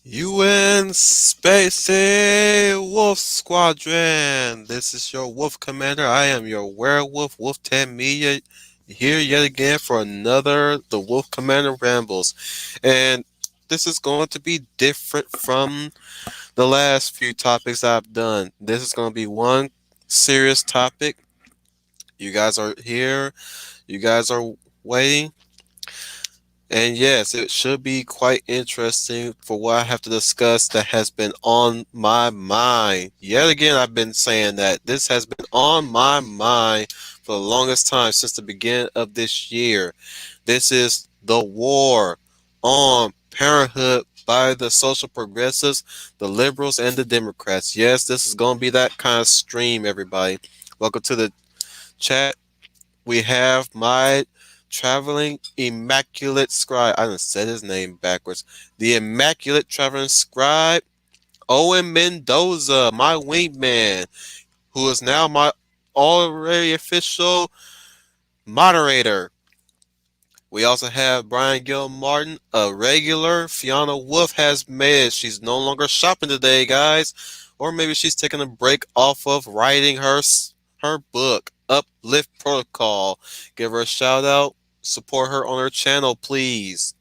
UN Spacey Wolf Squadron. This is your Wolf Commander. I am your werewolf, Wolf 10 Media, here yet again for another The Wolf Commander Rambles. And this is going to be different from the last few topics I've done. This is going to be one serious topic. You guys are here, you guys are waiting. And yes, it should be quite interesting for what I have to discuss that has been on my mind. Yet again, I've been saying that this has been on my mind for the longest time since the beginning of this year. This is the war on parenthood by the social progressives, the liberals, and the Democrats. Yes, this is going to be that kind of stream, everybody. Welcome to the chat. We have my traveling immaculate scribe. I done said his name backwards. The immaculate traveling scribe, Owen Mendoza, my wingman, who is now my already official moderator. We also have Brian Gill Martin, a regular. Fiona Wolf has made it. She's no longer shopping today, guys. Or maybe she's taking a break off of writing her book, Uplift Protocol. Give her a shout out. Support her on her channel, please.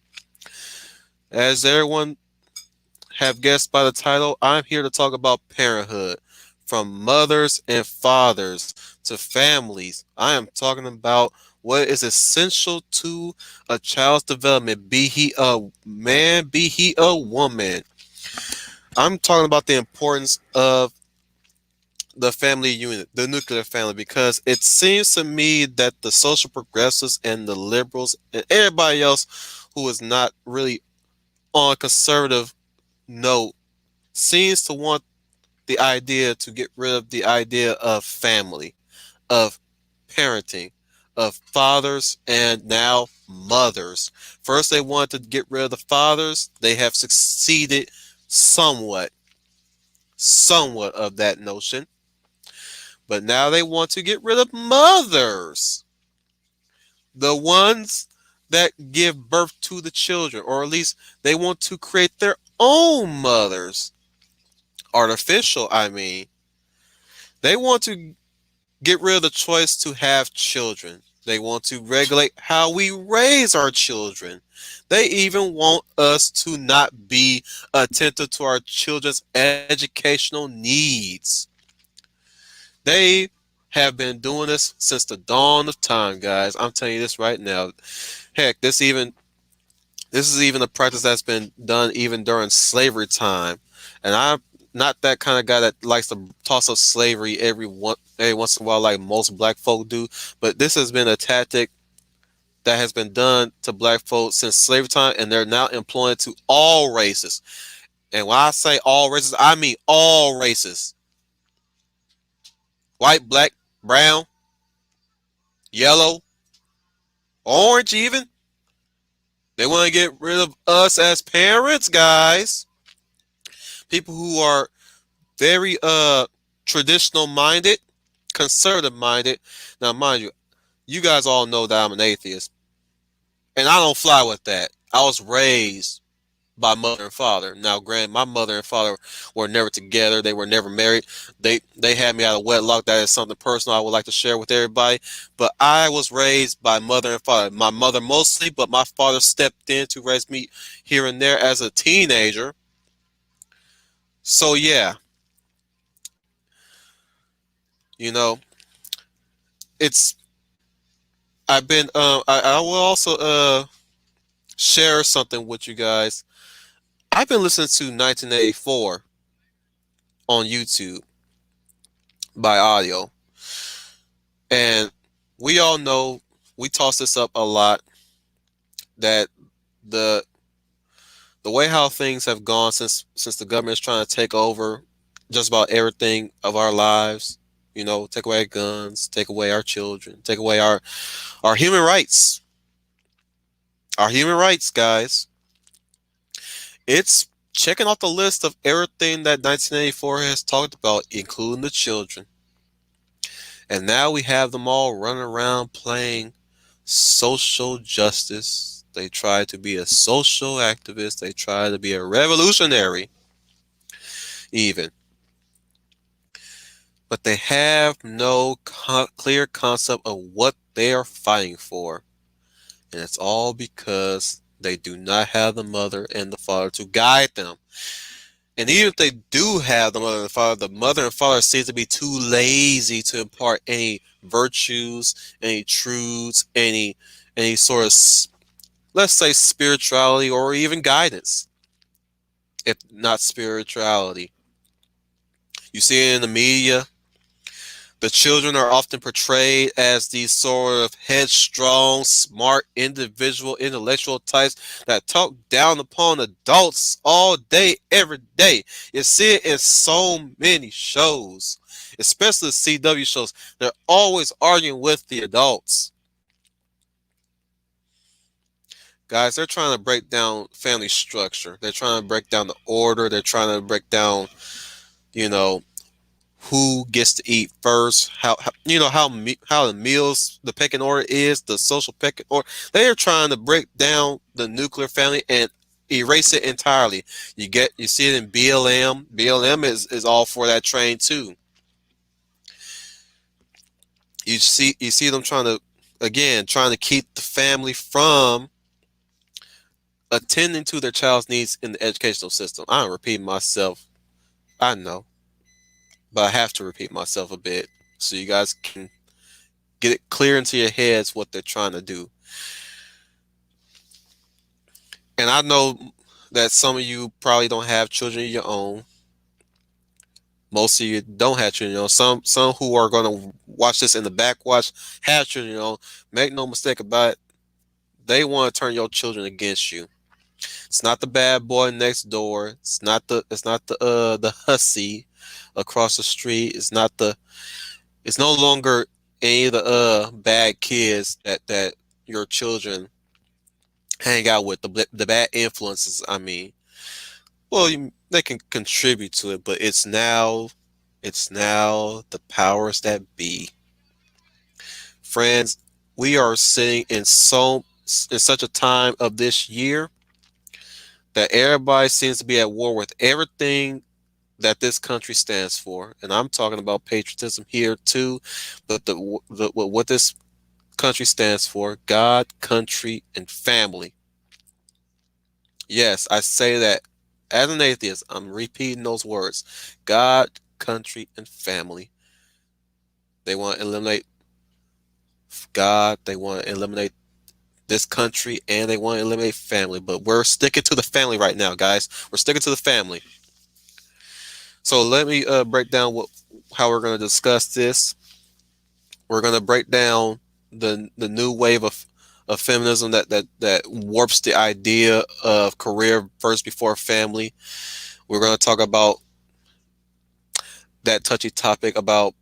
As everyone have guessed by the title, I'm here to talk about parenthood. From mothers and fathers to families, I am talking about what is essential to a child's development, be he a man, be he a woman. I'm talking about the importance of the family unit, the nuclear family, because it seems to me that the social progressives and the liberals and everybody else who is not really on a conservative note seems to want the idea to get rid of the idea of family, of parenting, of fathers and now mothers. First, they wanted to get rid of the fathers. They have succeeded somewhat, somewhat of that notion. But now they want to get rid of mothers, the ones that give birth to the children, or at least they want to create their own mothers. Artificial, I mean. They want to get rid of the choice to have children. They want to regulate how we raise our children. They even want us to not be attentive to our children's educational needs. They have been doing this since the dawn of time, guys. I'm telling you this right now. Heck, this is even a practice that's been done even during slavery time. And I'm not that kind of guy that likes to toss up slavery every once in a while like most black folk do. But this has been a tactic that has been done to black folks since slavery time, and they're now employing it to all races. And when I say all races, I mean all races. White, black, brown, yellow, orange even. They want to get rid of us as parents, guys. People who are very traditional minded, conservative minded. Now, mind you, you guys all know that I'm an atheist, and I don't fly with that. I was raised by mother and father. Now, granted, my mother and father were never together. They were never married. They had me out of wedlock. That is something personal I would like to share with everybody. But I was raised by mother and father. My mother mostly, but my father stepped in to raise me here and there as a teenager. So yeah, you know, it's I've been I will also share something with you guys. I've been listening to 1984 on YouTube by audio, and we all know we toss this up a lot that the the way how things have gone since the government is trying to take over just about everything of our lives. You know, take away our guns, take away our children, take away our human rights, our human rights, guys. It's checking off the list of everything that 1984 has talked about, including the children. And now we have them all running around playing social justice. They try to be a social activist. They try to be a revolutionary, even. But they have no clear concept of what they are fighting for. And it's all because they do not have the mother and the father to guide them. And even if they do have the mother and father seems to be too lazy to impart any virtues, any truths, any sort of, let's say, spirituality or even guidance, if not spirituality. You see it in the media. The children are often portrayed as these sort of headstrong, smart, individual, intellectual types that talk down upon adults all day, every day. You see it in so many shows, especially the CW shows. They're always arguing with the adults. Guys, they're trying to break down family structure. They're trying to break down the order. They're trying to break down, you know, who gets to eat first, how the meals, the pecking order is, the social pecking order. They are trying to break down the nuclear family and erase it entirely. You see it in BLM. BLM is all for that train too. You see them trying to keep the family from attending to their child's needs in the educational system. I'm repeating myself. I know, but I have to repeat myself a bit so you guys can get it clear into your heads what they're trying to do. And I know that some of you probably don't have children of your own. Most of you don't have children. Some who are going to watch this in the backwatch have children. Make no mistake about it. They want to turn your children against you. It's not the bad boy next door. It's not the hussy across the street. It's no longer any of the bad kids that your children hang out with, the bad influences. I mean, well, they can contribute to it, but it's now the powers that be. Friends, we are sitting in such a time of this year that everybody seems to be at war with everything that this country stands for, and I'm talking about patriotism here too. But what this country stands for: God, country, and family. Yes, I say that as an atheist. I'm repeating those words: God, country, and family. They want to eliminate God. They want to eliminate this country, and they want to eliminate family. But we're sticking to the family right now, guys. We're sticking to the family. So let me break down how we're going to discuss this. We're going to break down the new wave of feminism that warps the idea of career first before family. We're going to talk about that touchy topic about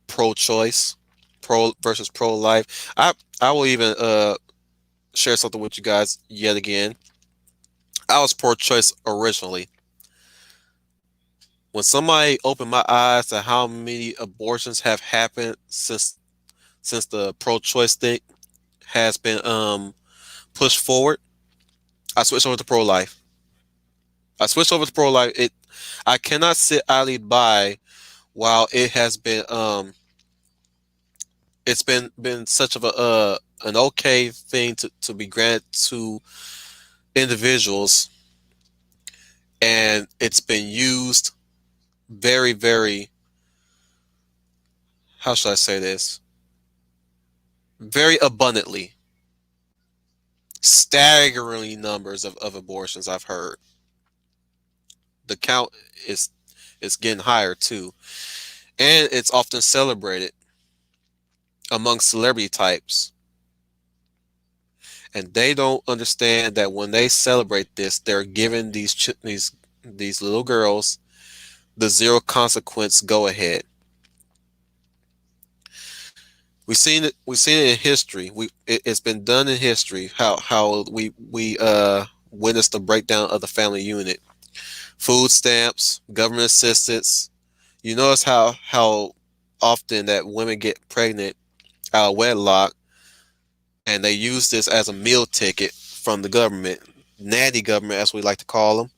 pro-choice, pro versus pro-life. I will even share something with you guys yet again. I was pro-choice originally. When somebody opened my eyes to how many abortions have happened since the pro-choice thing has been pushed forward, I switched over to pro-life. I switched over to pro-life. I cannot sit idly by while it's been such of a an okay thing to be granted to individuals, and it's been used very, very, how should I say this, very abundantly. Staggeringly numbers of abortions I've heard. The count is is getting higher too, and it's often celebrated among celebrity types. And they don't understand that when they celebrate this, they're giving these little girls the zero consequence go ahead. We've seen it in history. It's been done in history how we witnessed the breakdown of the family unit. Food stamps, government assistance. You notice how often that women get pregnant out of wedlock, and they use this as a meal ticket from the government, nanny government, as we like to call them.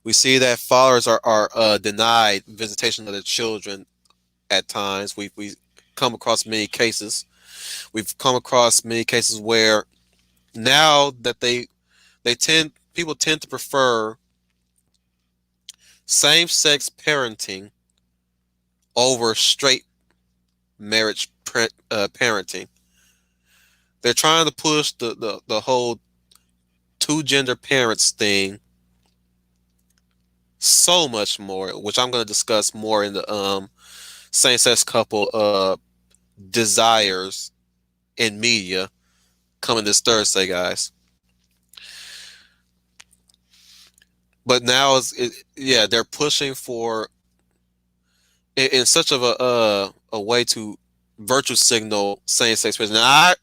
We see that fathers are denied visitation of their children at times. We come across many cases. We've come across many cases where now that they tend people tend to prefer same-sex parenting over straight marriage parenting. They're trying to push the whole two gender parents thing so much more, which I'm going to discuss more in the same-sex couple desires in media coming this Thursday, guys. But now yeah, they're pushing for in such of a way to virtue signal same-sex marriage. Now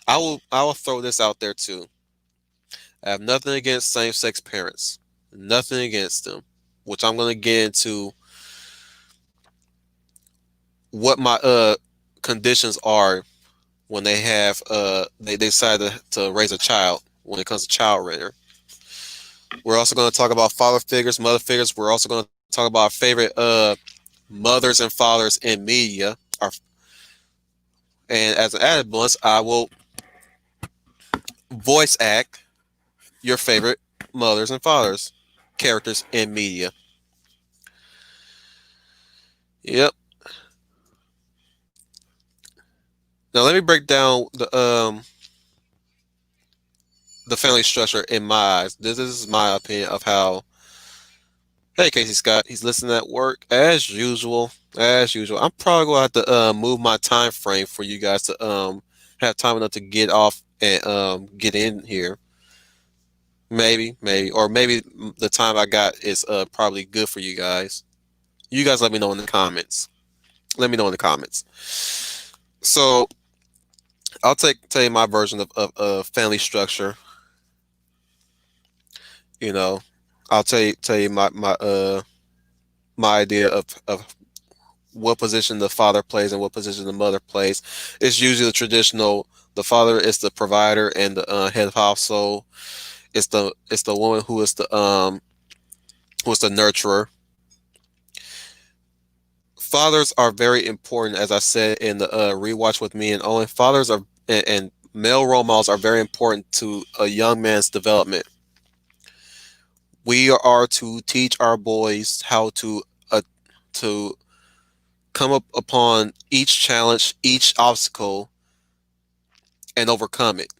I will throw this out there too. I have nothing against same-sex parents, nothing against them, which I'm going to get into what my conditions are when they have they decide to raise a child when it comes to child rearing. We're also going to talk about father figures, mother figures. We're also going to talk about our favorite mothers and fathers in media. And as an added bonus, I will voice act your favorite mothers and fathers characters in media. Yep. Now let me break down the family structure in my eyes. This is my opinion of how. Hey, Casey Scott. He's listening at work as usual. As usual. I'm probably gonna have to move my time frame for you guys to have time enough to get off and get in here. Maybe, or maybe the time I got is probably good for you guys. You guys let me know in the comments. Let me know in the comments. So I'll tell you my version of family structure. You know, I'll tell you my idea of what position the father plays and what position the mother plays. It's usually the traditional. The father is the provider and the head of household. It's the woman who's the nurturer. Fathers are very important, as I said in the rewatch with me and Owen. Fathers are and male role models are very important to a young man's development. We are to teach our boys how to come up upon each challenge, each obstacle, and overcome it.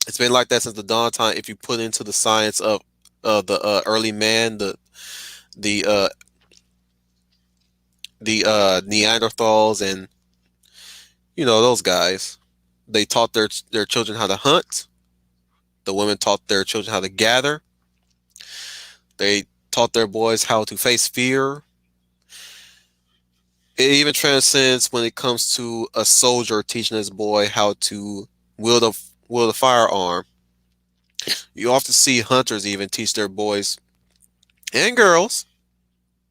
It's been like that since the dawn of time. If you put into the science of the early man, the uh, the Neanderthals, and those guys, they taught their children how to hunt. The women taught their children how to gather. They taught their boys how to face fear. It even transcends when it comes to a soldier teaching his boy how to wield a firearm. You often see hunters even teach their boys and girls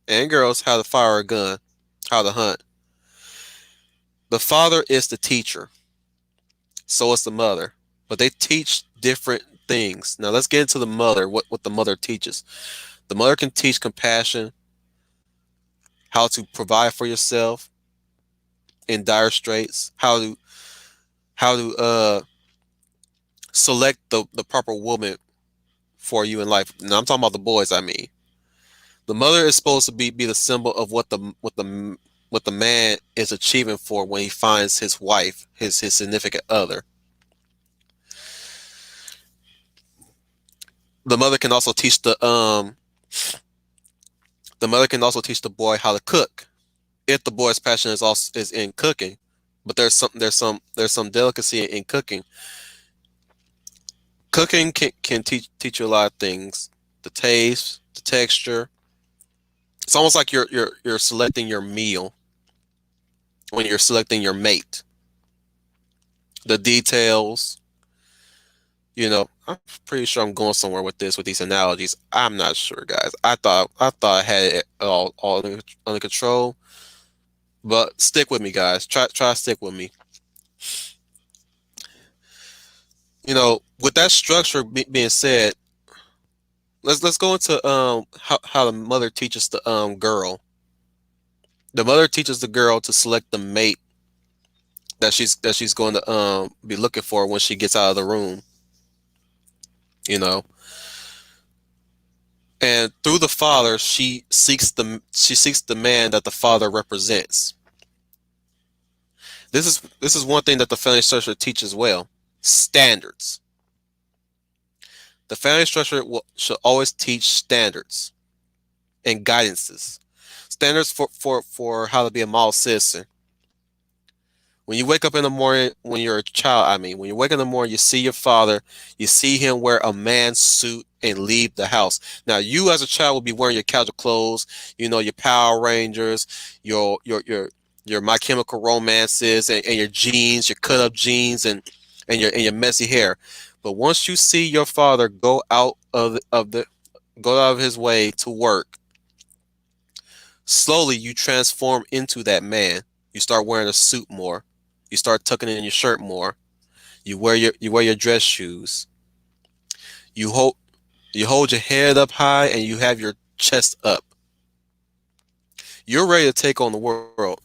how to fire a gun, how to hunt. The father is the teacher, so is the mother, but they teach different things. Now let's get into the mother. What the mother teaches. The mother can teach compassion, how to provide for yourself in dire straits, how to select the proper woman for you in life. Now I'm talking about the boys. I mean, the mother is supposed to be the symbol of what the man is achieving for when he finds his wife, his significant other. The mother can also teach the boy how to cook. If the boy's passion is in cooking, but there's some delicacy in cooking. Cooking can teach you a lot of things. The taste, the texture. It's almost like you're selecting your meal when you're selecting your mate. The details. I'm pretty sure I'm going somewhere with these analogies. I'm not sure, guys. I thought I had it all under control, but stick with me, guys. Try to stick with me. With that structure being said, let's go into how the mother teaches the girl. The mother teaches the girl to select the mate that she's going to be looking for when she gets out of the room. You know, and through the father, she seeks the man that the father represents. This is one thing that the family structure teaches well: standards. The family structure should always teach standards and guidances. Standards for how to be a model citizen. When you wake up in the morning, when you're a child, I mean, when you wake up in the morning, you see your father, you see him wear a man's suit and leave the house. Now, you as a child will be wearing your casual clothes, your Power Rangers, your My Chemical Romances, and your jeans, your cut up jeans, and your messy hair. But once you see your father go out of his way to work, slowly you transform into that man. You start wearing a suit more. You start tucking in your shirt more. You wear your dress shoes. You hold you hold your head up high and you have your chest up. You're ready to take on the world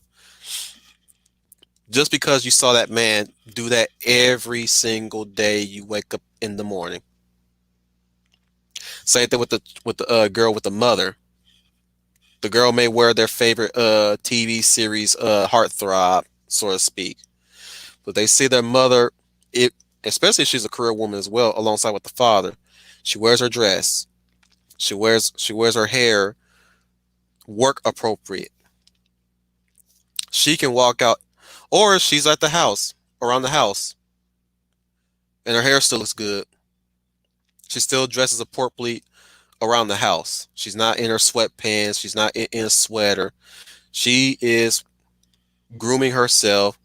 just because you saw that man do that every single day you wake up in the morning. Same thing with the girl with the mother. The girl may wear their favorite TV series heartthrob, so to speak. But they see their mother, it especially if she's a career woman as well, alongside with the father. She wears her dress. She wears her hair work appropriate. She can walk out, or she's at the house, around the house, and her hair still looks good. She still dresses appropriately around the house. She's not in her sweatpants. She's not in a sweater. She is grooming herself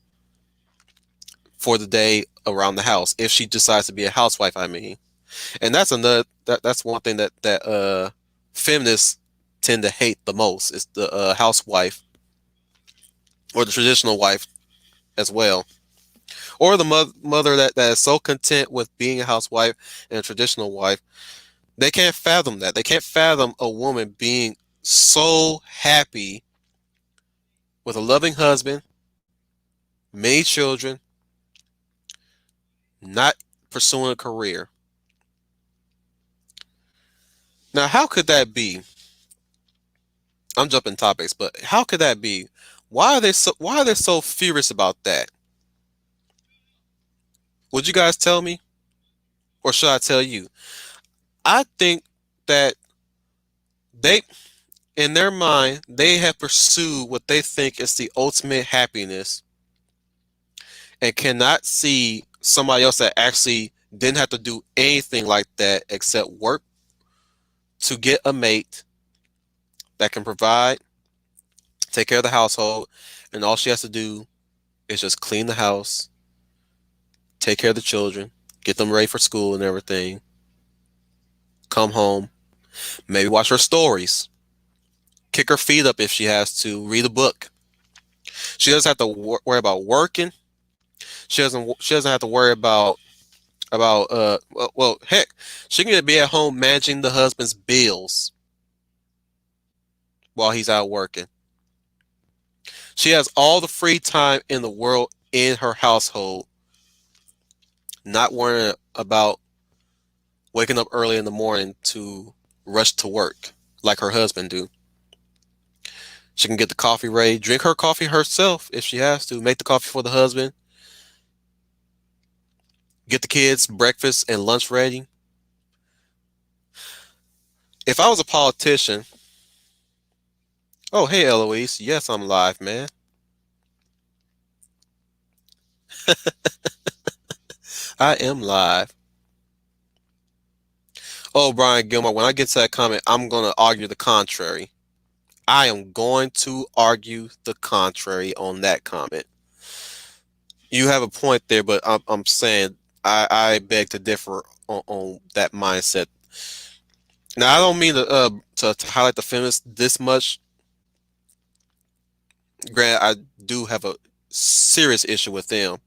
for the day around the house. If she decides to be a housewife, I mean. And that's one thing that feminists tend to hate the most is the housewife or the traditional wife as well, or the mother that is so content with being a housewife and a traditional wife. They can't fathom that. They can't fathom a woman being so happy with a loving husband, many children, not pursuing a career. Now, how could that be? I'm jumping topics, but how could that be? Why are they so furious about that? Would you guys tell me, or should I tell you? I think that they, in their mind, they have pursued what they think is the ultimate happiness and cannot see somebody else that actually didn't have to do anything like that except work to get a mate that can provide, take care of the household, and all she has to do is just clean the house, take care of the children, get them ready for school and everything, come home, maybe watch her stories, kick her feet up if she has to, read a book. She doesn't have to worry about working. She doesn't have to worry about heck, she can be at home managing the husband's bills while he's out working. She has all the free time in the world in her household, not worrying about waking up early in the morning to rush to work like her husband do. She can get the coffee ready, drink her coffee herself if she has to, make the coffee for the husband, get the kids breakfast and lunch ready. If I was a politician, oh hey Eloise, yes I'm live, man. I am live. Oh Brian Gilmore, when I get to that comment, I'm gonna argue the contrary. I am going to argue the contrary on that comment. You have a point there, but I'm saying I beg to differ on that mindset. Now, I don't mean to highlight the feminists this much. Granted, I do have a serious issue with them.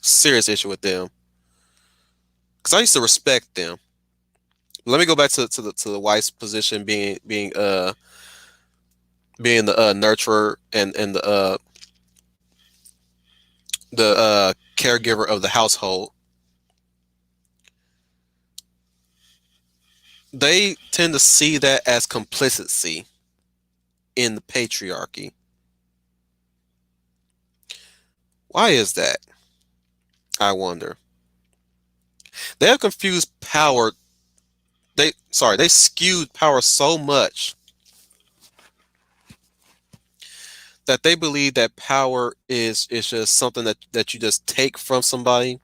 Serious issue with them. because I used to respect them. Let me go back to the wife's position, being the nurturer and the caregiver of the household. They tend to see that as complicity in the patriarchy. Why is that? I wonder. They have confused power. They skewed power so much that they believe that power is just something that you just take from somebody,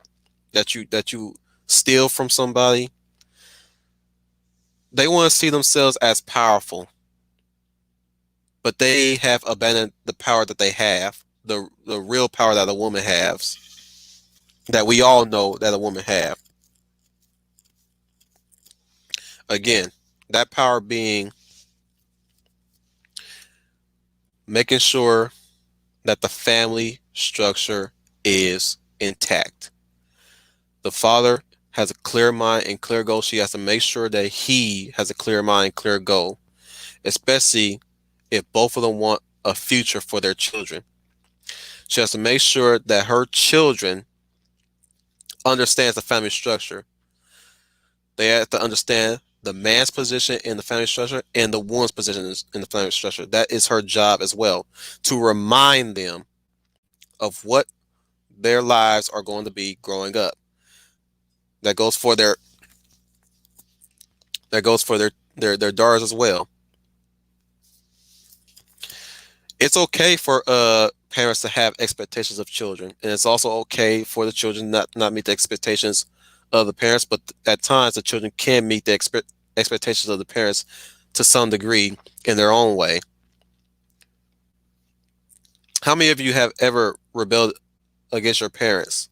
that you steal from somebody. They want to see themselves as powerful, but they have abandoned the power that they have, the real power that a woman has, that we all know that a woman have. Again, that power being making sure that the family structure is intact. The father has a clear mind and clear goal. She has to make sure that he has a clear mind and clear goal, especially if both of them want a future for their children. She has to make sure that her children understands the family structure. They have to understand the man's position in the family structure and the woman's position in the family structure. That is her job as well, to remind them of what their lives are going to be growing up. That goes for their daughters as well. It's okay for parents to have expectations of children, and it's also okay for the children not meet the expectations of the parents. But at times, the children can meet the expectations of the parents to some degree in their own way. How many of you have ever rebelled against your parents,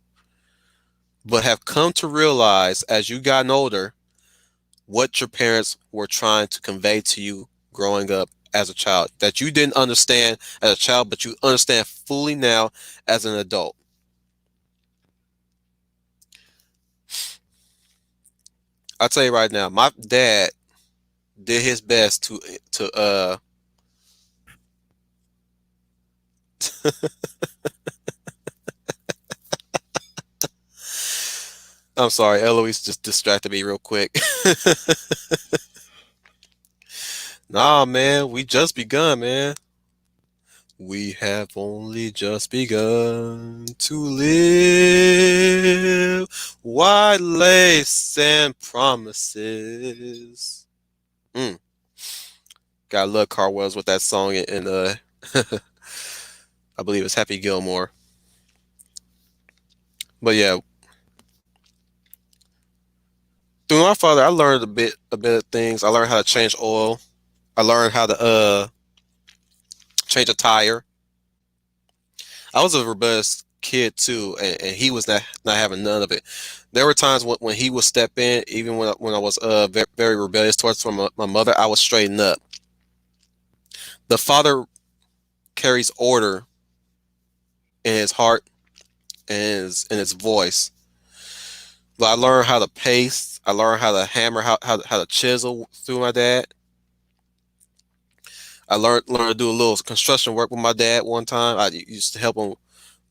but have come to realize as you gotten older what your parents were trying to convey to you growing up as a child that you didn't understand as a child, but you understand fully now as an adult? I'll tell you right now, my dad did his best to I'm sorry, Eloise just distracted me real quick. Nah, man, we just begun, man. We have only just begun to live. White lace and promises. Mm, gotta love Carl Wells with that song and I believe it's Happy Gilmore. But yeah, through my father, I learned a bit of things. I learned how to change oil. I learned how to change a tire. I was a rebellious kid too, and he was not having none of it. There were times when he would step in, even when I was very rebellious towards my mother, I would straighten up. The father carries order in his heart and in his voice. But I learned how to pace. I learned how to hammer, how to chisel through my dad. I learned to do a little construction work with my dad one time. I used to help him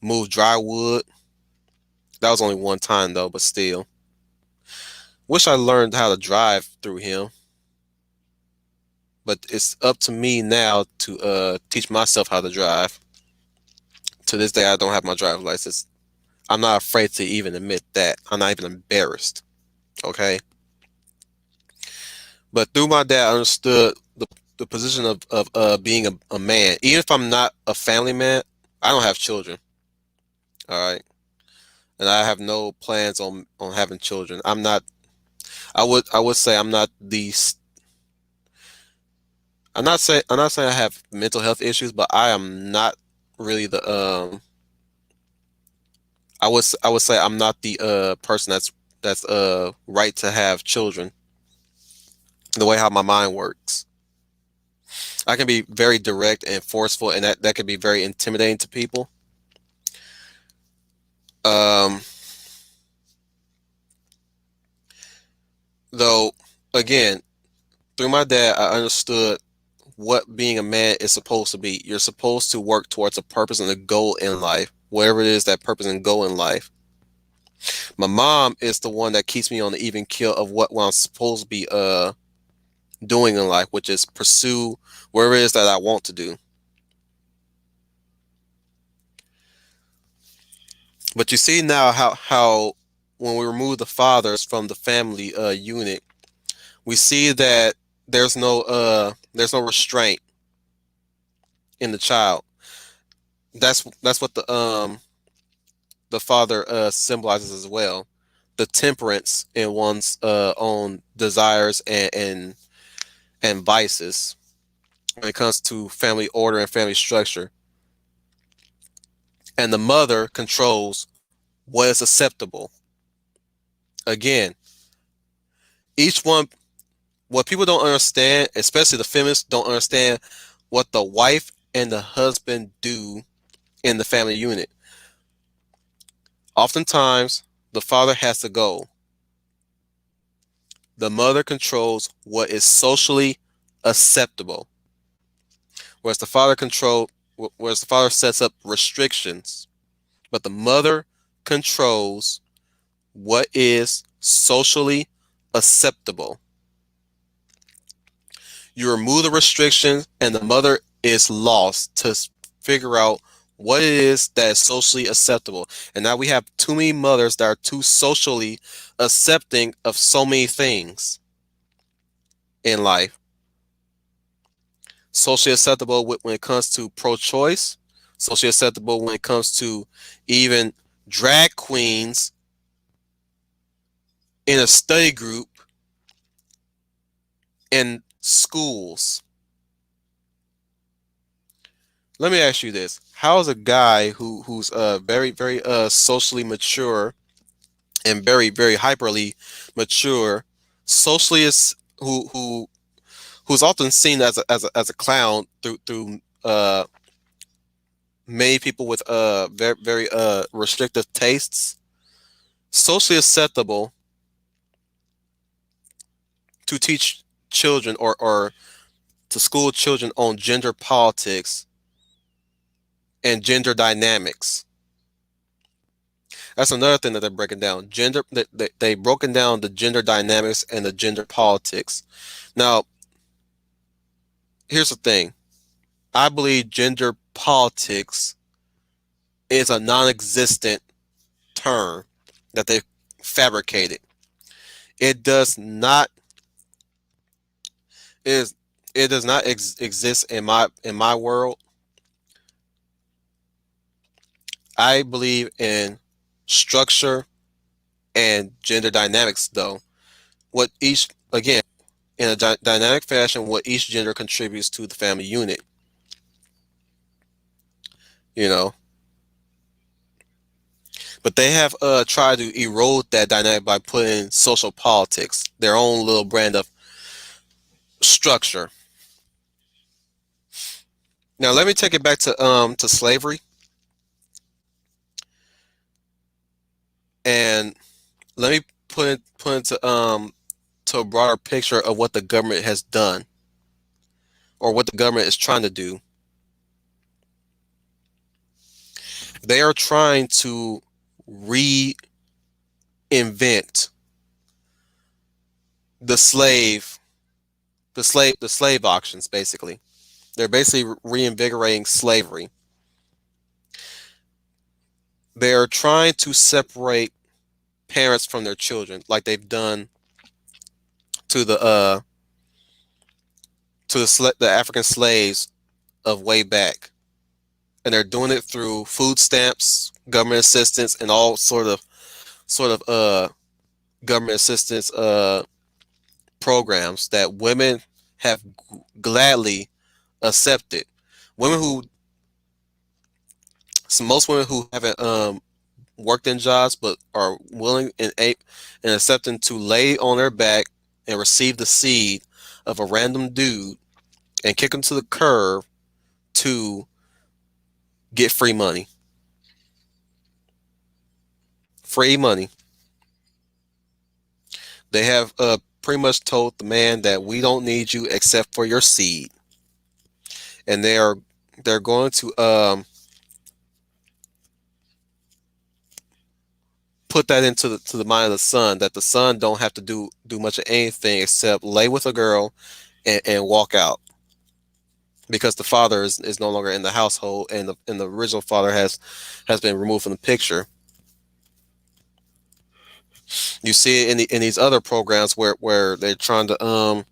move dry wood. That was only one time though, but still. Wish I learned how to drive through him, but it's up to me now to teach myself how to drive. To this day, I don't have my driver's license. I'm not afraid to even admit that. I'm not even embarrassed. Okay, but through my dad, I understood the position of being a man. Even if I'm not a family man, I don't have children. All right, and I have no plans on having children. I'm not. I would say I'm not the. I'm not saying I have mental health issues, but I am not really the I would say I'm not the person that's right to have children. The way how my mind works, I can be very direct and forceful, and that can be very intimidating to people. Um, Though, again, through my dad, I understood what being a man is supposed to be. You're supposed to work towards a purpose and a goal in life, whatever it is that purpose and goal in life. My mom is the one that keeps me on the even keel of what I'm supposed to be doing in life, which is pursue whatever it is that I want to do. But you see now how when we remove the fathers from the family unit, we see that there's no restraint in the child. That's what the father symbolizes as well. The temperance in one's own desires and vices when it comes to family order and family structure. And the mother controls what is acceptable. Again, each one, what people don't understand, especially the feminists, don't understand what the wife and the husband do in the family unit. Oftentimes, the father has to go. The mother controls what is socially acceptable, whereas whereas the father sets up restrictions, but the mother controls what is socially acceptable. You remove the restrictions, and the mother is lost to figure out what it is that is socially acceptable. And now we have too many mothers that are too socially accepting of so many things in life. Socially acceptable when it comes to pro-choice, socially acceptable when it comes to even drag queens in a study group in schools. Let me ask you this: how is a guy who's very socially mature and very hyperly mature, socially is who's often seen as a clown through many people with very restrictive tastes, socially acceptable to teach children or to school children on gender politics and gender dynamics. That's another thing that they're breaking down. They broken down the gender dynamics and the gender politics. Now, here's the thing. I believe gender politics is a non-existent term that they fabricated. It does not is it does not exist in my world. I believe in structure and gender dynamics, though. What each again in a dynamic fashion, what each gender contributes to the family unit. You know, but they have tried to erode that dynamic by putting social politics, their own little brand of structure. Now let me take it back to slavery, and let me put into to a broader picture of what the government has done or what the government is trying to do. They are trying to reinvent the slave auctions. Basically, they're basically reinvigorating slavery. They are trying to separate parents from their children, like they've done to the African slaves of way back, and they're doing it through food stamps, government assistance, and all sort of government assistance programs that women have gladly accepted. Women who most women who haven't worked in jobs but are willing and accepting to lay on their back and receive the seed of a random dude and kick him to the curb to get free money. Free money. They have pretty much told the man that we don't need you except for your seed, and they're going to put that into the mind of the son, that the son don't have to do much of anything except lay with a girl and walk out, because the father is no longer in the household, and the original father has been removed from the picture. You see it in these other programs where they're trying to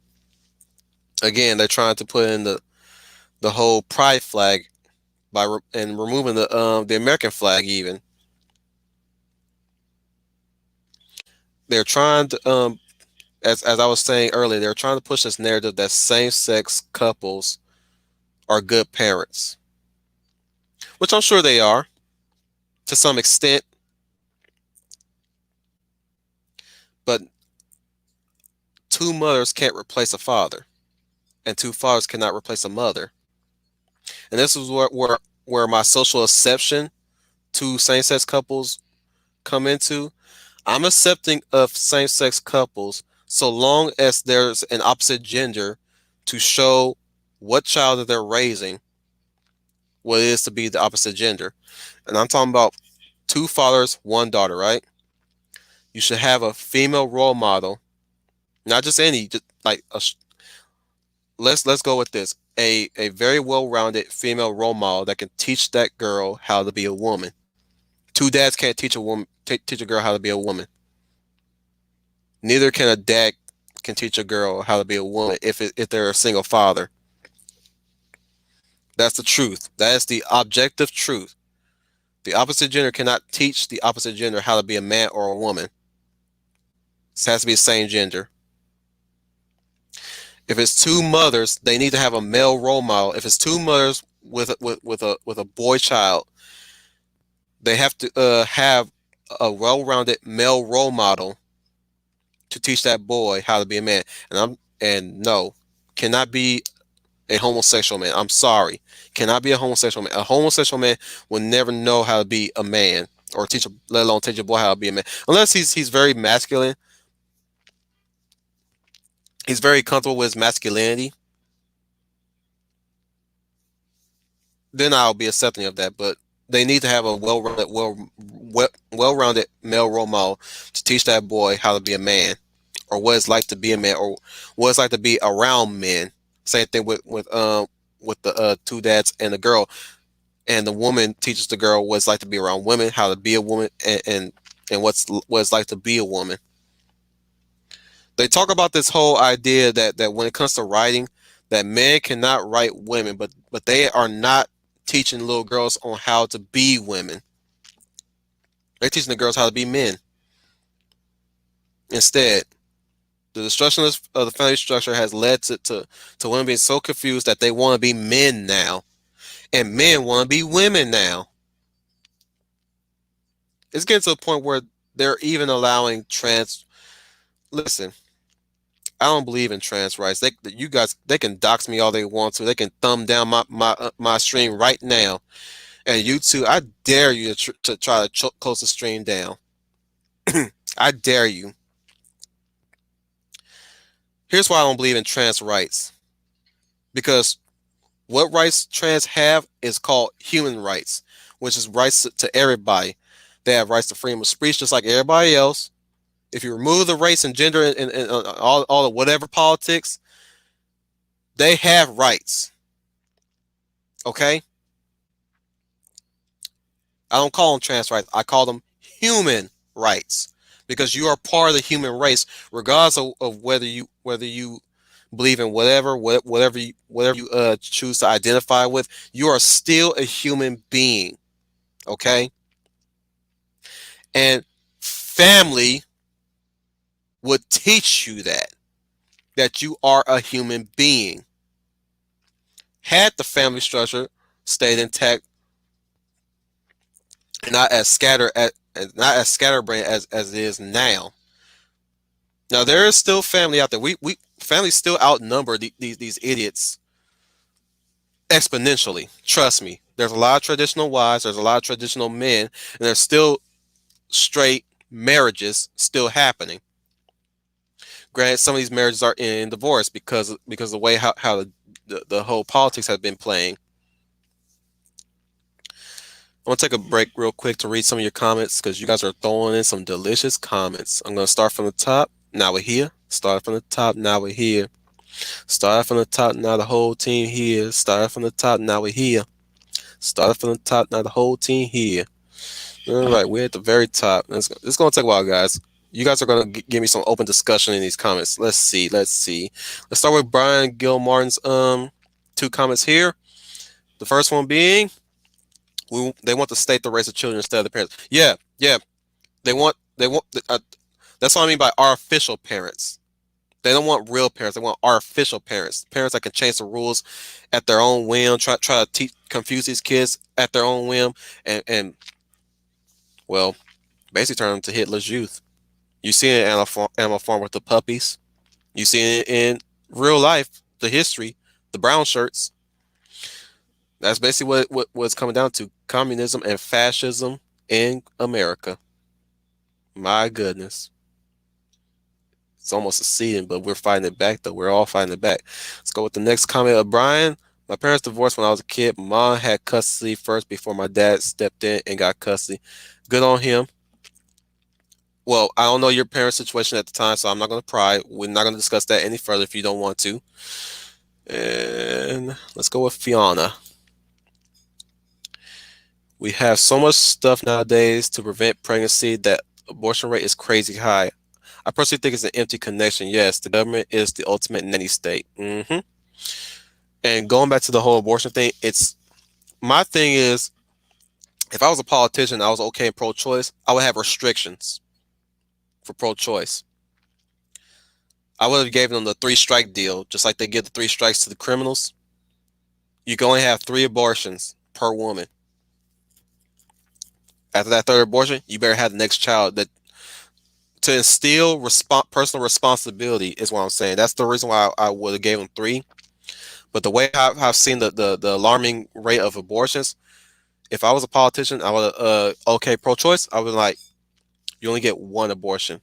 again, they're trying to put in the whole pride flag and removing the American flag. Even they're trying to as I was saying earlier, they're trying to push this narrative that same-sex couples are good parents, which I'm sure they are to some extent, but two mothers can't replace a father, and two fathers cannot replace a mother. And this is where my social exception to same-sex couples come into. I'm accepting of same-sex couples so long as there's an opposite gender to show what child that they're raising, what it is to be the opposite gender. And I'm talking about two fathers, one daughter, right? You should have a female role model, not just any, just like let's go with this. A very well-rounded female role model that can teach that girl how to be a woman. Two dads can't teach a woman teach a girl how to be a woman. Neither can a dad can teach a girl how to be a woman if they're a single father. That's the truth. That is the objective truth. The opposite gender cannot teach the opposite gender how to be a man or a woman. It has to be the same gender. If it's two mothers, they need to have a male role model. If it's two mothers with a boy child, they have to have a well-rounded male role model to teach that boy how to be a man. And no, cannot be a homosexual man. I'm sorry, cannot be a homosexual man. A homosexual man will never know how to be a man, or teach, let alone teach a boy how to be a man, unless he's very masculine. He's very comfortable with his masculinity. Then I'll be accepting of that. But they need to have a well-rounded male role model to teach that boy how to be a man, or what it's like to be a man, or what it's like to be around men. Same thing with the two dads and the girl, and the woman teaches the girl what it's like to be around women, how to be a woman, and what it's like to be a woman. They talk about this whole idea that when it comes to writing, that men cannot write women, but they are not teaching little girls on how to be women. They're teaching the girls how to be men. Instead, the destruction of the family structure has led to women being so confused that they want to be men now, and men want to be women now. It's getting to a point where they're even allowing trans. Listen, I don't believe in trans rights. You guys, they can dox me all they want to. They can thumb down my stream right now. And you two, I dare you to try to close the stream down. I dare you. Here's why I don't believe in trans rights. Because what rights trans have is called human rights, which is rights to everybody. They have rights to freedom of speech just like everybody else. If you remove the race and gender and all the whatever politics, they have rights. Okay? I don't call them trans rights. I call them human rights, because you are part of the human race, regardless of whether you believe in whatever you choose to identify with. You are still a human being. Okay? And family would teach you that you are a human being. Had the family structure stayed intact, and not as scatterbrained as it is now. Now there is still family out there. We families still outnumber these idiots exponentially. Trust me. There's a lot of traditional wives. There's a lot of traditional men, and there's still straight marriages still happening. Granted, some of these marriages are in divorce because of the way how the whole politics have been playing. I'm gonna take a break real quick to read some of your comments because you guys are throwing in some delicious comments. I'm gonna start from the top. Now we're here. Start from the top. Now we're here. Start from the top. Now the whole team here. Start from the top. Now we're here. Start from the top. Now the whole team here. All right, we're at the very top. It's gonna take a while, guys. You guys are gonna give me some open discussion in these comments. Let's see. Let's see. Let's start with Brian Gilmartin's two comments here. The first one being, they want the state to raise the children instead of the parents. Yeah, yeah. They want. That's what I mean by artificial parents. They don't want real parents. They want artificial parents. Parents that can change the rules at their own whim. Try to confuse these kids at their own whim, and well, basically turn them to Hitler's youth. You see it in Animal Farm with the puppies. You see it in real life, the history, the brown shirts. That's basically what's coming down to: communism and fascism in America. My goodness. It's almost succeeding, but we're fighting it back, though. We're all fighting it back. Let's go with the next comment of Brian. My parents divorced when I was a kid. My mom had custody first before my dad stepped in and got custody. Good on him. Well, I don't know your parents' situation at the time, so I'm not going to pry. We're not going to discuss that any further if you don't want to. And let's go with Fiona. We have so much stuff nowadays to prevent pregnancy that abortion rate is crazy high. I personally think it's an empty connection. Yes, the government is the ultimate nanny state. And going back to the whole abortion thing, it's my thing is, if I was a politician, I was okay pro-choice, I would have restrictions for pro-choice. I would have given them the 3-strike deal, just like they give the 3 strikes to the criminals. You can only have 3 abortions per woman. After that 3rd abortion, you better have the next child. That to instill personal responsibility is what I'm saying. That's the reason why I would have gave them 3. But the way I've seen the alarming rate of abortions, if I was a politician, I would okay pro-choice. I would like, you only get 1 abortion.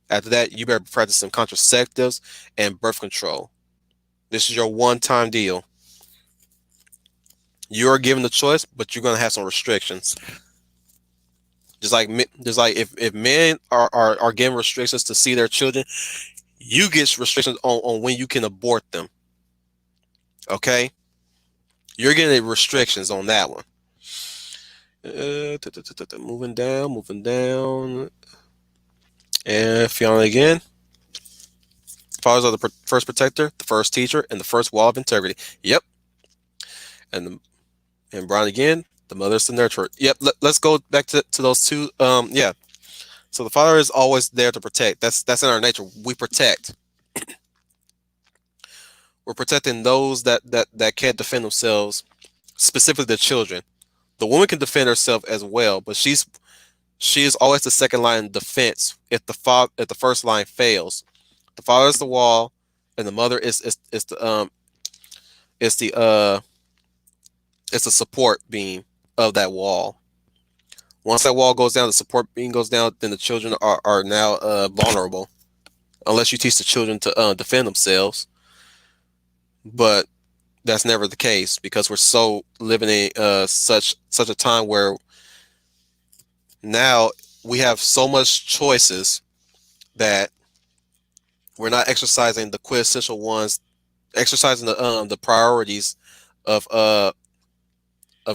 After that, you better practice some contraceptives and birth control. This is your one-time deal. You are given the choice, but you're gonna have some restrictions. Just like if men are given restrictions to see their children, you get restrictions on when you can abort them. Okay, you're getting restrictions on that one. Moving down, and Fiona again. Fathers are the first protector, the first teacher, and the first wall of integrity. Yep. And Brian again. The mother's the nurturer. Yep. Let's go back to those two. Yeah. So the father is always there to protect. That's in our nature. We protect. We're protecting those that can't defend themselves, specifically the children. The woman can defend herself as well, but she is always the second line of defense if the first line fails. The father is the wall, and the mother is the it's the support beam of that wall. Once that wall goes down, the support beam goes down, then the children are now vulnerable, unless you teach the children to defend themselves. But that's never the case because we're so living in such a time where now we have so much choices that we're not exercising the quintessential ones, exercising the priorities of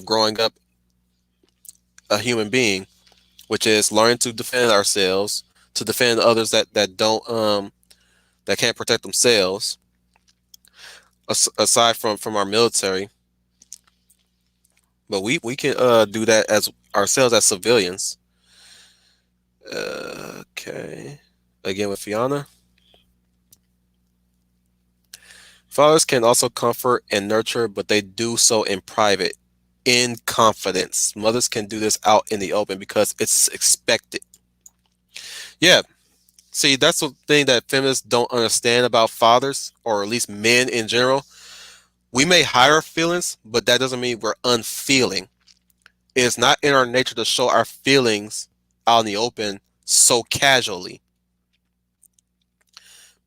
growing up a human being, which is learning to defend ourselves, to defend others that don't that can't protect themselves. Aside from our military, but we can do that as ourselves as civilians. Okay, again with Fiona. Fathers can also comfort and nurture, but they do so in private, in confidence. Mothers can do this out in the open because it's expected. Yeah. See, that's the thing that feminists don't understand about fathers, or at least men in general. We may hide our feelings, but that doesn't mean we're unfeeling. It's not in our nature to show our feelings out in the open so casually.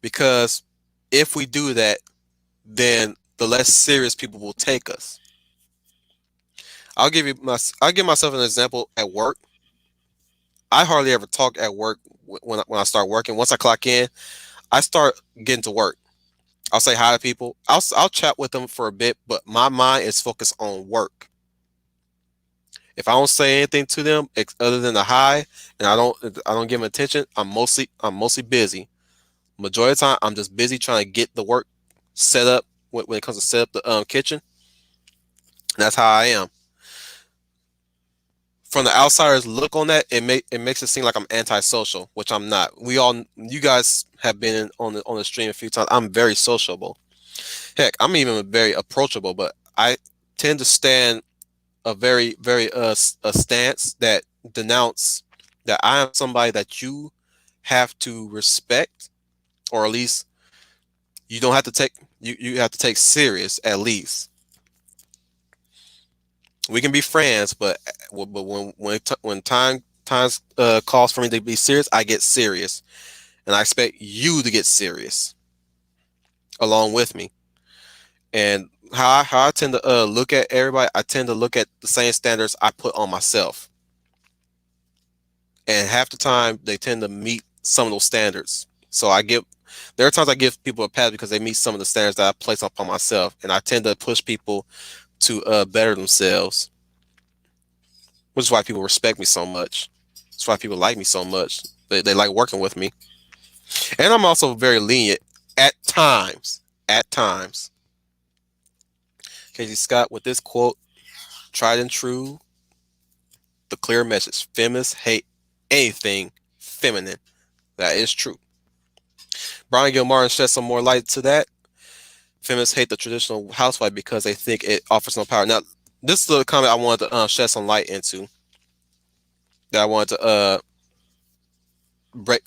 because if we do that, then the less serious people will take us. I'll give myself an example at work. I hardly ever talk at work when I start working. Once I clock in, I start getting to work. I'll say hi to people. I'll chat with them for a bit, but my mind is focused on work. If I don't say anything to them other than a hi, and I don't give them attention, I'm mostly busy. Majority of the time, I'm just busy trying to get the work set up when it comes to set up the kitchen. And that's how I am. From the outsider's look on that, it makes it seem like I'm antisocial, which I'm not. You guys have been on the stream a few times. I'm very sociable. Heck, I'm even very approachable, but I tend to stand a very a stance that denounce that I am somebody that you have to respect, or at least you don't have to take you have to take serious at least. We can be friends, but when times calls for me to be serious, I get serious, and I expect you to get serious along with me. And how I tend to look at everybody, I tend to look at the same standards I put on myself, and half the time they tend to meet some of those standards. So there are times I give people a pass because they meet some of the standards that I place upon myself, and I tend to push people to better themselves, which is why people respect me so much. That's why people like me so much. They like working with me. And I'm also very lenient at times. At times. Casey Scott with this quote, tried and true, the clear message. Feminists hate anything feminine. That is true. Brian Gilmartin shed some more light to that. Feminists hate the traditional housewife because they think it offers no power. Now, this is the comment I wanted to shed some light into. That I wanted to break,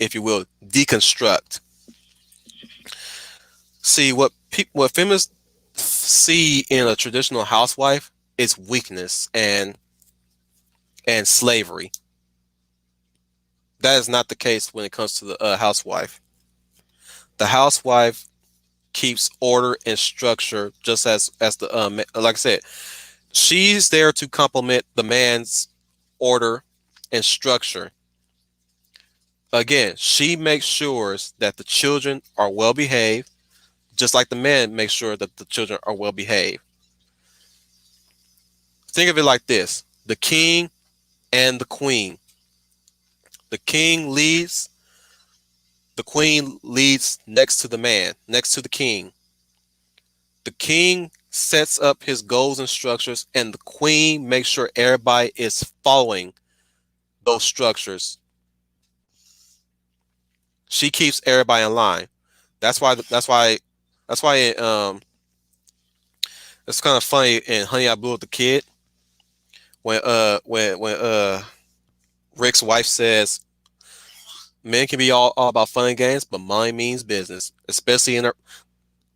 if you will, deconstruct. See what feminists see in a traditional housewife is weakness and slavery. That is not the case when it comes to the housewife. The housewife keeps order and structure, just as the like I said, she's there to complement the man's order and structure. Again, she makes sure that the children are well behaved, just like the man makes sure that the children are well behaved. Think of it like this: the king and the queen. The king leads, the queen leads next to the man, next to the king. The king sets up his goals and structures, and the queen makes sure everybody is following those structures. She keeps everybody in line. That's why. That's why. That's why. It's kind of funny in Honey I Blew Up the Kid when Rick's wife says men can be all about fun and games, but money means business, especially in her.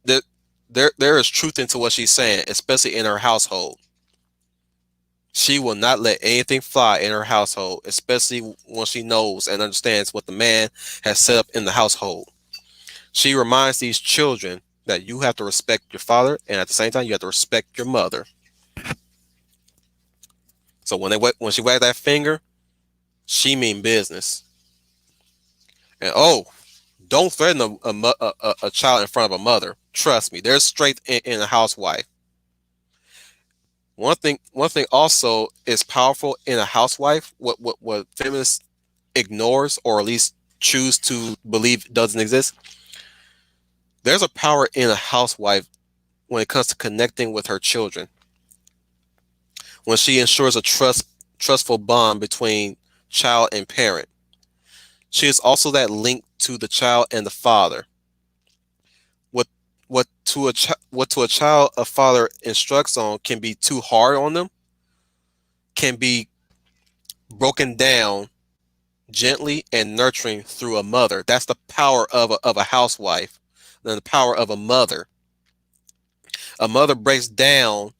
There, there is truth into what she's saying, especially in her household. She will not let anything fly in her household, especially when she knows and understands what the man has set up in the household. She reminds these children that you have to respect your father, and at the same time, you have to respect your mother. So when she wags that finger, she mean business. And oh, don't threaten a child in front of a mother. Trust me, there's strength in a housewife. One thing also is powerful in a housewife. What feminists ignores, or at least choose to believe doesn't exist. There's a power in a housewife when it comes to connecting with her children. When she ensures a trustful bond between child and parent. She is also that link to the child and the father. What what to a child a father instructs on can be too hard on them, can be broken down gently and nurturing through a mother. That's the power of a housewife, and the power of a mother. A mother breaks down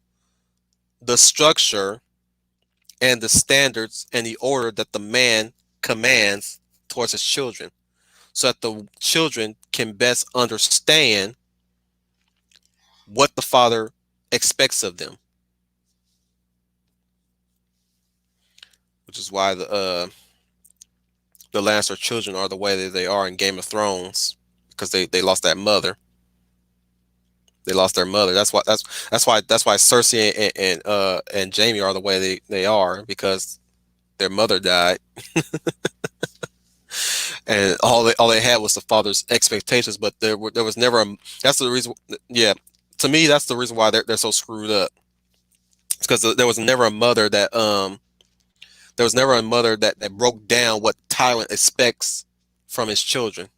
the structure and the standards and the order that the man commands towards his children. so that the children can best understand what the father expects of them, which is why the Lannister children are the way that they are in Game of Thrones, because they lost that mother. They lost their mother. That's why Cersei and Jaime are the way they are, because their mother died, and all they had was the father's expectations. But there was never a. That's the reason. Yeah, to me, that's the reason why they're so screwed up. It's because there was never a mother that broke down what Tywin expects from his children.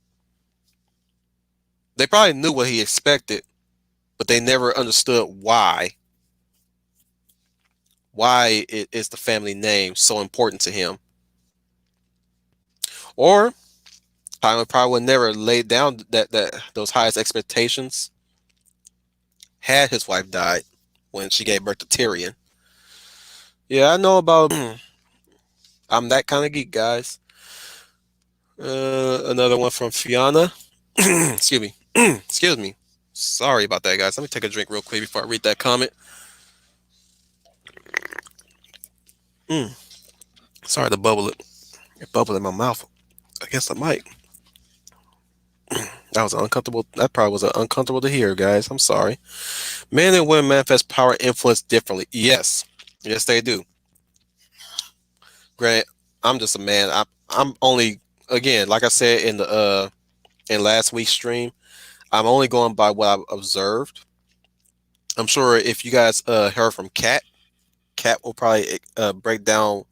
They probably knew what he expected, but they never understood why it is the family name so important to him. Or Tywin probably would never laid down that those highest expectations had his wife died when she gave birth to Tyrion. Yeah, I know about. I'm that kind of geek, guys. Another one from Fiona. Excuse me. Excuse me. Sorry about that, guys. Let me take a drink real quick before I read that comment. Mm, sorry to bubble in my mouth. I guess I might. That was uncomfortable. That probably was uncomfortable to hear, guys. I'm sorry. Men and women manifest power and influence differently. Yes, yes, they do. Grant, I'm just a man. I'm only, again, like I said in last week's stream, I'm only going by what I've observed. I'm sure if you guys heard from Kat will probably break down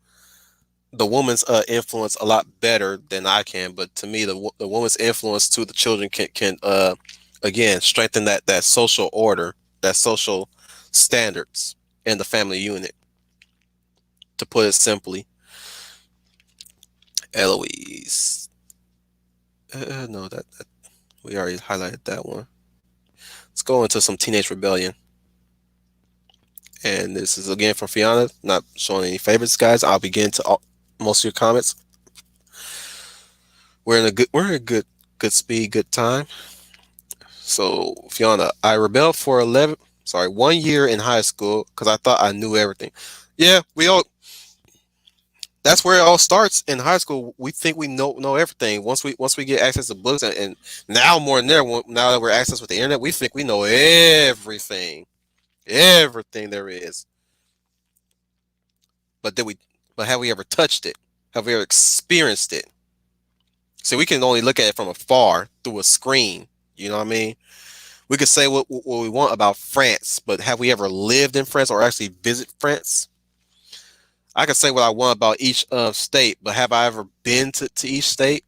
the woman's influence a lot better than I can. But to me, the woman's influence to the children can again strengthen that social order, that social standards in the family unit. To put it simply, Eloise. No, that we already highlighted that one. Let's go into some Teenage Rebellion. And this is again from Fiona. Not showing any favorites, guys. I'll begin to most of your comments. We're in a good speed, good time. So Fiona, I rebelled for 1 year in high school because I thought I knew everything. Yeah, we all. That's where it all starts in high school. We think we know everything. Once we get access to books, and now more than ever, now that we're access with the internet, we think we know everything there is. But did we? But have we ever touched it? Have we ever experienced it? See, we can only look at it from afar through a screen. You know what I mean? We could say what we want about France, but have we ever lived in France or actually visit France? I can say what I want about each state, but have I ever been to each state,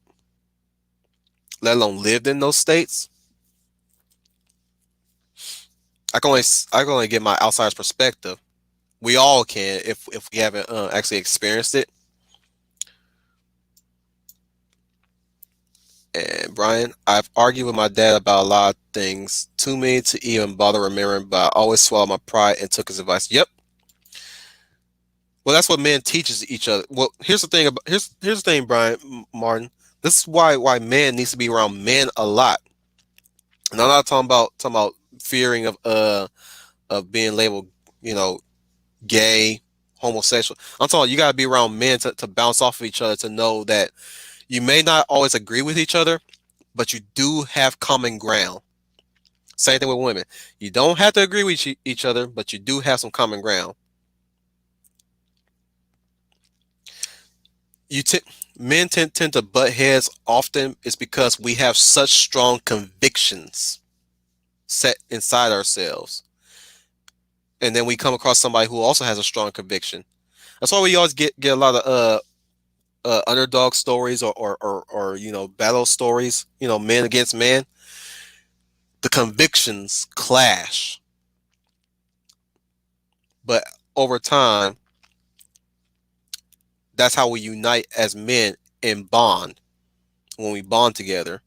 let alone lived in those states? I can only get my outsider's perspective. We all can if we haven't actually experienced it. And Brian, I've argued with my dad about a lot of things, too many to even bother remembering, but I always swallowed my pride and took his advice. Yep. Well, that's what men teaches each other. Well, here's the thing, Brian Martin. This is why man needs to be around men a lot. And I'm not talking about fearing of being labeled, you know, gay, homosexual. I'm talking you gotta be around men to bounce off of each other, to know that you may not always agree with each other, but you do have common ground. Same thing with women. You don't have to agree with each other, but you do have some common ground. You t- Men tend to butt heads often is because we have such strong convictions set inside ourselves, and then we come across somebody who also has a strong conviction. That's why we always get a lot of underdog stories, or battle stories. Men against men. The convictions clash, but over time, that's how we unite as men and bond. When we bond together,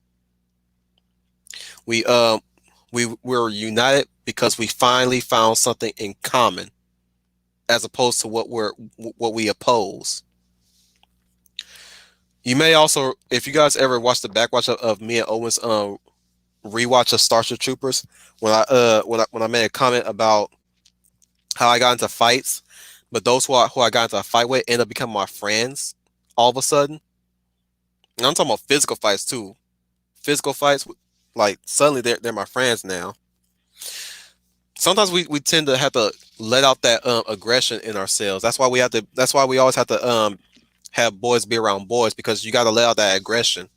we we're united because we finally found something in common, as opposed to what we oppose. You may also, if you guys ever watch the backwatch of me and Owen's rewatch of Starship Troopers, when I made a comment about how I got into fights, but those who I got into a fight with end up becoming my friends all of a sudden. And I'm talking about physical fights too. Physical fights, like suddenly they're my friends now. Sometimes we tend to have to let out that aggression in ourselves. That's why we have to. That's why we always have to have boys be around boys, because you got to let out that aggression.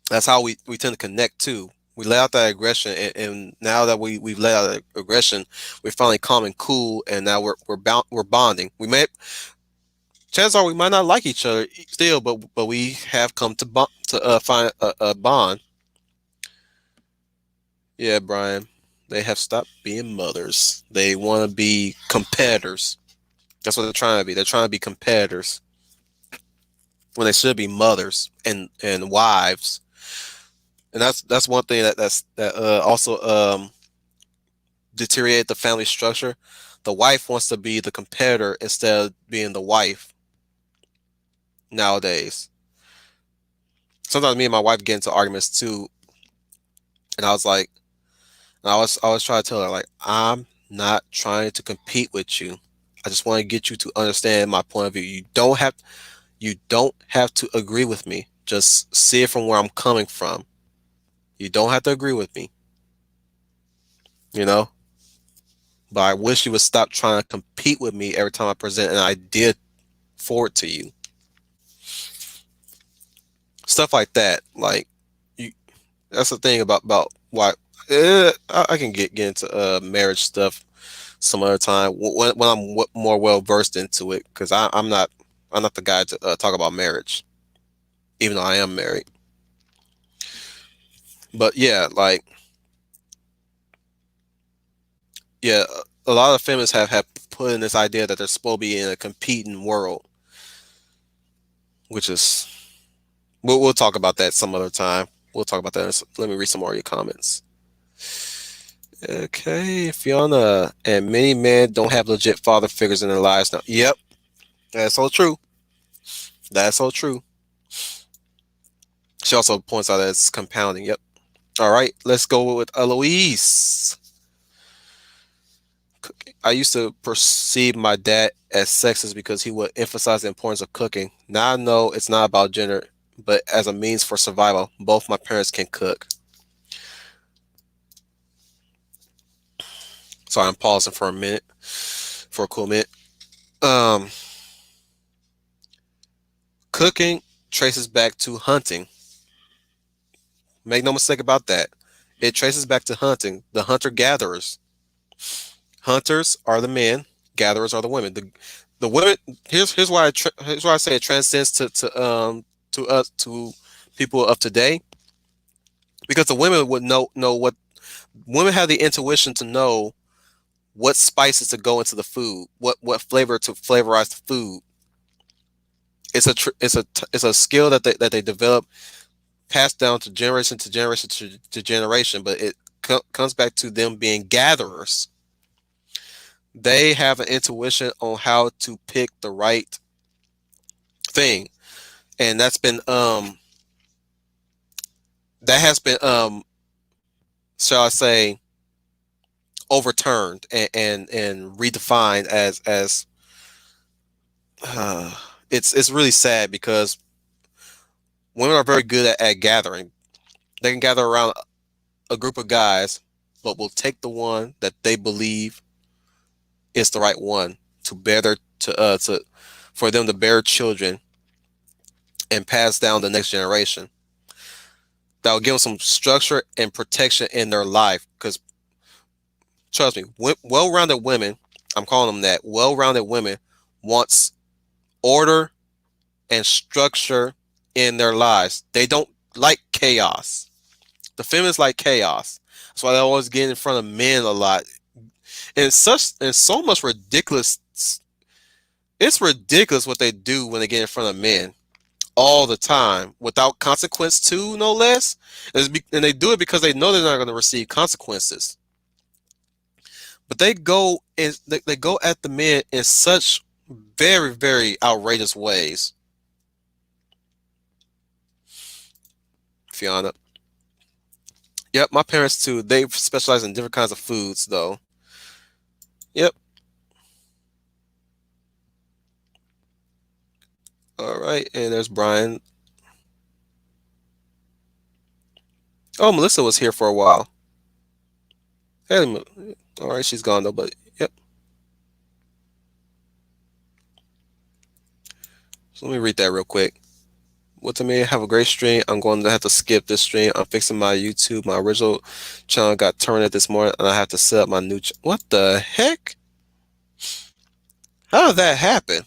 That's how we tend to connect too. We let out that aggression, and now that we've let out that aggression, we're finally calm and cool, and now we're bonding. We may Chances are we might not like each other still, but we have come to find a bond. Yeah, Brian, they have stopped being mothers. They want to be competitors. That's what they're trying to be. They're trying to be competitors when they should be mothers and wives. And that's one thing that also deteriorate the family structure. The wife wants to be the competitor instead of being the wife nowadays. Sometimes me and my wife get into arguments too, and I was like, I was trying to tell her, like, I'm not trying to compete with you. I just want to get you to understand my point of view. You don't have to agree with me. Just see it from where I'm coming from. You don't have to agree with me, you know? But I wish you would stop trying to compete with me every time I present an idea forward to you. Stuff like that. Like, you that's the thing about why I can get into marriage stuff some other time when I'm more well versed into it, because I'm not the guy to talk about marriage, even though I am married. But yeah, like, yeah, a lot of feminists have put in this idea that they're supposed to be in a competing world, which is we'll talk about that some other time. We'll talk about that. Let me read some more of your comments. Okay, Fiona, and many men don't have legit father figures in their lives now. Yep, that's so true. That's so true. She also points out that it's compounding. Yep. All right, let's go with Eloise. I used to perceive my dad as sexist because he would emphasize the importance of cooking. Now I know it's not about gender, but as a means for survival. Both my parents can cook. Sorry, I'm pausing for a minute, for a cool minute. Um, Cooking traces back to hunting. Make no mistake about that. It traces back to hunting. The hunter-gatherers. Hunters are the men. Gatherers are the women. The women. Here's why I say it transcends to us, to people of today, because the women would know what women have the intuition to know what spices to go into the food, what flavor to flavorize the food. It's a skill that they develop, passed down to generation to generation to generation, but it comes back to them being gatherers. They have an intuition on how to pick the right thing, and that has been shall I say, overturned and redefined as uh, it's really sad, because women are very good at gathering. They can gather around a group of guys, but will take the one that they believe is the right one to bear their to for them to bear children and pass down the next generation. That will give them some structure and protection in their life. Because trust me, well-rounded women, I'm calling them that, well-rounded women wants order and structure in their lives. They don't like chaos. The feminists like chaos. That's why they always get in front of men a lot. And so much ridiculous. It's ridiculous what they do when they get in front of men all the time without consequence too, no less. And they do it because they know they're not going to receive consequences. But they go at the men in such very, very outrageous ways. Fiona. Yep, my parents too. They specialize in different kinds of foods, though. Yep. All right, and there's Brian. Oh, Melissa was here for a while. Hey, all right, she's gone though. But yep. So let me read that real quick. What to me? Have a great stream. I'm going to have to skip this stream. I'm fixing my YouTube. My original channel got terminated this morning, and I have to set up my new. What the heck? How did that happen?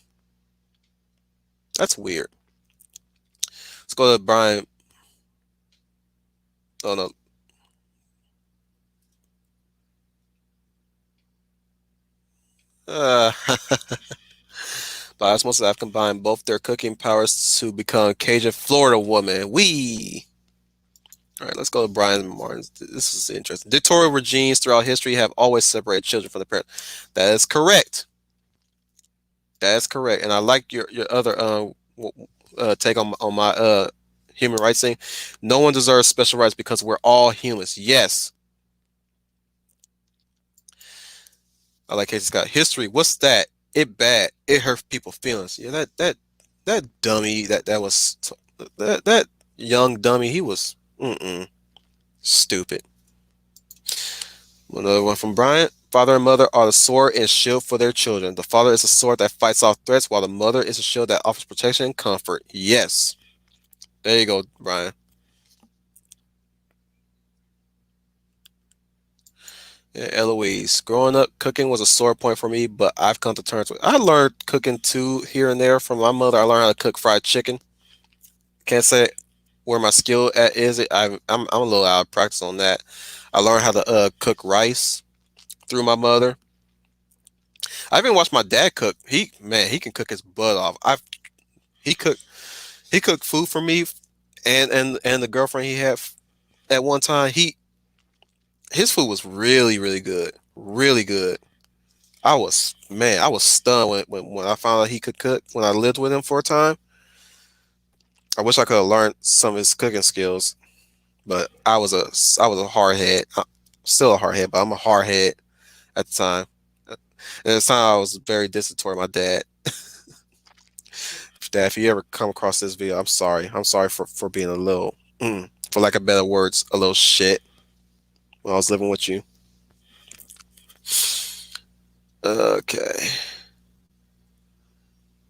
That's weird. Let's go to Brian. Oh no. Uh, by osmosis, I've combined both their cooking powers to become Cajun Florida woman. Wee. All right, let's go to Brian Martin. This is interesting. Dictatorial regimes throughout history have always separated children from the parents. That is correct. That is correct. And I like your other take on my human rights thing. No one deserves special rights because we're all humans. Yes, I like Casey Scott. History. What's that? It bad. It hurt people's feelings. Yeah, that dummy that was that young dummy. He was stupid. Another one from Bryant. Father and mother are the sword and shield for their children. The father is a sword that fights off threats, while the mother is a shield that offers protection and comfort. Yes. There you go, Brian. Yeah, Eloise. Growing up, cooking was a sore point for me, but I've come to terms with. I learned cooking too here and there from my mother. I learned how to cook fried chicken. Can't say where my skill at is. I'm a little out of practice on that. I learned how to cook rice through my mother. I even watched my dad cook. He can cook his butt off. He cooked he cooked food for me and the girlfriend he had at one time. His food was really good, really good. I was stunned when I found out he could cook when I lived with him for a time. I wish I could have learned some of his cooking skills, but I was a hard head. Still a hard head, but I'm a hard head at the time. At the time, I was very distant toward my dad. Dad, if you ever come across this video, I'm sorry. I'm sorry for being a little, for lack of better words, a little shit when I was living with you. Okay.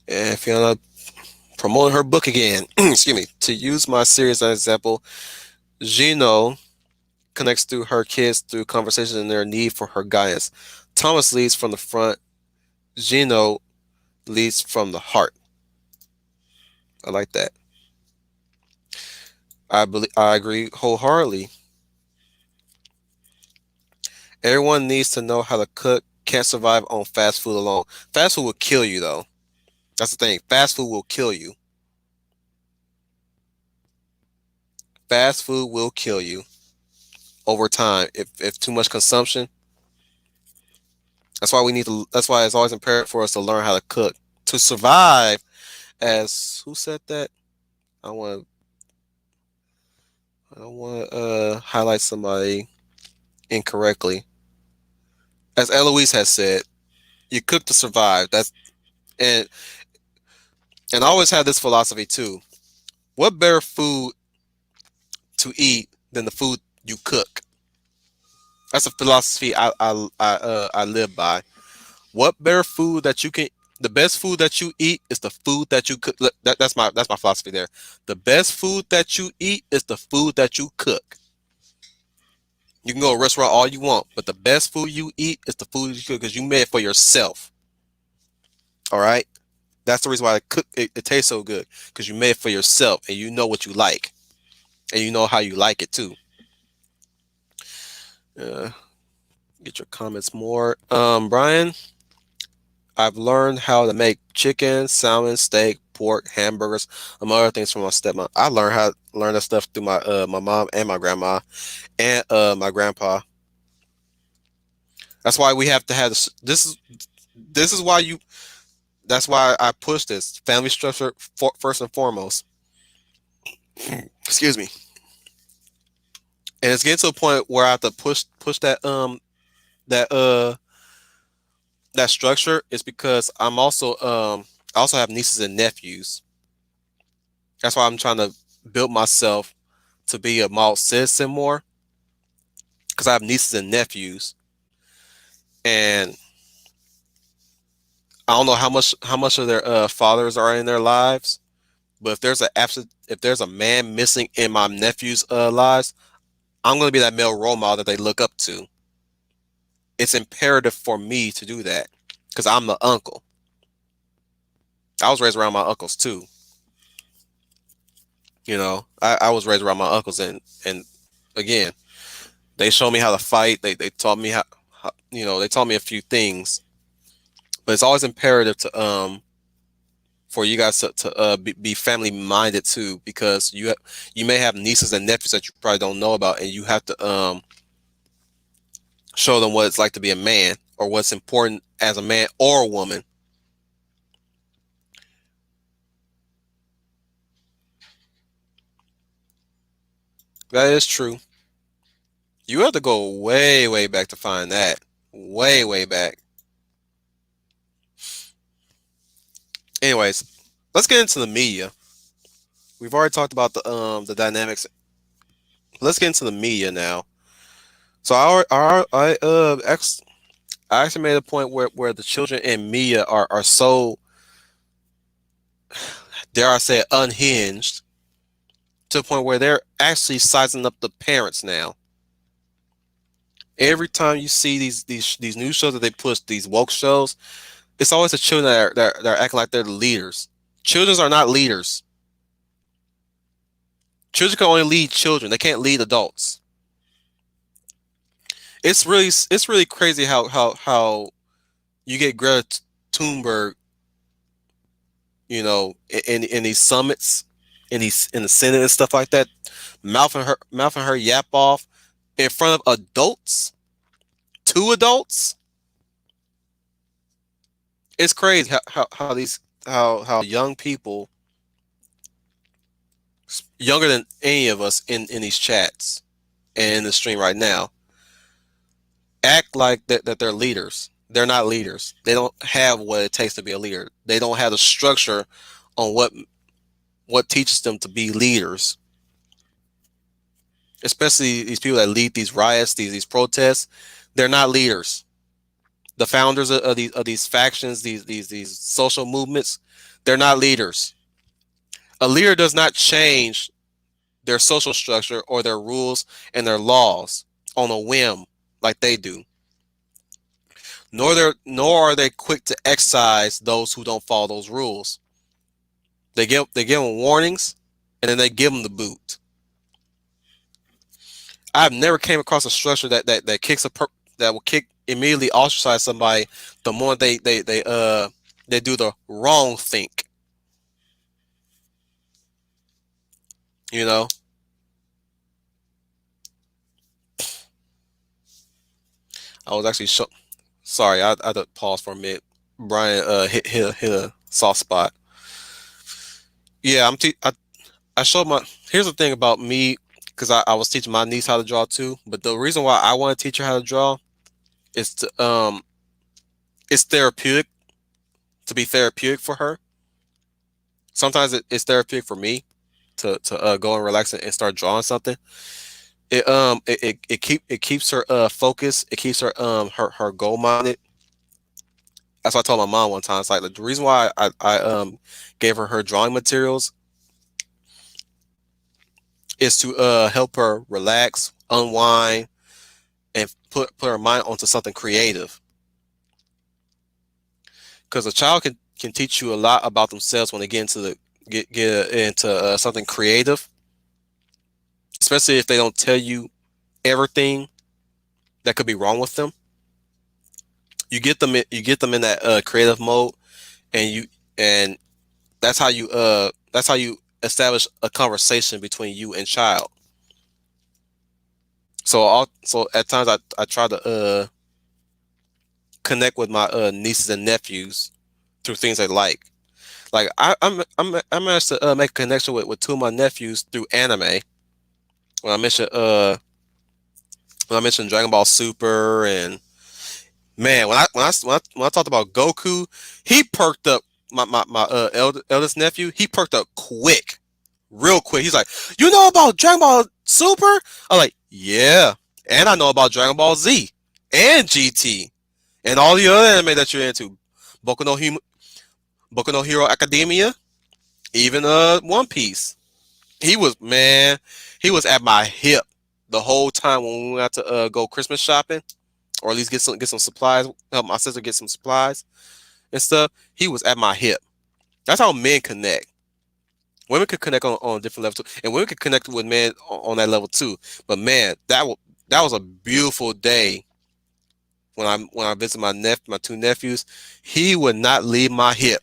And Fiona promoting her book again. Excuse me. To use my series as an example, Gino connects through her kids through conversations and their need for her guidance. Thomas leads from the front. Gino leads from the heart. I like that. I agree wholeheartedly. Everyone needs to know how to cook. Can't survive on fast food alone. Fast food will kill you, though. That's the thing. Fast food will kill you. Fast food will kill you over time if too much consumption. That's why we need to. That's why it's always imperative for us to learn how to cook to survive. As who said that? I want. I don't want to highlight somebody incorrectly. As Eloise has said, you cook to survive. And and I always have this philosophy too. What better food to eat than the food you cook? That's a philosophy I live by. What better food that you can? The best food that you eat is the food that you cook. That's my philosophy there. The best food that you eat is the food that you cook. You can go to a restaurant all you want, but the best food you eat is the food you cook because you made it for yourself. All right. That's the reason why it tastes so good because you made it for yourself and you know what you like and you know how you like it too. Uh, get your comments more. Brian, I've learned how to make chicken, salmon, steak, pork, hamburgers, among other things from my stepmom. I learned that stuff through my mom and my grandma and my grandpa. That's why we have to have this is why you that's why I push this family structure first and foremost. Excuse me. and it's getting to a point where I have to push that that structure. Is because I also have nieces and nephews. That's why I'm trying to build myself to be a model citizen more, because I have nieces and nephews, and I don't know how much of their fathers are in their lives. But if there's a man missing in my nephew's lives, I'm going to be that male role model that they look up to. It's imperative for me to do that because I'm the uncle. I was raised around my uncles too. I was raised around my uncles, and again, they showed me how to fight. They taught me how they taught me a few things. But it's always imperative to for you guys be family minded too, because you may have nieces and nephews that you probably don't know about, and you have to show them what it's like to be a man, or what's important as a man or a woman. That is true. You have to go way, way back to find that. Way, way back. Anyways, let's get into the media. We've already talked about the dynamics. Let's get into the media now. So I actually made a point where the children in media are so, dare I say, unhinged, to the point where they're actually sizing up the parents now. Every time you see these new shows that they push, these woke shows, it's always the children that are acting like they're the leaders. Children are not leaders. Children can only lead children. They can't lead adults. It's really crazy how you get Greta Thunberg, in these summits, in the Senate and stuff like that, mouthing her yap off in front of adults, two adults. It's crazy how young people, younger than any of us in these chats and in the stream right now, act like that they're leaders. They're not leaders. They don't have what it takes to be a leader. They don't have the structure on what teaches them to be leaders. Especially these people that lead these riots, these protests, they're not leaders. The founders of these factions, these social movements, they're not leaders. A leader does not change their social structure or their rules and their laws on a whim like they do. Nor are they quick to excise those who don't follow those rules. They give them warnings, and then they give them the boot. I've never came across a structure that kicks that will kick immediately ostracize somebody the moment they do the wrong think. You know, I was actually sorry. I had to pause for a minute. Brian hit a soft spot. Yeah, I showed my. Here's the thing about me, because I was teaching my niece how to draw too. But the reason why I want to teach her how to draw is to it's therapeutic, to be therapeutic for her. Sometimes it's therapeutic for me to go and relax and start drawing something. It keeps her focused. It keeps her goal minded. That's what I told my mom one time. It's like the reason why I gave her drawing materials is to help her relax, unwind, and put her mind onto something creative. Because a child can teach you a lot about themselves when they get into something creative, especially if they don't tell you everything that could be wrong with them. You get them in that creative mode, and and that's how you establish a conversation between you and child. So at times I try to connect with my nieces and nephews through things they like. Like I managed to make a connection with two of my nephews through anime. When I mentioned When I mentioned Dragon Ball Super, and man, when I talked about Goku, he perked up. My eldest nephew, he perked up quick, real quick. He's like, "You know about Dragon Ball Super?" I'm like, "Yeah," and I know about Dragon Ball Z and GT and all the other anime that you're into, Boku no Him- Boku no Hero Academia, even One Piece. He was man, he was at my hip the whole time when we went out to go Christmas shopping, or at least get some supplies. Help my sister get some supplies and stuff. He was at my hip. That's how men connect. Women could connect on a different level too, and women could connect with men on that level too. But man, that was a beautiful day when I visited my two nephews. He would not leave my hip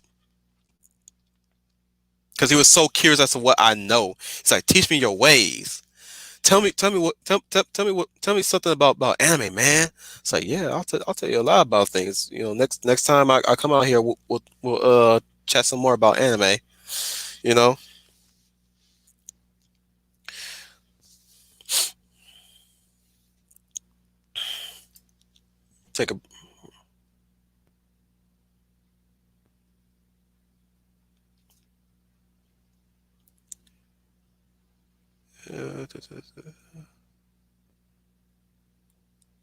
because he was so curious as to what I know. He's like, teach me your ways. Tell me something about anime, man. It's like, yeah, I'll tell you a lot about things. Next time I come out here, we'll chat some more about anime. You know, take a. I'm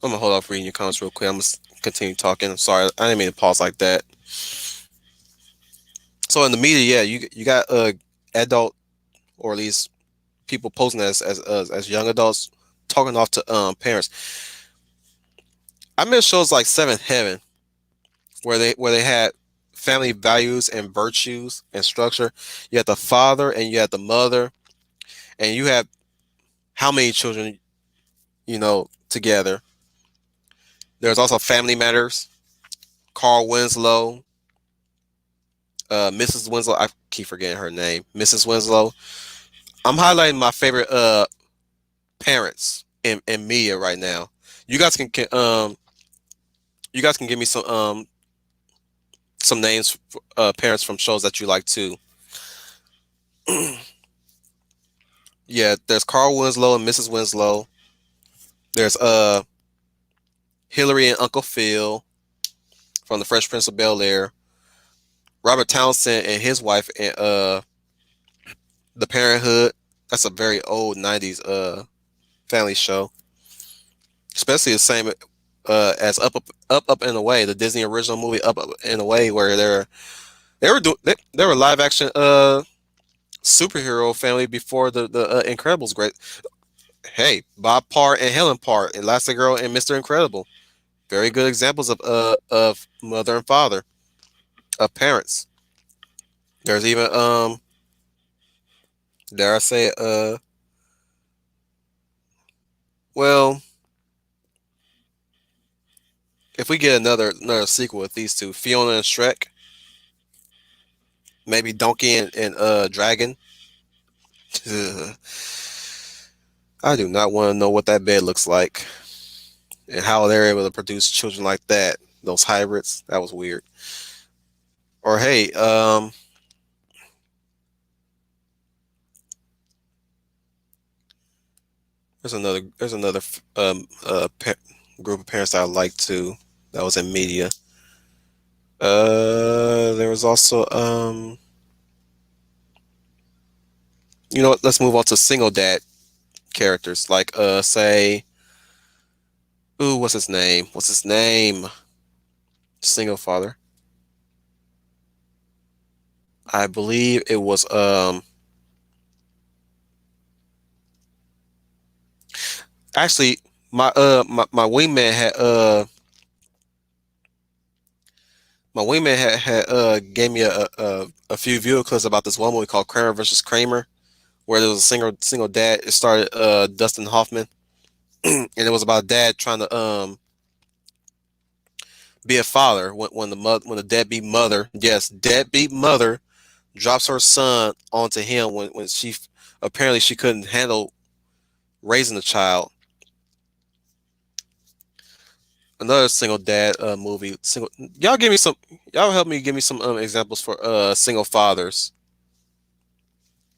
gonna hold off reading your comments real quick. I'm gonna continue talking. I'm sorry, I didn't mean to pause like that. So in the media, yeah, you got adult, or at least people posing as young adults talking off to parents. I miss shows like Seventh Heaven where they had family values and virtues and structure. You had the father and you had the mother, and you had how many children together. There's also Family Matters. Carl Winslow, Mrs. Winslow. I keep forgetting her name. Mrs. Winslow. I'm highlighting my favorite parents in media right now. You guys can give me some names, parents from shows that you like too. Yeah, there's Carl Winslow and Mrs. Winslow. There's Hillary and Uncle Phil from the Fresh Prince of Bel Air. Robert Townsend and his wife and the Parenthood. That's a very old '90s family show, especially the same as Up and Away, the Disney original movie Up and Away, where they were live action superhero family before the Incredibles. Great, hey, Bob Parr and Helen Parr, Elastigirl and Mr. Incredible, very good examples of mother and father, of parents. There's even dare I say well, if we get another sequel with these two, Fiona and Shrek, maybe Donkey and Dragon. I do not want to know what that bed looks like and how they're able to produce children like that. Those hybrids, that was weird. Or hey, there's another group of parents that I like too. That was in media. There was also you know what? Let's move on to single dad characters like say, ooh, what's his name? What's his name? Single father. I believe it was actually my wingman had gave me a few video clips about this one movie called Kramer versus Kramer, where there was a single dad. It started Dustin Hoffman, and it was about dad trying to be a father when the deadbeat mother, yes, deadbeat mother, drops her son onto him when she apparently she couldn't handle raising the child. Another single dad movie. Y'all give me some. Y'all help me give me some examples for single fathers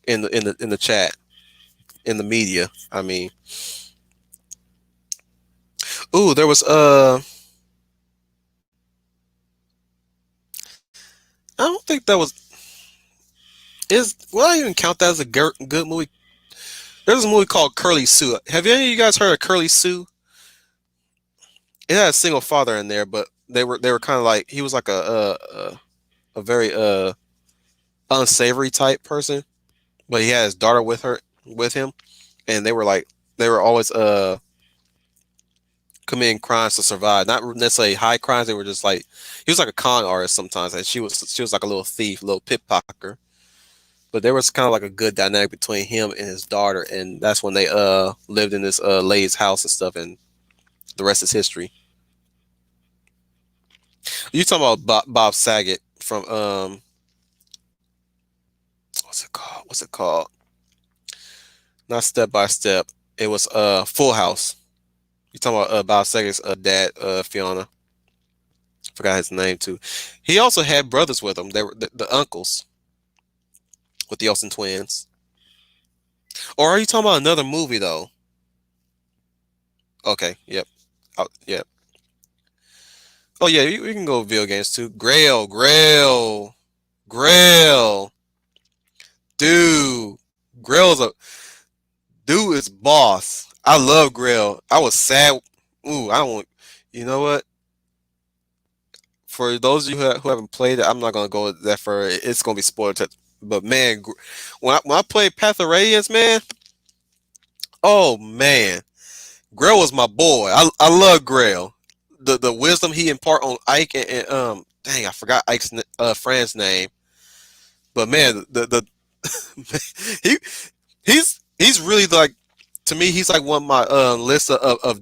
in the chat, in the media. I mean, Ooh, there was I don't think that was is will I even count that as a good movie? There's a movie called Curly Sue. Have any of you guys heard of Curly Sue? It had a single father in there, but they were kind of like he was like a very unsavory type person, but he had his daughter with him, and they were like they were always committing crimes to survive. Not necessarily high crimes. They were just like he was like a con artist sometimes, and she was like a little thief, a little pickpocket. But there was kind of like a good dynamic between him and his daughter, and that's when they lived in this lady's house and stuff, and the rest is history. You talking about Bob Saget from what's it called? What's it called? Not Step by Step. It was Full House. You talking about Bob Saget's dad, Fiona. Forgot his name too. He also had brothers with him. They were the uncles with the Olsen twins. Or are you talking about another movie though? Okay, yep. Oh, yep. Oh yeah, we can go with video games too. Grail. Dude, Grail's a dude is boss. I love Grail. I was sad. Ooh, I don't want. You know what? For those of you who haven't played it, I'm not gonna go that far. It's gonna be spoiled. But man, when I played Path of Radiance, man, oh man, Grail was my boy. I love Grail. The wisdom he impart on Ike and dang, I forgot Ike's friend's name. But man, the he he's really like to me he's like one of my list of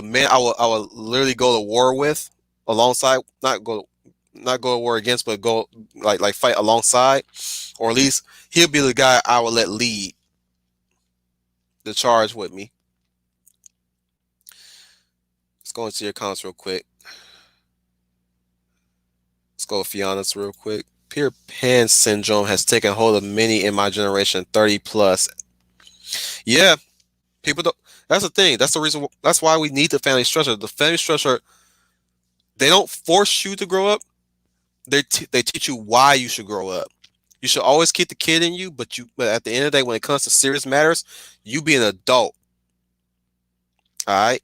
men I will literally go to war with alongside not go to war against but go like fight alongside or at least he'll be the guy I will let lead the charge with me. Let's go into your comments real quick. Let's go with Fiona's real quick. Peter Pan syndrome has taken hold of many in my generation, 30 plus. Yeah, people don't. That's the thing. That's the reason. That's why we need the family structure. The family structure. They don't force you to grow up. They teach you why you should grow up. You should always keep the kid in you, but at the end of the day, when it comes to serious matters, you be an adult. All right,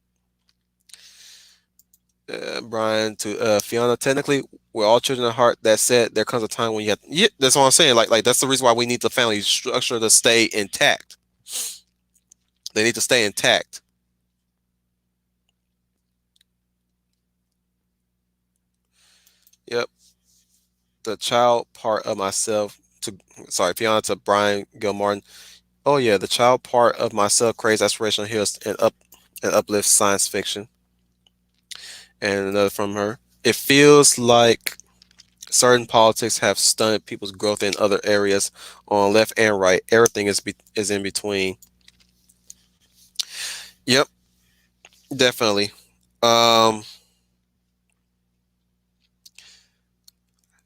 Brian to Fiona. Technically, we're all children at heart. That said, there comes a time when you have. Yeah, that's what I'm saying. Like that's the reason why we need the family structure to stay intact. They need to stay intact. Yep. The child part of myself to sorry, Fiona to Brian Gilmartin. Oh yeah, the child part of myself craves aspirational heroes and uplifts science fiction. And another from her. It feels like certain politics have stunted people's growth in other areas on left and right. Everything is in between. Yep, definitely. Um,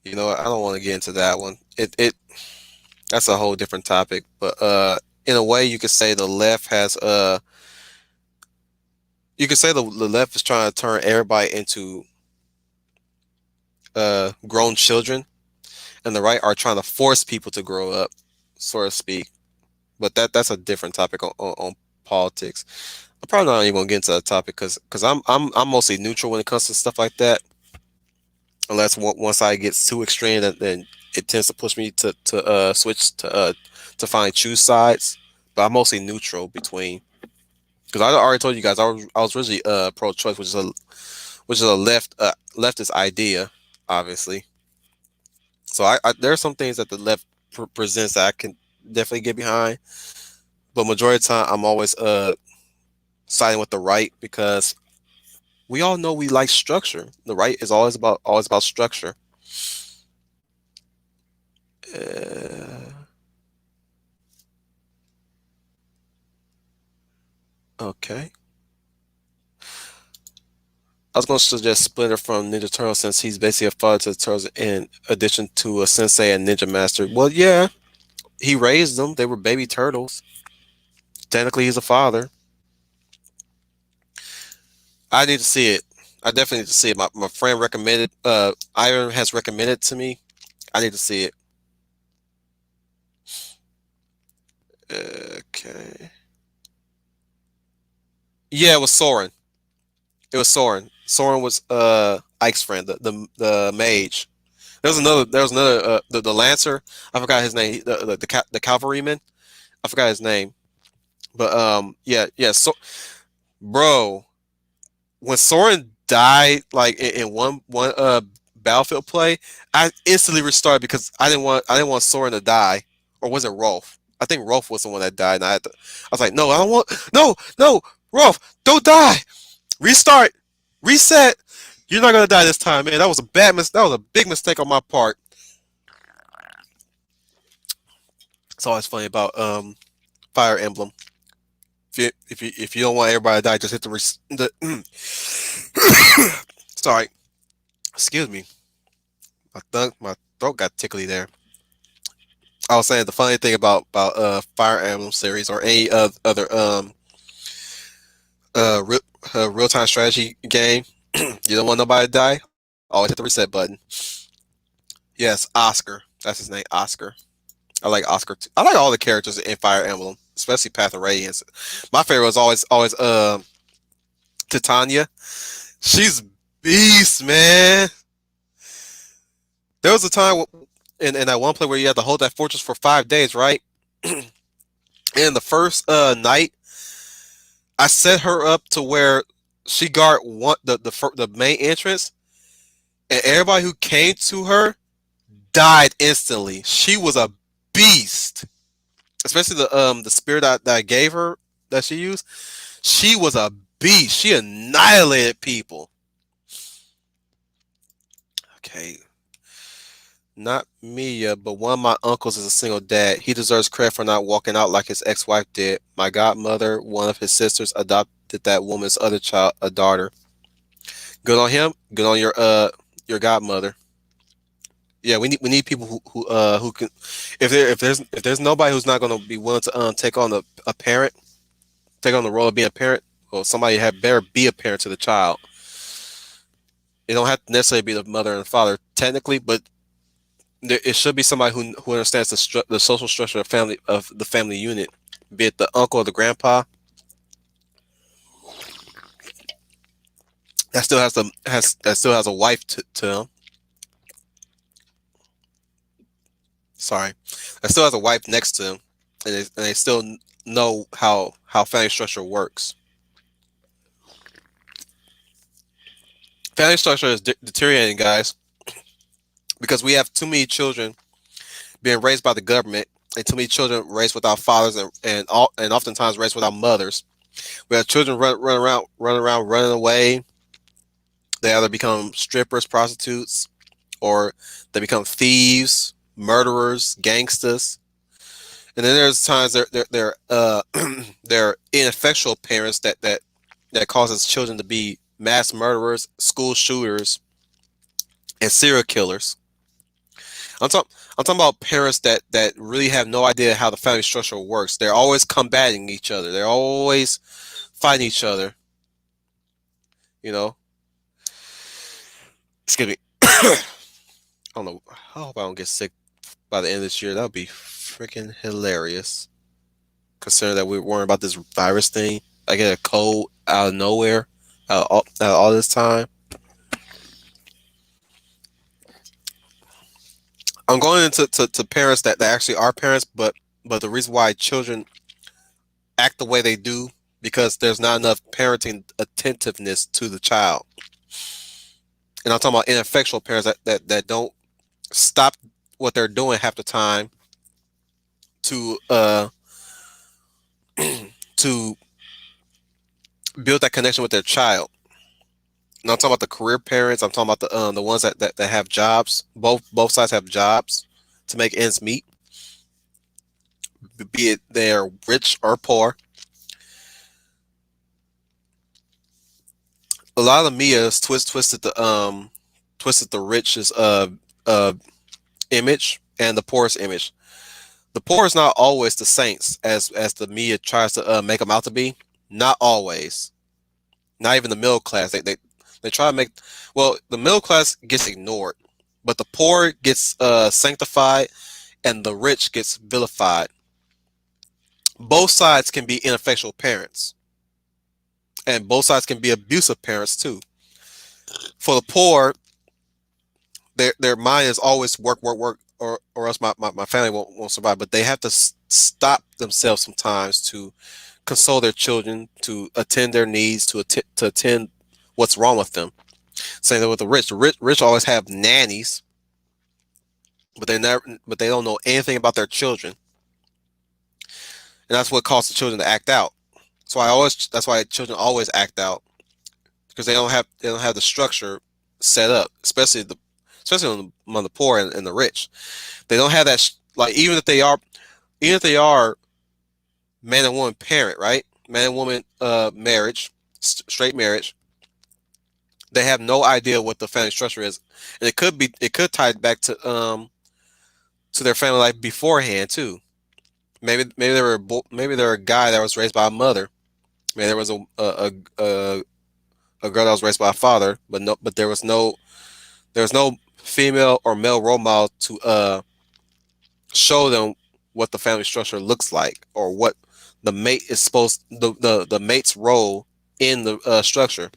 you know what? I don't want to get into that one. It that's a whole different topic. But in a way, you could say the left has you could say the left is trying to turn everybody into grown children, and the right are trying to force people to grow up, so to speak. But that's a different topic on politics. I'm probably not even gonna get into that topic because I'm mostly neutral when it comes to stuff like that. Unless one side gets too extreme, then it tends to push me to switch to find choose sides. But I'm mostly neutral between because I already told you guys I was originally pro-choice, which is a leftist idea, obviously. So there are some things that the left presents that I can definitely get behind, but majority of the time I'm always siding with the right because we all know we like structure. The right is always about structure. Uh, okay. I was going to suggest Splinter from Ninja Turtle since he's basically a father to the Turtles in addition to a sensei and ninja master. Well, yeah, he raised them. They were baby turtles. Technically, he's a father. I need to see it. I definitely need to see it. My friend recommended. Iron has recommended to me. I need to see it. Okay. Yeah, it was Soren. It was Soren. Soren was Ike's friend, the mage. There was another the Lancer. I forgot his name. The cavalryman. I forgot his name. But yeah. So, bro, when Soren died, like in one battlefield play, I instantly restarted because I didn't want Soren to die, or was it Rolf? I think Rolf was the one that died, and I was like, no, I don't want, no, Rolf, don't die, restart, reset. You're not gonna die this time, man. That was a bad That was a big mistake on my part. It's always funny about Fire Emblem. If you don't want everybody to die, just hit the sorry, excuse me. My throat got tickly there. I was saying the funny thing about Fire Emblem series or any other uh real, real time strategy game, you don't want nobody to die. Always hit the reset button. Yes, Oscar. That's his name, Oscar. I like Oscar. I like all the characters in Fire Emblem, especially Path of Radiance. My favorite was always Titania. She's beast, man. There was a time in that one play where you had to hold that fortress for 5 days, right? And the first night, I set her up to where she guard the main entrance, and everybody who came to her died instantly. She was a beast, especially the spirit that I gave her that she used. She was a beast. She annihilated people. Okay, not Mia, but one of my uncles is a single dad. He deserves credit for not walking out like his ex-wife did. My godmother, one of his sisters, adopted that woman's other child, a daughter. Good on him. Good on your godmother. Yeah, we need people who can if there's nobody who's not going to be willing to take on a parent, take on the role of being a parent, well, somebody had better be a parent to the child. It don't have to necessarily be the mother and father technically, but it should be somebody who understands the social structure of the family unit, be it the uncle or the grandpa that still has a wife to him. Sorry, that still has a wife next to him, and they still know how family structure works. Family structure is deteriorating, guys, because we have too many children being raised by the government, and too many children raised without fathers, and oftentimes raised without mothers. We have children running away. They either become strippers, prostitutes, or they become thieves, murderers, gangsters. And then there's times they're ineffectual parents that causes children to be mass murderers, school shooters, and serial killers. I'm talking about parents that really have no idea how the family structure works. They're always combating each other. They're always fighting each other. You know. Excuse me. I don't know. I hope I don't get sick by the end of this year. That would be freaking hilarious. Considering that we're worrying about this virus thing, I get a cold out of nowhere, out of all this time. I'm going into to parents that actually are parents, but the reason why children act the way they do because there's not enough parenting attentiveness to the child. And I'm talking about ineffectual parents that don't stop what they're doing half the time to to build that connection with their child. And I'm talking about the career parents. I'm talking about the ones that have jobs. Both sides have jobs to make ends meet, be it they're rich or poor. A lot of the Mia's twisted the rich's uh image and the poorest image. The poor is not always the saints as the media tries to make them out to be. Not always. Not even the middle class. They try to make, well, the middle class gets ignored, but the poor gets sanctified and the rich gets vilified. Both sides can be ineffectual parents, and both sides can be abusive parents too. For the poor, their mind is always work, work, work, or else my family won't survive. But they have to stop themselves sometimes to console their children, to attend their needs, to attend what's wrong with them. Same thing with the rich. The rich always have nannies, but they don't know anything about their children, and that's what causes the children to act out. That's why children always act out because they don't have the structure set up, especially among the poor and the rich. They don't have that like even if they are man and woman parent, right? Man and woman marriage, straight marriage. They have no idea what the family structure is, and it could tie it back to their family life beforehand too. Maybe they were a guy that was raised by a mother. Maybe there was a girl that was raised by a father, but there was no female or male role model to show them what the family structure looks like or what the mate is supposed the mate's role in the structure.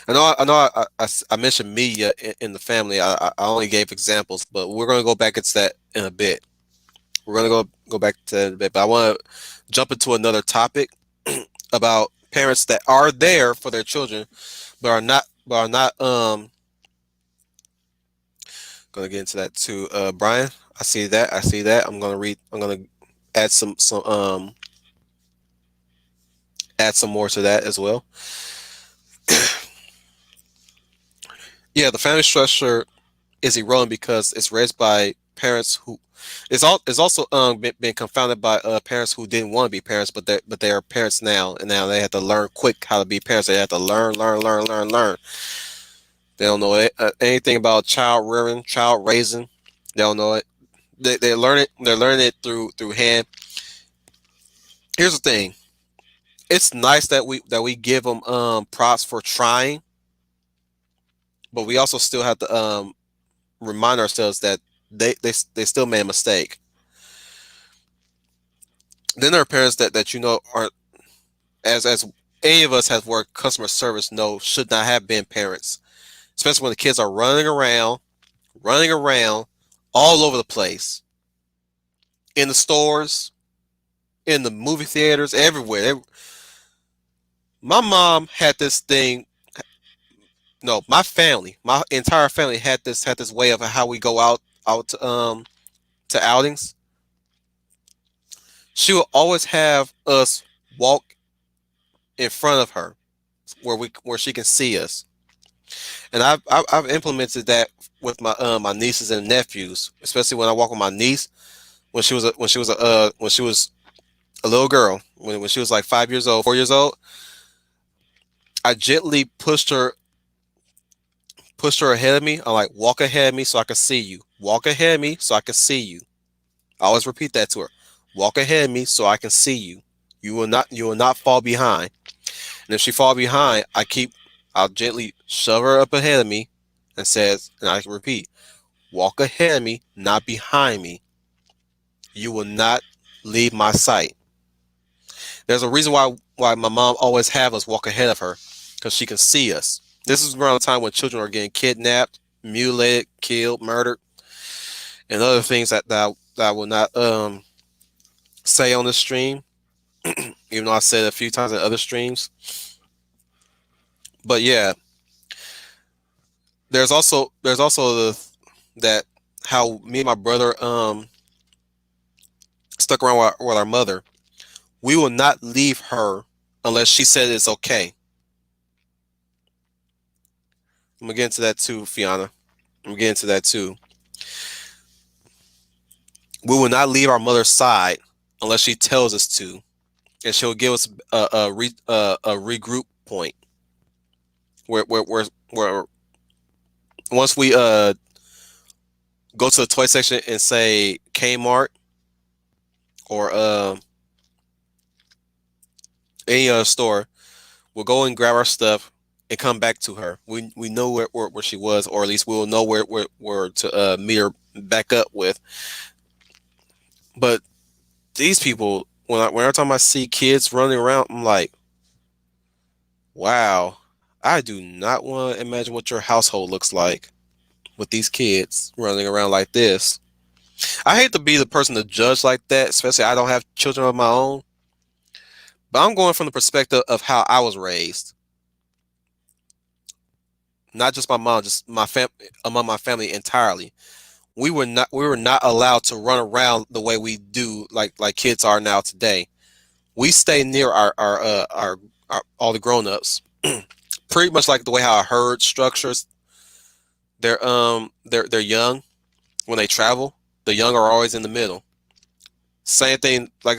I mentioned media in the family. I only gave examples, but we're going to go back into that in a bit. We're going to go back to that in a bit, but I want to jump into another topic about parents that are there for their children, but are not going to get into that too. Brian, I see that. I see that. I'm going to read. I'm going to add some more to that as well. Yeah, the family structure is eroding because it's raised by parents who is also been confounded by parents who didn't want to be parents, but they are parents now, and now they have to learn quick how to be parents. They have to learn, learn, learn, learn, learn. They don't know anything about child rearing, child raising. They don't know it. They learn it. They're learning it through hand. Here's the thing. It's nice that we give them props for trying, but we also still have to remind ourselves that they still made a mistake. Then there are parents that aren't as any of us has worked customer service know should not have been parents, especially when the kids are running around all over the place in the stores, in the movie theaters, everywhere. My mom had this thing. No, my entire family had this way of how we go out to outings. She would always have us walk in front of her where she can see us, and I've implemented that with my nieces and nephews, especially when I walk with my niece when she was a little girl, when she was like 5 years old, 4 years old. I gently pushed her ahead of me. I like walk ahead of me so I can see you. Walk ahead of me so I can see you. I always repeat that to her. Walk ahead of me so I can see you. You will not fall behind. And if she fall behind, I'll gently shove her up ahead of me and I can repeat, walk ahead of me, not behind me. You will not leave my sight. There's a reason why my mom always have us walk ahead of her, because she can see us. This is around the time when children are getting kidnapped, mutilated, killed, murdered, and other things that I will not say on the stream, even though I said it a few times in other streams. But yeah, there's also that how me and my brother stuck around with our mother. We will not leave her unless she said it's okay. I'm gonna get into that too, Fiona. I'm gonna get into that too. We will not leave our mother's side unless she tells us to, and she'll give us a regroup point where once we go to the toy section and say Kmart or any other store, We'll go and grab our stuff and come back to her. We know where she was, or at least we'll know where to meet her back up with. But these people, when every time I see kids running around, I'm like, wow, I do not want to imagine what your household looks like with these kids running around like this. I hate to be the person to judge like that, especially I don't have children of my own. But I'm going from the perspective of how I was raised, not just my mom, just my among my family entirely. We were not allowed to run around the way we do, like kids are now today. We stay near our all the grown ups, pretty much like the way how a herd structures. They're young when they travel. The young are always in the middle. Same thing. I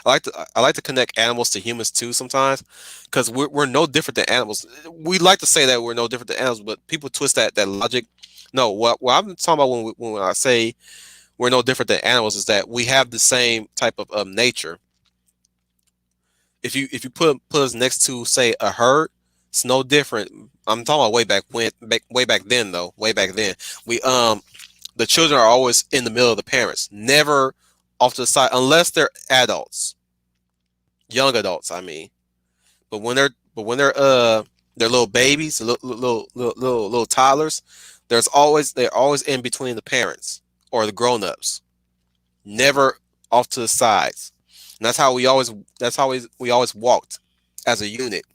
like to connect animals to humans too sometimes, because we're no different than animals. We like to say that we're no different than animals, but people twist that logic. No, what I'm talking about when I say we're no different than animals is that we have the same type of nature. If you put us next to, say, a herd, it's no different. I'm talking about way back then, though. Way back then, we the children are always in the middle of the parents, never off to the side unless they're adults, young adults. I mean, but when they're little babies, little toddlers, they're always in between the parents or the grown ups, never off to the sides. And that's how we always walked as a unit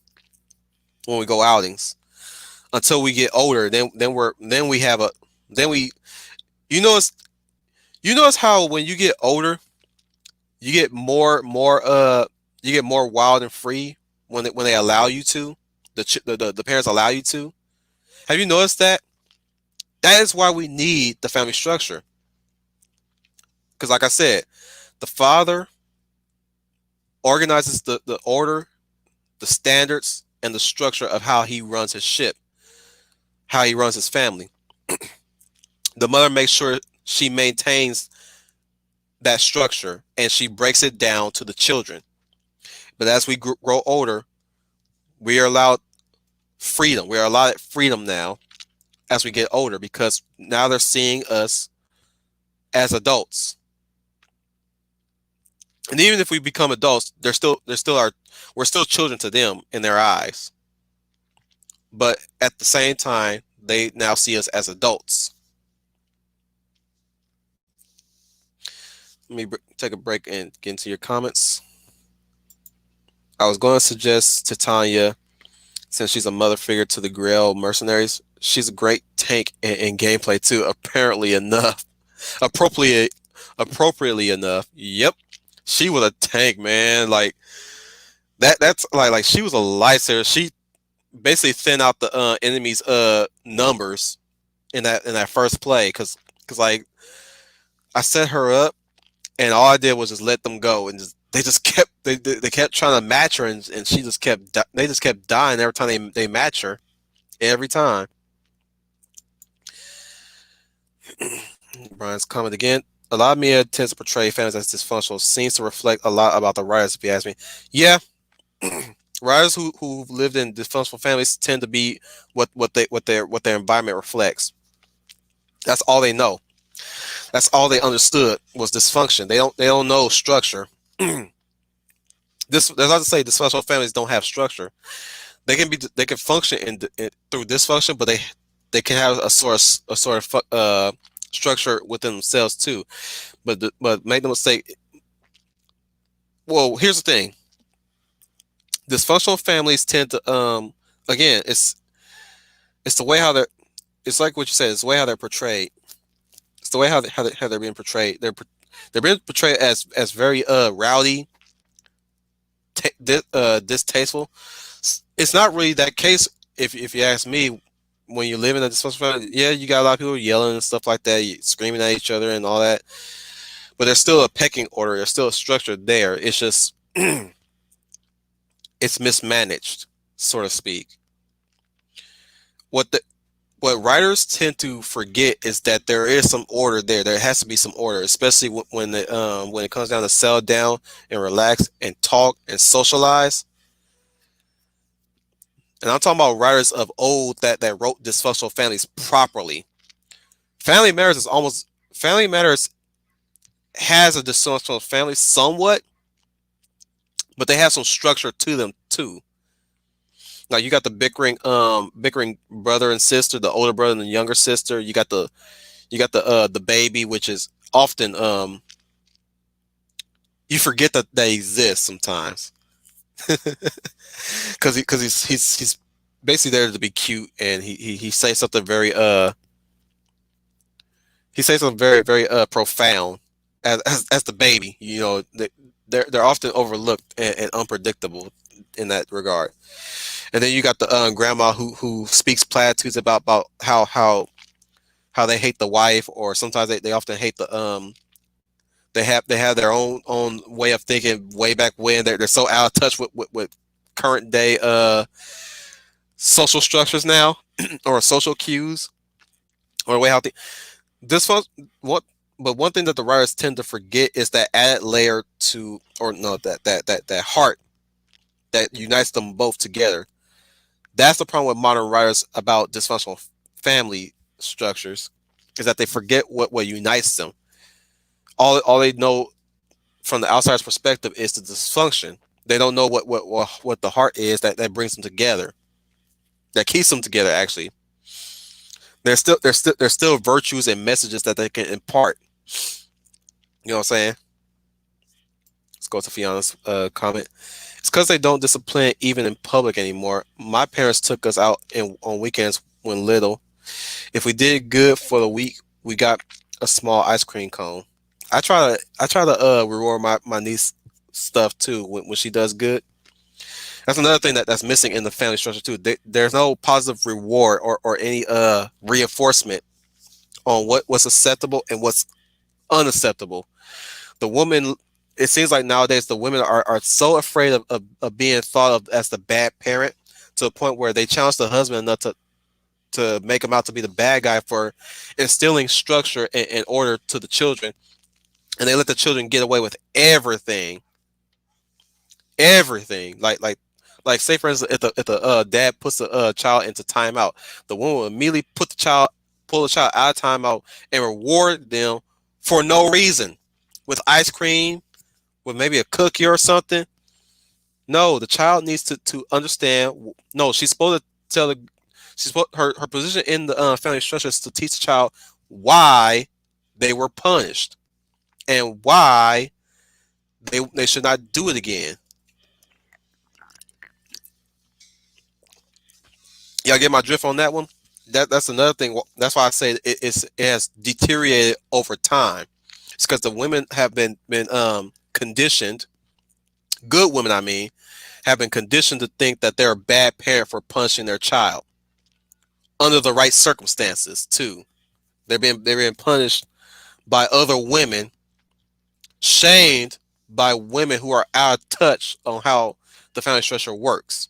when we go outings until we get older. Then we have a then we you know it's you notice how when you get older you get more wild and free when they allow you to, the parents allow you to. Have you noticed that? That is why we need the family structure, because like I said, the father organizes the order, the standards, and the structure of how he runs his ship, how he runs his family. The mother makes sure she maintains that structure and she breaks it down to the children. But as we grow older, we are allowed freedom. We are allowed freedom now as we get older, because now they're seeing us as adults. And even if we become adults, we're still children to them in their eyes. But at the same time, they now see us as adults. Let me take a break and get into your comments. I was going to suggest to Tanya, since she's a mother figure to the Grail mercenaries, she's a great tank in gameplay too. Apparently enough, appropriately, appropriately enough. Yep, she was a tank, man. Like that. That's like she was a lifesaver. She basically thinned out the enemy's numbers in that first play, because like I set her up and all I did was just let them go, and they just kept they kept trying to match her, and she just they just kept dying every time they match her, every time. Brian's comment again. A lot of media tends to portray families as dysfunctional. Seems to reflect a lot about the writers, if you ask me. Yeah, writers who've lived in dysfunctional families tend to be what their environment reflects. That's all they know. That's all they understood was dysfunction. They don't know structure. This There's not to say dysfunctional families don't have structure. They can function through dysfunction, but they can have a sort of structure within themselves too. But make no mistake. Well, here's the thing: dysfunctional families tend to again, it's the way how they're it's like what you said. It's the way how they're portrayed. It's the way how they're being portrayed. They're being portrayed as very rowdy, distasteful. It's not really that case, if you ask me. When you live in a dysfunctional family, yeah, you got a lot of people yelling and stuff like that, screaming at each other and all that. But there's still a pecking order. There's still a structure there. It's just it's mismanaged, so to speak. What the what writers tend to forget is that there is some order there. There has to be some order, especially when it comes down to settle down and relax and talk and socialize. And I'm talking about writers of old that wrote dysfunctional families properly. Family Matters is almost Family Matters has a dysfunctional family somewhat, but they have some structure to them too. Like you got the bickering brother and sister, the older brother and the younger sister. You got the baby, which is often you forget that they exist sometimes because he's basically there to be cute, and he says something very profound as the baby. They're often overlooked and unpredictable in that regard. And then you got the grandma who speaks platitudes about how they hate the wife, or sometimes they often hate the they have their own way of thinking way back when. They're so out of touch with current day social structures now or social cues or the way how this was what. But one thing that the writers tend to forget is that added layer to, or no, that heart that unites them both together. That's the problem with modern writers about dysfunctional family structures, is that they forget what unites them. All they know from the outsider's perspective is the dysfunction. They don't know what the heart is that brings them together, that keeps them together. Actually, there's still virtues and messages that they can impart. You know what I'm saying? Let's go to Fiona's comment. It's because they don't discipline even in public anymore. My parents took us out on weekends when little. If we did good for the week, we got a small ice cream cone. I try to reward my niece stuff too when she does good. That's another thing that's missing in the family structure too. There's no positive reward or any reinforcement on what's acceptable and what's unacceptable. The woman, it seems like nowadays the women are so afraid of being thought of as the bad parent, to a point where they challenge the husband enough to make him out to be the bad guy for instilling structure and order to the children, and they let the children get away with everything. Like say for instance, if the dad puts the child into timeout, the woman will immediately pull the child out of timeout and reward them for no reason, with ice cream, with maybe a cookie or something. No, the child needs to understand. No, she's supposed to tell the she's her position in the family structure is to teach the child why they were punished and why they should not do it again. Y'all get my drift on that one? That's another thing. That's why I say it has deteriorated over time. It's because the women have been conditioned. Good women, I mean, have been conditioned to think that they're a bad parent for punishing their child under the right circumstances too. They're being punished by other women, shamed by women who are out of touch on how the family structure works.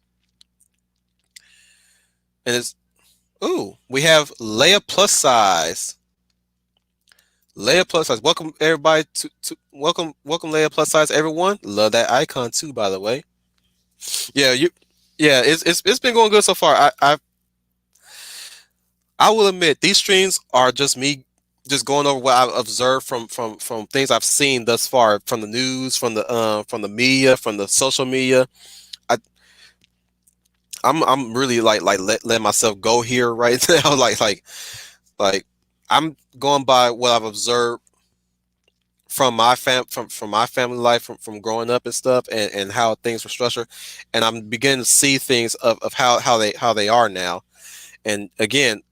And it's ooh, we have Leia plus size. Leia plus size. Welcome everybody to welcome Leia plus size everyone. Love that icon too, by the way. Yeah, it's been going good so far. I will admit these streams are just me just going over what I've observed from things I've seen thus far, from the news, from the media, from the social media. I I'm really like let myself go here right now. Like I'm going by what I've observed from from my family life, from growing up and stuff, and how things were structured, and I'm beginning to see things of how they are now. And again,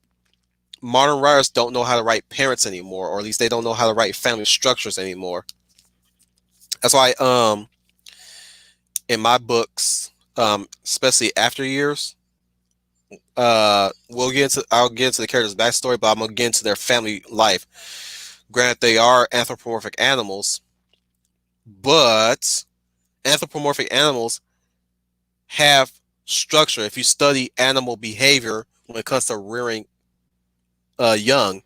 modern writers don't know how to write parents anymore, or at least they don't know how to write family structures anymore. That's why in my books, especially after years, I'll get into the character's backstory, but I'm gonna get into their family life. Granted, they are anthropomorphic animals, but anthropomorphic animals have structure. If you study animal behavior when it comes to rearing young,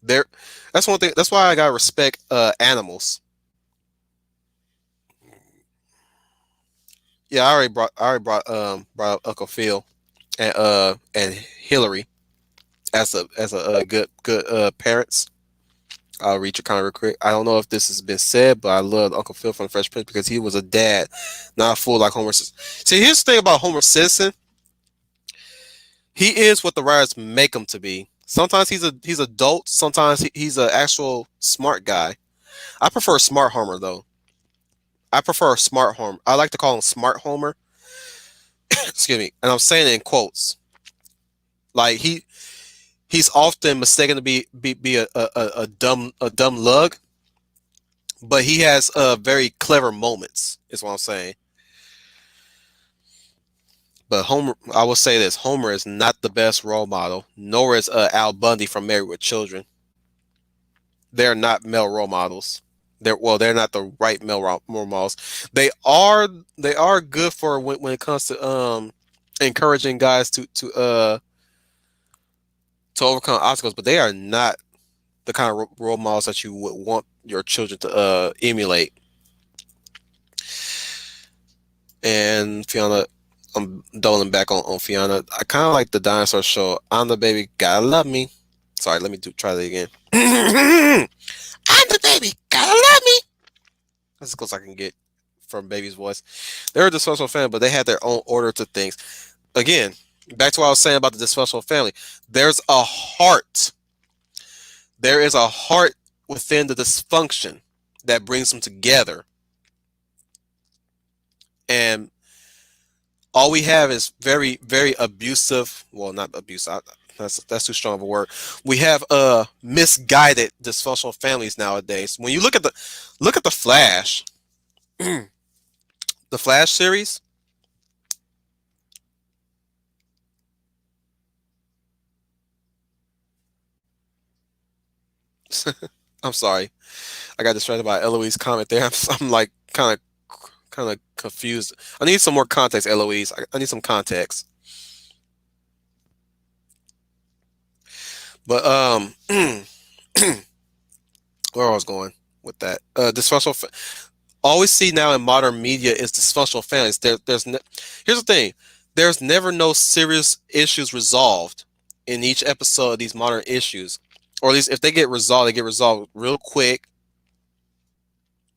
there that's one thing. That's why I gotta respect animals. Yeah, I already brought up Uncle Phil. and Hillary as a good parents. I'll read your comment real quick. I don't know if this has been said, but I love Uncle Phil from Fresh Prince because he was a dad, not a fool like Homer Simpson. See, here's the thing about Homer Simpson. He is what the writers make him to be. Sometimes he's adult. Sometimes he's an actual smart guy. I prefer smart Homer though. I prefer smart Homer. I like to call him smart Homer. Excuse me, and I'm saying it in quotes. Like he's often mistaken to be a dumb lug, but he has very clever moments. Is what I'm saying. But Homer, I will say this: Homer is not the best role model, nor is Al Bundy from Married with Children. They're not male role models. They're not the right role models. They are they are good for when it comes to encouraging guys to overcome obstacles, but they are not the kind of role models that you would want your children to emulate. And Fiona, I'm doubling back on Fiona. I kind of like the dinosaur show. I'm the baby, gotta love me. Sorry, let me try that again. I'm the baby, gotta love me. That's as close I can get from baby's voice. They're a dysfunctional family, but they had their own order to things. Again, back to what I was saying about the dysfunctional family. There's a heart. There is a heart within the dysfunction that brings them together. And all we have is very, very abusive. Well, not abusive. That's too strong of a word. We have misguided dysfunctional families nowadays. When you look at the Flash, the Flash series. I'm sorry, I got distracted by Eloise's comment there. I'm like kind of confused. I need some more context, Eloise. I need some context. But where I was going with that dysfunctional. All we see now in modern media is dysfunctional families. Here's the thing: there's never no serious issues resolved in each episode of these modern issues, or at least if they get resolved real quick.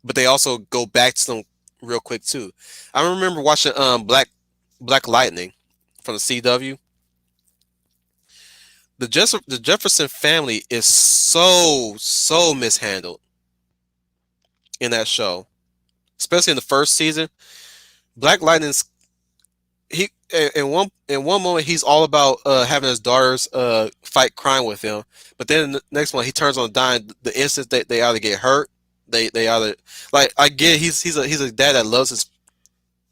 But they also go back to them real quick too. I remember watching Black Lightning from the CW. The Jefferson family is so mishandled in that show, especially in the first season. Black Lightning's he in one moment he's all about having his daughters fight crime with him, but then the next one he turns on a dime. The instant that they either get hurt, they either like I get he's a dad that loves his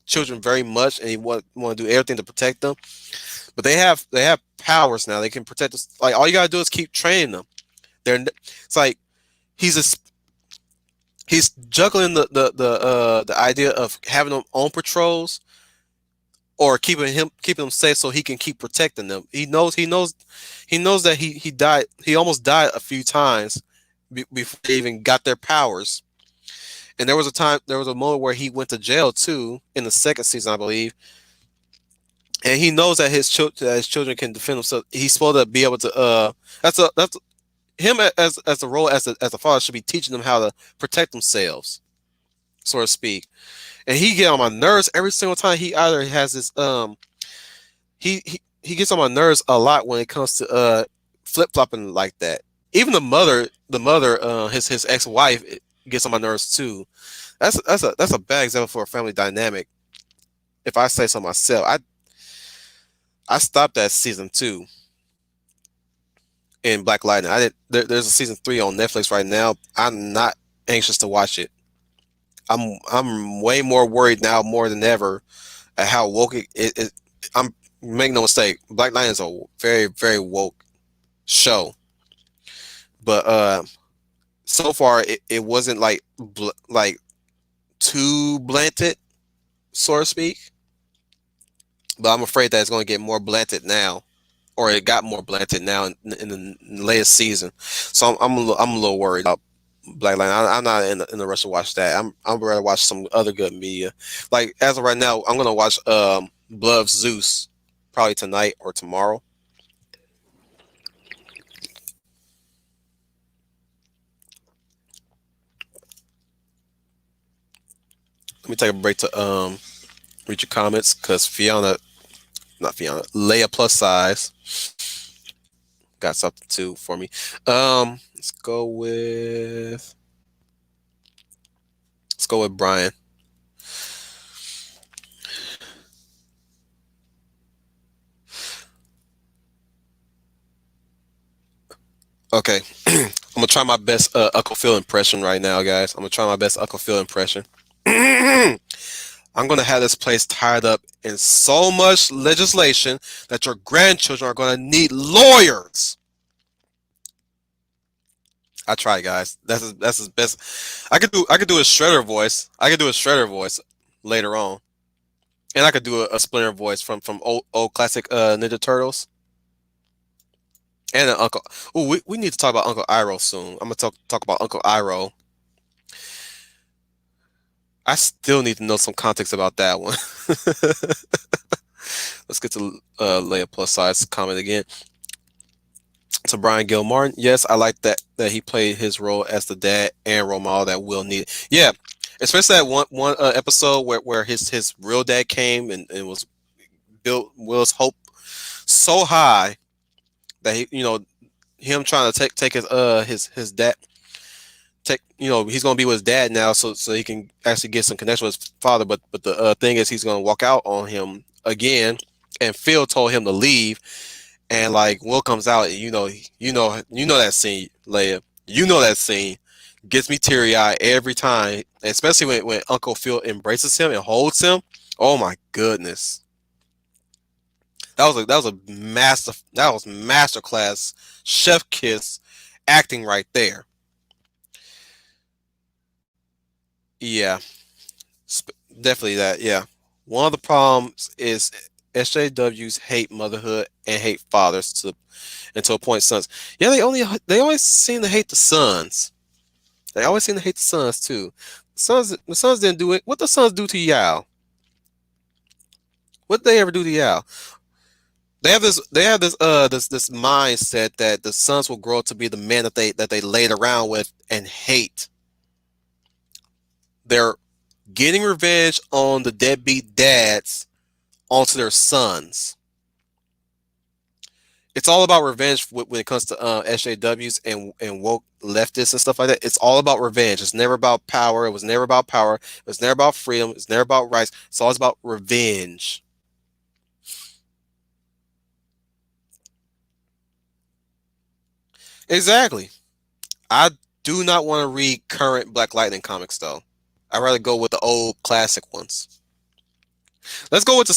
children very much and he want to do everything to protect them. But they have powers now. They can protect us. Like all you gotta do is keep training them. It's like he's a he's juggling the idea of having them on patrols or keeping them safe so he can keep protecting them. He knows that he died. He almost died a few times before they even got their powers. And there was a moment where he went to jail too in the second season, I believe. And he knows that his children can defend themselves. He's supposed to be able to. That's him as the role as a father should be teaching them how to protect themselves, so to speak. And he get on my nerves every single time. He either has this he gets on my nerves a lot when it comes to flip flopping like that. Even the mother, his ex wife gets on my nerves too. That's a bad example for a family dynamic. If I say so myself, I stopped at season 2 in Black Lightning. There's a season 3 on Netflix right now. I'm not anxious to watch it. I'm way more worried now more than ever at how woke it. I'm make no mistake. Black Lightning is a very very woke show, but so far it wasn't like too blanted, so to speak. But I'm afraid that it's going to get more blanted now, or it got more blanted now in the latest season. So I'm a little worried about Black Lightning. I'm not in the rush to watch that. I'm ready to watch some other good media. Like as of right now, I'm gonna watch Blood of Zeus probably tonight or tomorrow. Let me take a break to read your comments because Fiona, not Fiona, Leia plus size got something too for me. Let's go with Brian. Okay, I'm gonna try my best Uncle Phil impression right now, guys. I'm gonna try my best Uncle Phil impression. I'm gonna have this place tied up in so much legislation that your grandchildren are gonna need lawyers. I try, guys. That's his best. I could do a shredder voice. I could do a shredder voice later on, and I could do a Splinter voice from old classic Ninja Turtles and an Uncle. Oh, we need to talk about Uncle Iroh soon. I'm gonna talk about Uncle Iroh. I still need to know some context about that one. Let's get to Leia plus size comment again. So Brian Gilmartin, yes, I like that he played his role as the dad and role model that Will needed. Yeah, especially that one episode where his real dad came and was built Will's hope so high that him trying to take his dad take he's gonna be with his dad now so he can actually get some connection with his father. But the thing is he's gonna walk out on him again, and Phil told him to leave. And like Will comes out, and you know that scene, Leia. You know that scene gets me teary eyed every time, especially when Uncle Phil embraces him and holds him. Oh my goodness, that was a master class chef kiss acting right there. Yeah, definitely that. Yeah, one of the problems is SJWs hate motherhood and hate fathers to a point. Sons, yeah, they always seem to hate the sons. They always seem to hate the sons too. The sons didn't do it. What the sons do to Yao? What did they ever do to Yao? They have this mindset that the sons will grow up to be the men that they laid around with and hate. They're getting revenge on the deadbeat dads onto their sons. It's all about revenge when it comes to SJWs and woke leftists and stuff like that. It's all about revenge. It's never about power. It was never about power. It was never about freedom. It's never about rights. It's always about revenge. Exactly. I do not want to read current Black Lightning comics though. I'd rather go with the old classic ones. Let's go with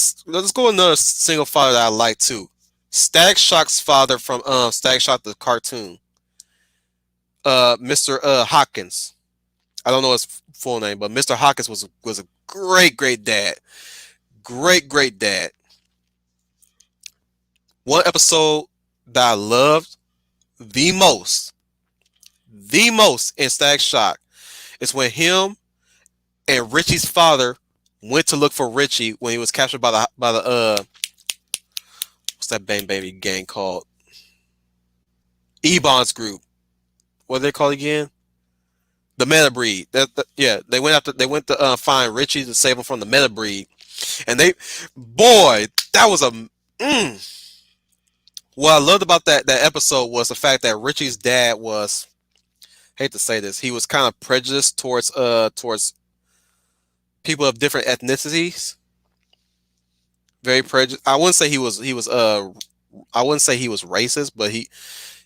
another single father that I like too. Static Shock's father from Static Shock the cartoon. Mr. Hawkins. I don't know his full name, but Mr. Hawkins was a great dad. Great dad. One episode that I loved the most, in Static Shock is when him and Richie's father went to look for Richie when he was captured by the what's that Bang Baby gang called? Ebon's group. What are they called again? The Meta Breed. Yeah, they went to find Richie to save him from the Meta Breed, and boy, that was a. What I loved about that episode was the fact that Richie's dad was, hate to say this, he was kind of prejudiced towards people of different ethnicities. Very prejudiced. I wouldn't say he was racist, but he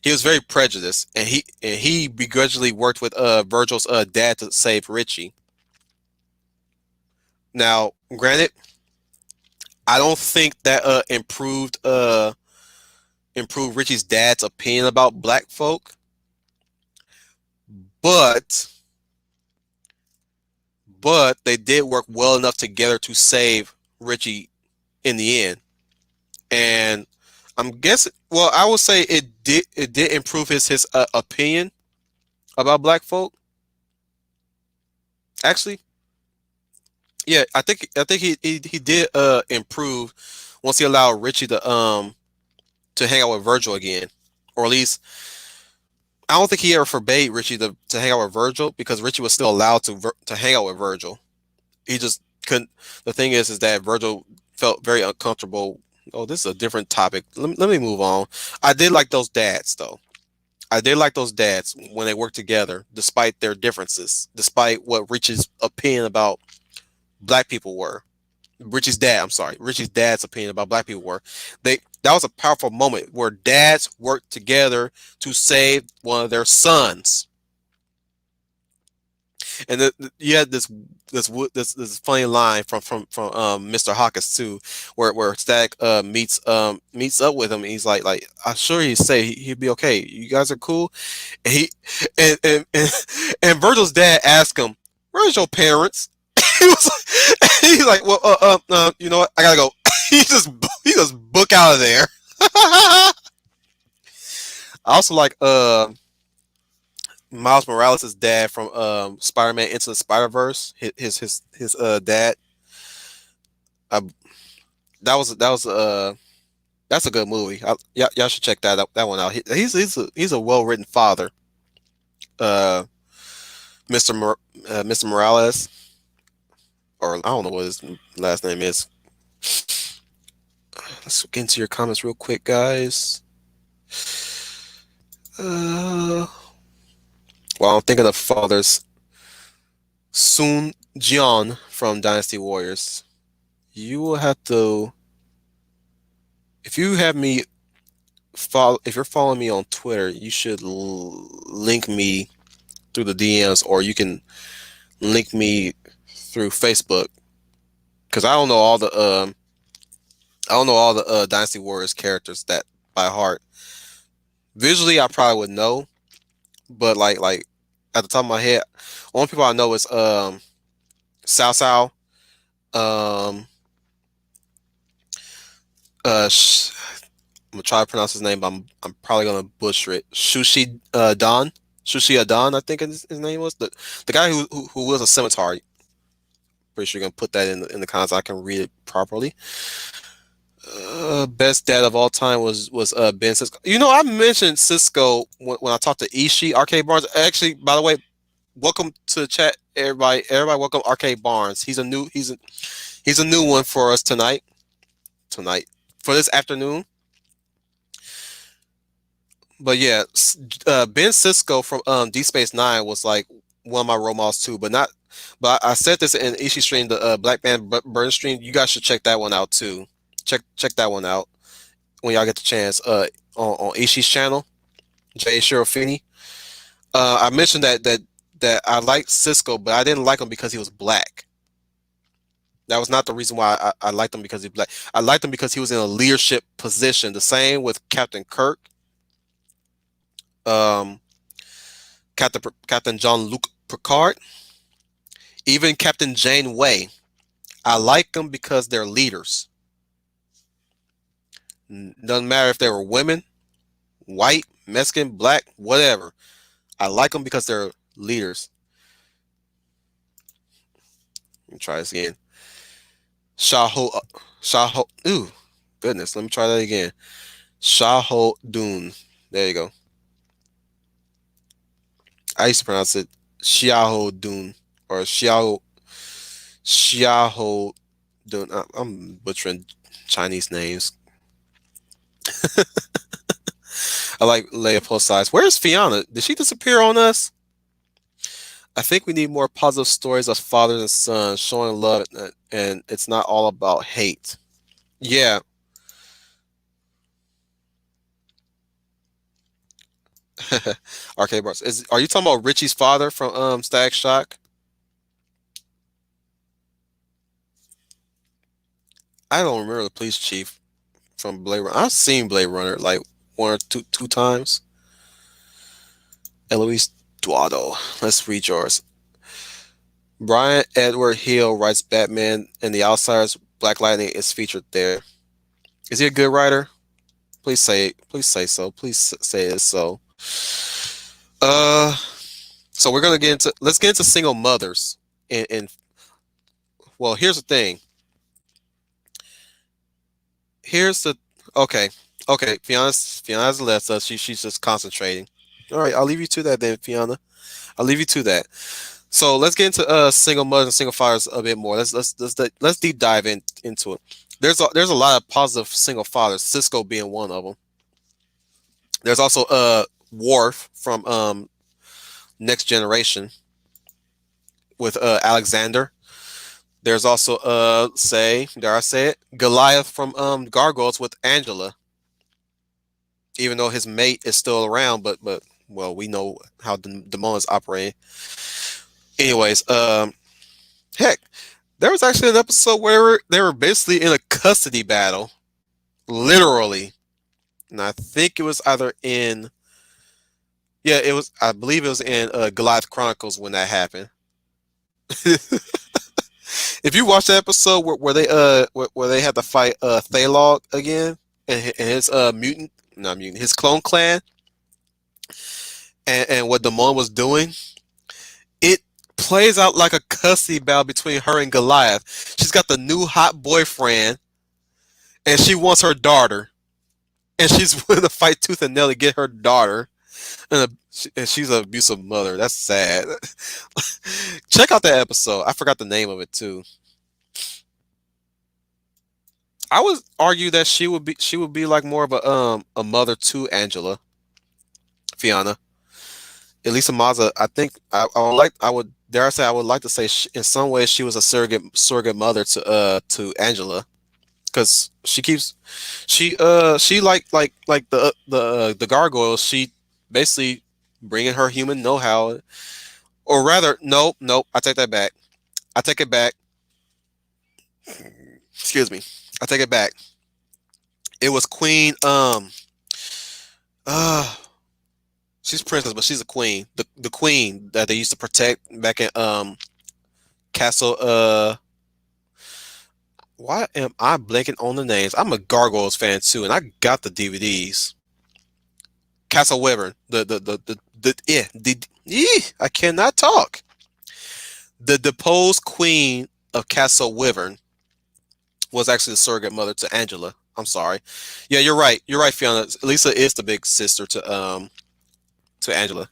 was very prejudiced, and he begrudgingly worked with Virgil's dad to save Richie. Now, granted, I don't think that improved Richie's dad's opinion about black folk, but they did work well enough together to save Richie in the end. And I'm guessing, well, I would say it did improve his opinion about black folk. Actually, yeah, I think he did improve once he allowed Richie to hang out with Virgil again, or at least I don't think he ever forbade Richie to hang out with Virgil because Richie was still allowed to hang out with Virgil. He just couldn't. The thing is that Virgil felt very uncomfortable. Oh, this is a different topic. Let me move on. I did like those dads though. I did like those dads when they worked together, despite their differences, despite what Richie's opinion about black people were. Richie's dad, I'm sorry, Richie's dad's opinion about black people were. That was a powerful moment where dads worked together to save one of their sons. And you had this funny line from Mr. Hawkins too, where Stack meets up with him. And he's like I'm sure he'd say he'd be okay. You guys are cool. And he and Virgil's dad asked him, "Where's your parents?" he was he's like, "Well, you know what? I gotta go." He just book out of there. I also like Miles Morales' dad from Spider-Man Into the Spider-Verse. His dad. Uh, that was that's a good movie. Y'all should check that one out. He's a well written father. Uh, Mr. Morales, or I don't know what his last name is. Let's get into your comments real quick, guys. Uh, well, I'm thinking of fathers. Soon Jian from Dynasty Warriors. You will have to, if you have me follow, if you're following me on Twitter, you should link me through the DMs, or you can link me through Facebook because I don't know all the Dynasty Warriors characters that by heart. Visually, I probably would know, but like at the top of my head, only people I know is Sao Sao, um, sh- I'm gonna try to pronounce his name, but I'm probably gonna butcher it. Shushi Adon, I think his name was the guy who was a scimitar. Pretty sure you're gonna put that in the comments. So I can read it properly. Best dad of all time was Ben Cisco. You know, I mentioned Cisco when I talked to Ishii Arcade Barnes. Actually, by the way, welcome to the chat, everybody. Everybody, welcome Arcade Barnes. He's a new one for us tonight. Tonight for this afternoon. But yeah, Ben Cisco from D Space Nine was like one of my role models too. But not. But I said this in Ishii stream, the Black Man Burn stream. You guys should check that one out too. Check that one out when y'all get the chance. On Ishii's channel, Jay Shirofini. I mentioned that I liked Cisco, but I didn't like him because he was black. That was not the reason why I liked him because he's black. I liked him because he was in a leadership position. The same with Captain Kirk, um, Captain Jean-Luc Picard, even Captain Janeway. I like them because they're leaders. Doesn't matter if they were women, white, Mexican, black, whatever. I like them because they're leaders. Let me try this again. Shaho, Shaho. Ooh, goodness. Let me try that again. Shaho Dune. There you go. I used to pronounce it Xiao Dune or Xiao Dune. I'm butchering Chinese names. I like Leia size. Where's Fiona? Did she disappear on us? I think we need more positive stories of fathers and sons showing love, and it's not all about hate. Yeah. Arcade Bars. Are you talking about Richie's father from Static Shock? I don't remember the police chief from Blade Runner. I've seen Blade Runner like one or two times. Eloise Duado. Let's read yours. Brian Edward Hill writes Batman and the Outsiders. Black Lightning is featured there. Is he a good writer? Please say so. Please say it so. Uh, so we're gonna let's get into single mothers. And well, here's the thing. Here's the okay. Okay, Fiona's left us. She's just concentrating. All right, I'll leave you to that then, Fiona. I'll leave you to that. So let's get into single mothers and single fathers a bit more. Let's deep dive into it. There's a lot of positive single fathers. Cisco being one of them. There's also Worf from Next Generation with Alexander. There's also say dare I say it, Goliath from Gargoyles with Angela. Even though his mate is still around, but well, we know how the demons operate. Anyways, heck, there was actually an episode where they were basically in a custody battle, literally. And I think it was either in, yeah, it was. I believe it was in Goliath Chronicles when that happened. If you watch the episode where they where they had to fight Thalog again and his mutant, not mutant, his clone clan, and what Damon was doing, it plays out like a custody battle between her and Goliath. She's got the new hot boyfriend, and she wants her daughter, and she's willing to fight tooth and nail to get her daughter. And she's an abusive mother. That's sad. Check out that episode. I forgot the name of it too. I would argue that she would be like more of a mother to Angela, Fiona. Elisa Maza. I think I would dare I say I would like to say in some ways she was a surrogate mother to Angela because she like the gargoyles, she basically bringing her human know-how, or rather nope, I take that back. I take it back. Excuse me. I take it back. It was Queen uh she's princess but she's a queen. The queen that they used to protect back in Castle why am I blanking on the names? I'm a Gargoyles fan too, and I got the DVDs. Castle Wyvern, I cannot talk. The deposed queen of Castle Wyvern was actually the surrogate mother to Angela. I'm sorry. Yeah, you're right. You're right, Fiona. Lisa is the big sister to Angela.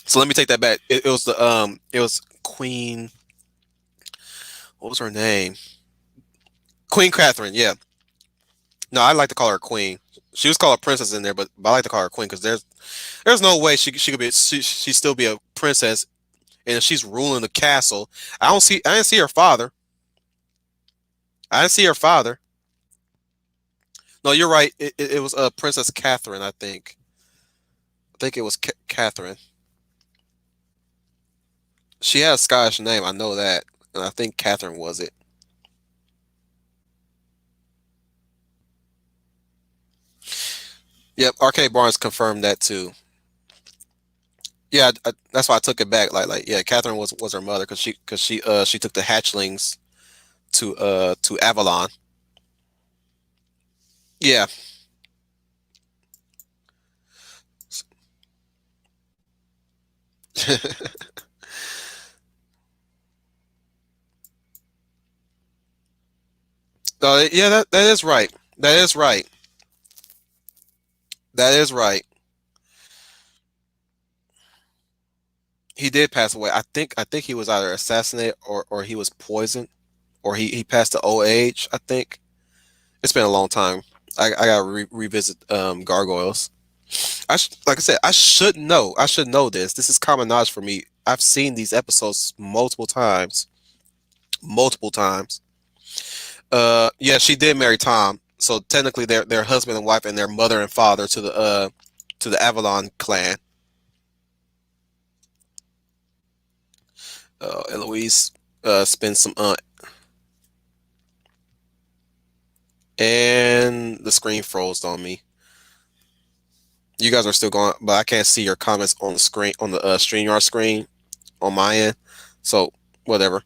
So let me take that back. It was Queen. What was her name? Queen Catherine. Yeah. No, I like to call her Queen. She was called a princess in there, but I like to call her Queen because there's no way she could be she still be a princess, and if she's ruling the castle. I didn't see her father. I didn't see her father. No, you're right. It was Princess Catherine. I think it was Catherine. She had a Scottish name. I know that, and I think Catherine was it. Yep, Arcade Barnes confirmed that too. Yeah, that's why I took it back. Yeah, Catherine was her mother because she took the hatchlings to Avalon. Yeah. Yeah, that is right. That is right. That is right. He did pass away. I think he was either assassinated or he was poisoned or he passed to old age. I think it's been a long time. I gotta revisit Gargoyles. Like I said, I should know. I should know this. This is common knowledge for me. I've seen these episodes multiple times. Multiple times. Yeah, she did marry Tom. So technically they're husband and wife and their mother and father to the Avalon clan. Eloise spends some and the screen froze on me. You guys are still going, but I can't see your comments on the screen on the StreamYard screen on my end. So whatever.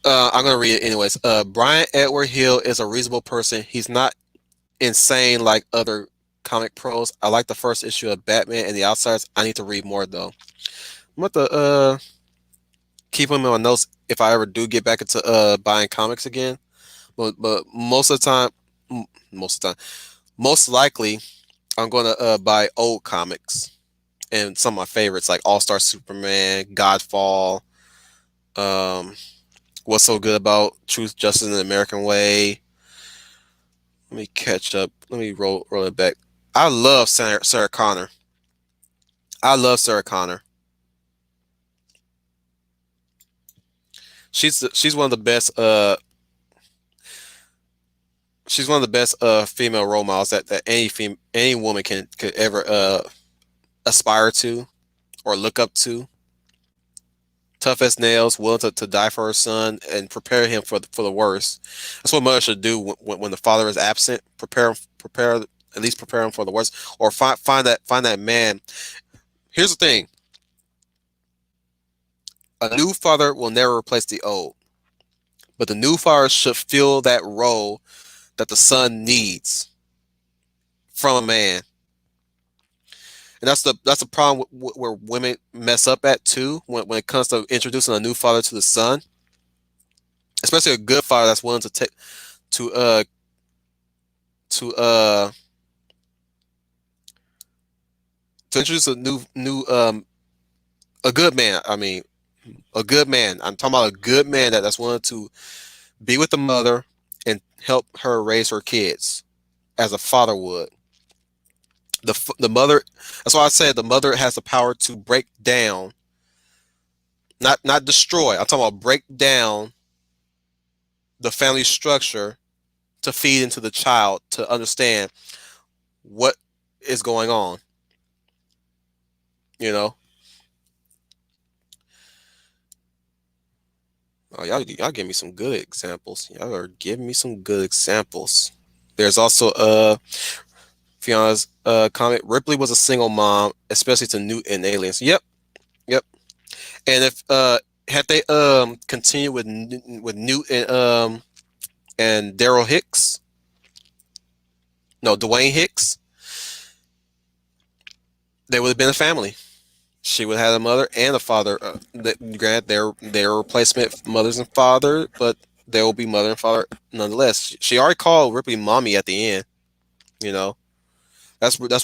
I'm gonna read it anyways. Brian Edward Hill is a reasonable person. He's not insane like other comic pros. I like the first issue of Batman and the Outsiders. I need to read more though. I'm about to keep them in my notes if I ever do get back into buying comics again. but most of the time, most of the time, most likely, I'm gonna buy old comics and some of my favorites like All Star Superman, Godfall. Um, What's so good about Truth, Justice, and the American Way? Let me catch up. Let me roll it back. I love Sarah Connor. I love Sarah Connor. She's one of the best. She's one of the best female role models that any woman could ever aspire to or look up to. Tough as nails, willing to die for her son and prepare him for the worst. That's what mother should do when the father is absent. Prepare at least prepare him for the worst, or find that man. Here's the thing: a new father will never replace the old, but the new father should fill that role that the son needs from a man. And that's the problem where women mess up at too when it comes to introducing a new father to the son, especially a good father that's willing to take to uh to uh to introduce a good man. I mean, a good man. I'm talking about a good man that's willing to be with the mother and help her raise her kids as a father would. The mother. That's why I said the mother has the power to break down, not destroy. I'm talking about break down the family structure to feed into the child to understand what is going on. You know. Oh, y'all give me some good examples. Y'all are giving me some good examples. There's also Fiona's comment. Ripley was a single mom, especially to Newt and Aliens. Yep, yep. And if had they continued with Newt and Daryl Hicks, no Dwayne Hicks, they would have been a family. She would have had a mother and a father. Granted, they're replacement mothers and father, but they will be mother and father nonetheless. She already called Ripley mommy at the end. You know, that's one thing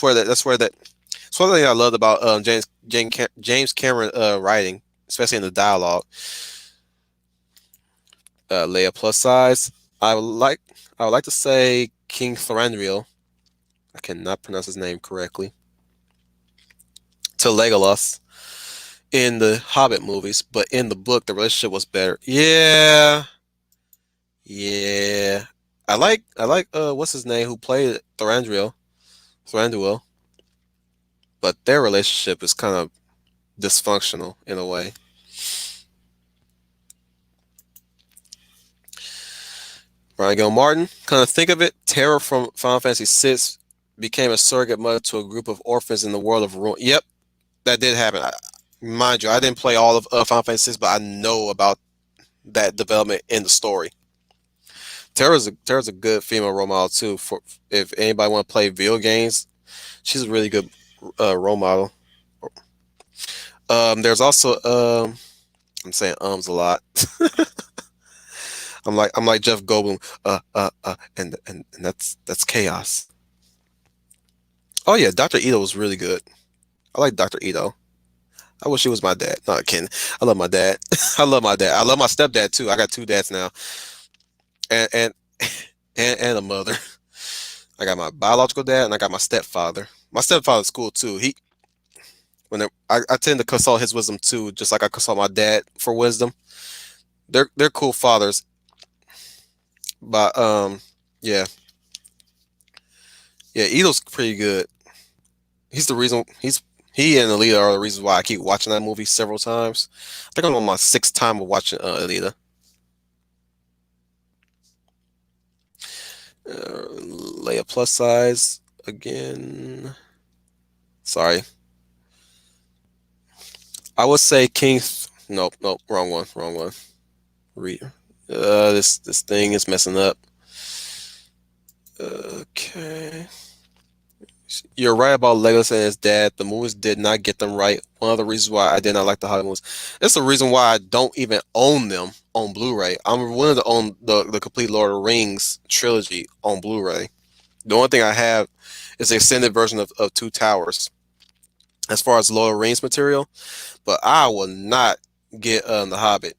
I loved about James Cameron writing, especially in the dialogue. Leia plus size. I would like I would like to say King Thranduil. I cannot pronounce his name correctly. To Legolas in the Hobbit movies, but in the book the relationship was better. Yeah, yeah. I like what's his name who played Thranduil, but their relationship is kind of dysfunctional in a way. Brian Gil Martin, kind of think of it. Terra from Final Fantasy VI became a surrogate mother to a group of orphans in the world of ruin. Yep, that did happen. Mind you, I didn't play all of Final Fantasy VI, but I know about that development in the story. Terra's a good female role model too. For if anybody want to play video games, she's a really good role model. There's also I'm saying a lot. I'm like Jeff Goldblum. And that's chaos. Oh yeah, Dr. Ito was really good. I like Dr. Ito. I wish he was my dad. No, kidding. I love my dad. I love my dad. I love my stepdad too. I got two dads now, and and a mother. I got my biological dad and I got my stepfather. My stepfather's cool too. I tend to consult his wisdom too, just like I consult my dad for wisdom. They're cool fathers, but yeah, yeah, Ito's pretty good. He's the reason he and Alita are the reasons why I keep watching that movie several times. I think I'm on my sixth time of watching Alita. Leia plus size again. Sorry, I would say King. Nope, nope, wrong one, wrong one. Read. This thing is messing up. Okay. You're right about Legolas and his dad. The movies did not get them right. One of the reasons why I did not like the Hollywood movies. It's the reason why I don't even own them on Blu-ray. I'm willing to own the complete Lord of the Rings trilogy on Blu-ray. The only thing I have is the extended version of Two Towers as far as Lord of the Rings material, but I will not get The Hobbit.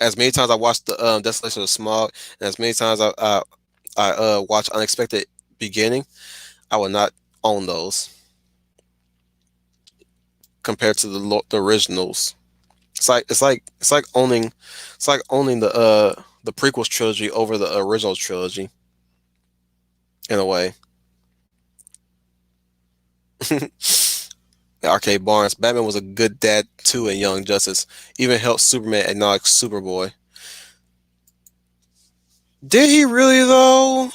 As many times I watched the Desolation of Smaug, and as many times I watched Unexpected Beginning, I would not own those compared to the originals. It's like owning the prequels trilogy over the original trilogy in a way. Arcade Barnes. Batman was a good dad too in Young Justice. Even helped Superman acknowledge Superboy. Did he really though?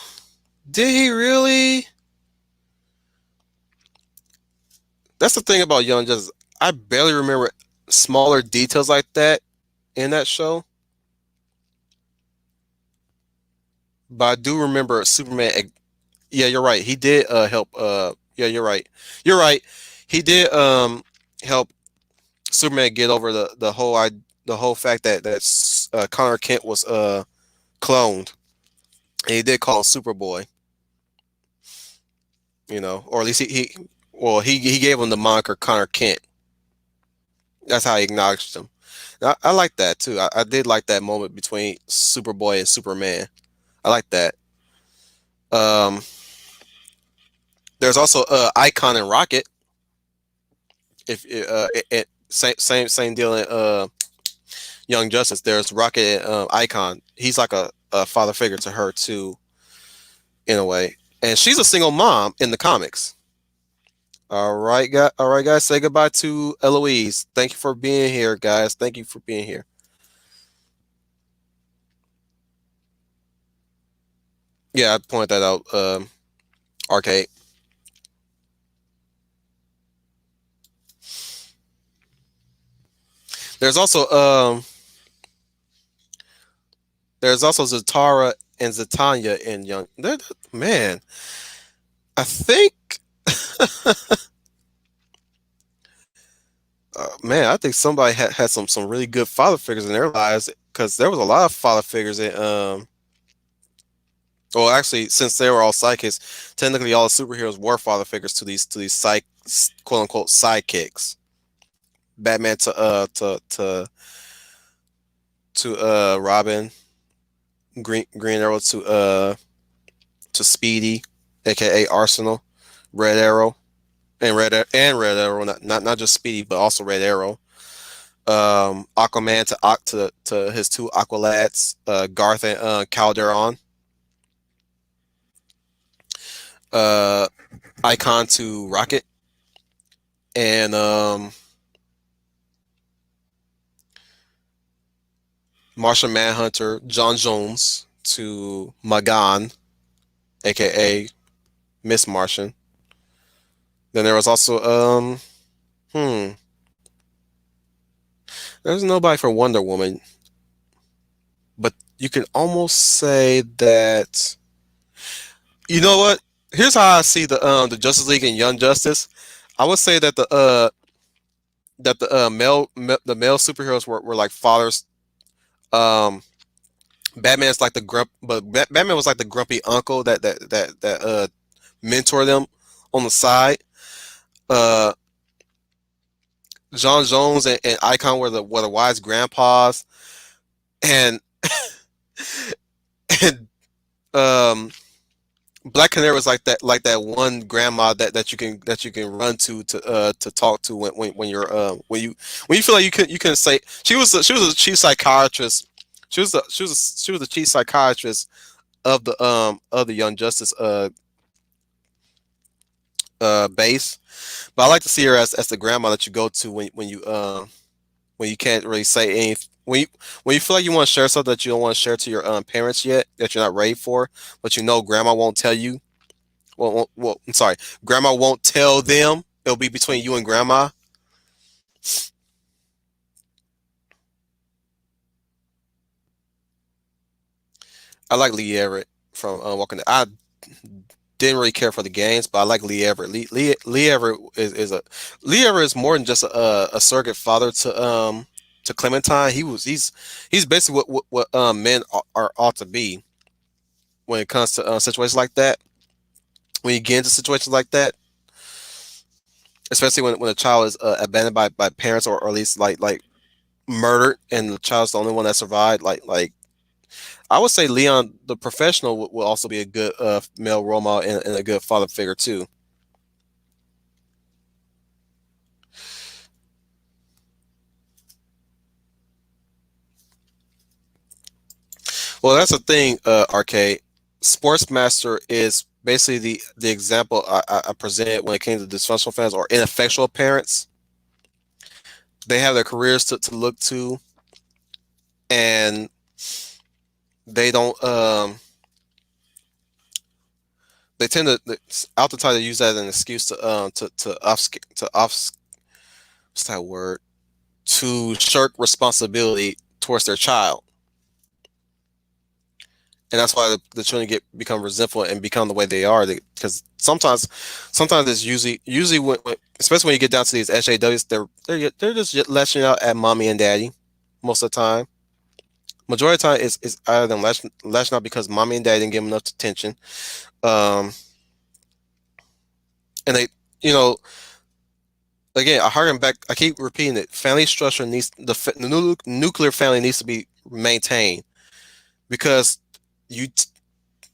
Did he really? That's the thing about Young Justice. I barely remember smaller details like that in that show, but I do remember Superman. Yeah, you're right. He did help. Yeah, you're right. You're right. He did help Superman get over the whole fact that Connor Kent was cloned, and he did call him Superboy. Or at least he gave him the moniker Connor Kent. That's how he acknowledged him. I like that too. I did like that moment between Superboy and Superman. I like that. Um, there's also Icon and Rocket. If same deal in Young Justice. There's Rocket and Icon. He's like a father figure to her too, in a way. And she's a single mom in the comics. All right, guys. Say goodbye to Eloise. Thank you for being here, guys. Thank you for being here. Yeah, I pointed that out. Arcade. There's also Zatara and Zatanya in Young. Man, I think. Man, I think somebody had some really good father figures in their lives because there was a lot of father figures in well, actually, since they were all psychics, technically all the superheroes were father figures to these quote unquote sidekicks. Batman to Robin, Green Arrow to Speedy, aka Arsenal, Red Arrow, and Red Arrow, not just Speedy, but also Red Arrow. Aquaman to his two Aqualads, Garth and Calderon. Uh, Icon to Rocket, and Martian Manhunter John Jones to Magan, aka Miss Martian. Then there was also hmm, there's nobody for Wonder Woman, but you can almost say that. You know what? Here's how I see the Justice League and Young Justice. I would say that the male superheroes were like fathers. Um, Batman's like the Batman was like the grumpy uncle that mentor them on the side. Uh, John Jones and Icon were the wise grandpas, and and um, Black Canary was like that one grandma that you can run to talk to when you're when you feel like you can say she was a chief psychiatrist. She was the chief psychiatrist of the Young Justice base. But I like to see her as the grandma that you go to when you can't really say anything. When you feel like you want to share something that you don't want to share to your parents yet, that you're not ready for, but you know grandma won't tell you. I'm sorry, grandma won't tell them. It'll be between you and grandma. I like Lee Everett from Walking Dead. I didn't really care for the games, but I like Lee Everett. Lee Everett is more than just a surrogate father to to Clementine, he's basically what men are ought to be when it comes to situations like that. When you get into situations like that, especially when a child is abandoned by parents, or at least like murdered, and the child's the only one that survived. Like I would say Leon, the professional, will also be a good male role model, and a good father figure too. Well, that's the thing, Arcade. Sportsmaster is basically the example I presented when it came to dysfunctional fans or ineffectual parents. They have their careers to look to, and they don't. They tend to oftentimes they use that as an excuse to what's that word, to shirk responsibility towards their child, and that's why the children become resentful and become the way they are. Because sometimes it's usually especially when you get down to these SJWs, they're just lashing out at mommy and daddy most of the time. Majority of the time is either them lashing out because mommy and daddy didn't give them enough attention, um, and they, you know, again, I harken back. I keep repeating it. Family structure needs the nuclear family needs to be maintained, because you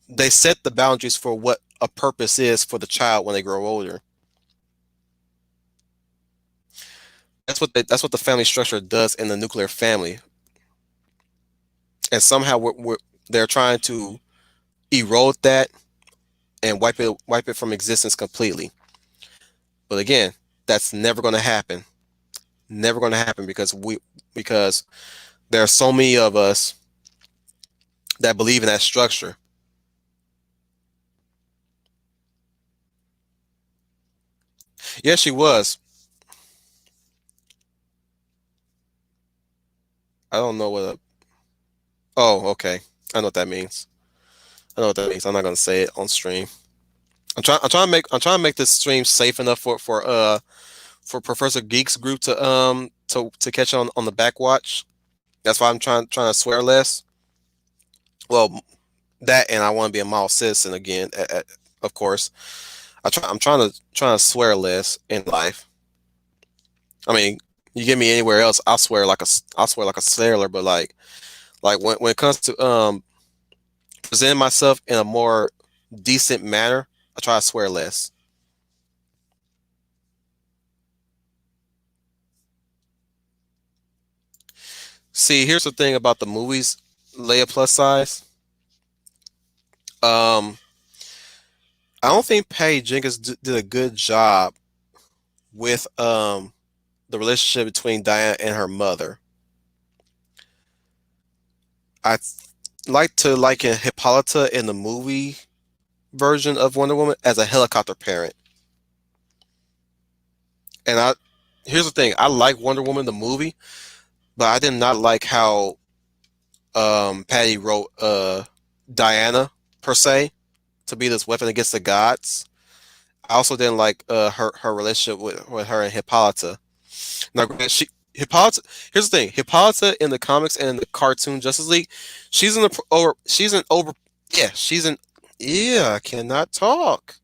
they set the boundaries for what a purpose is for the child when they grow older. That's what the family structure does in the nuclear family, and somehow they're trying to erode that and wipe it from existence completely. But again, that's never going to happen. Never going to happen, because there are so many of us that believe in that structure. Yes, she was. I don't know what. Oh, okay. I know what that means. I know what that means. I'm not gonna say it on stream. I'm trying to make this stream safe enough for Professor Geek's group to catch on the backwatch. That's why I'm trying to swear less. Well, that, and I want to be a model citizen again. Of course, I'm trying to swear less in life. I mean, you get me anywhere else, I'll swear like a sailor. But like when it comes to presenting myself in a more decent manner, I try to swear less. See, here's the thing about the movies, Leia plus size. Um, I don't think Patty Jenkins did a good job with the relationship between Diana and her mother. I like to liken Hippolyta in the movie version of Wonder Woman as a helicopter parent. And here's the thing, I like Wonder Woman the movie, but I did not like how Patty wrote Diana per se to be this weapon against the gods. I also didn't like her relationship with her and Hippolyta. Now, she Hippolyta. Here's the thing: Hippolyta in the comics and the cartoon Justice League, she's in the over. She's an over. Yeah, she's an. Yeah, I cannot talk.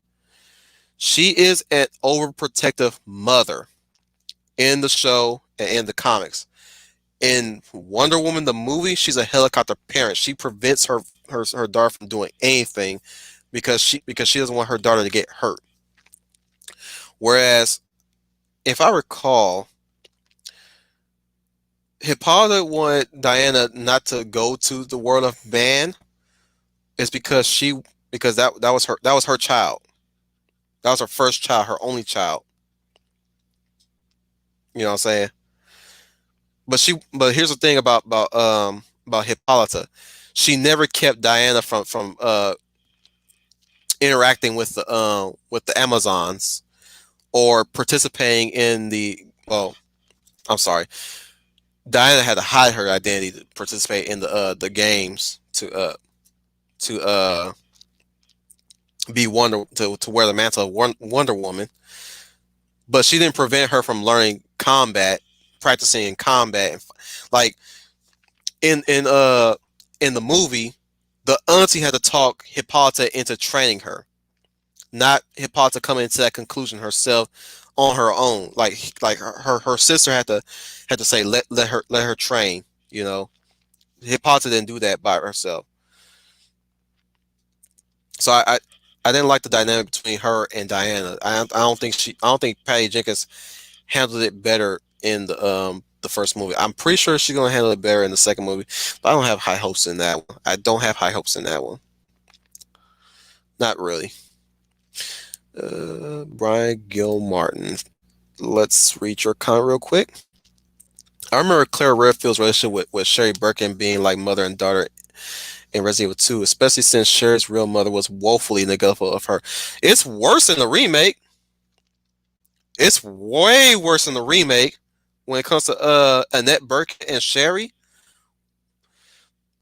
She is an overprotective mother in the show and in the comics. In Wonder Woman the movie, she's a helicopter parent. She prevents her daughter from doing anything because she doesn't want her daughter to get hurt. Whereas, if I recall, Hippolyta wanted Diana not to go to the world of man is because that was her child. That was her first child, her only child. You know what I'm saying? But here's the thing about Hippolyta. She never kept Diana from interacting with the Amazons, or participating in the, well, I'm sorry. Diana had to hide her identity to participate in the games to be to wear the mantle of Wonder Woman, but she didn't prevent her from learning combat practicing in combat. Like in in the movie, the auntie had to talk Hippolyta into training her, not Hippolyta coming to that conclusion herself on her own. Like her sister had to say let her train. You know, Hippolyta didn't do that by herself. So I didn't like the dynamic between her and Diana. I don't think Patty Jenkins handled it better in the first movie. I'm pretty sure she's gonna handle it better in the second movie, but I don't have high hopes in that one. I don't have high hopes in that one. Not really. Brian Gil Martin. Let's read your comment real quick. I remember Claire Redfield's relationship with Sherry Birkin being like mother and daughter in Resident Evil 2, especially since Sherry's real mother was woefully neglectful of her. It's worse in the remake. It's way worse in the remake when it comes to Annette Birkin and Sherry.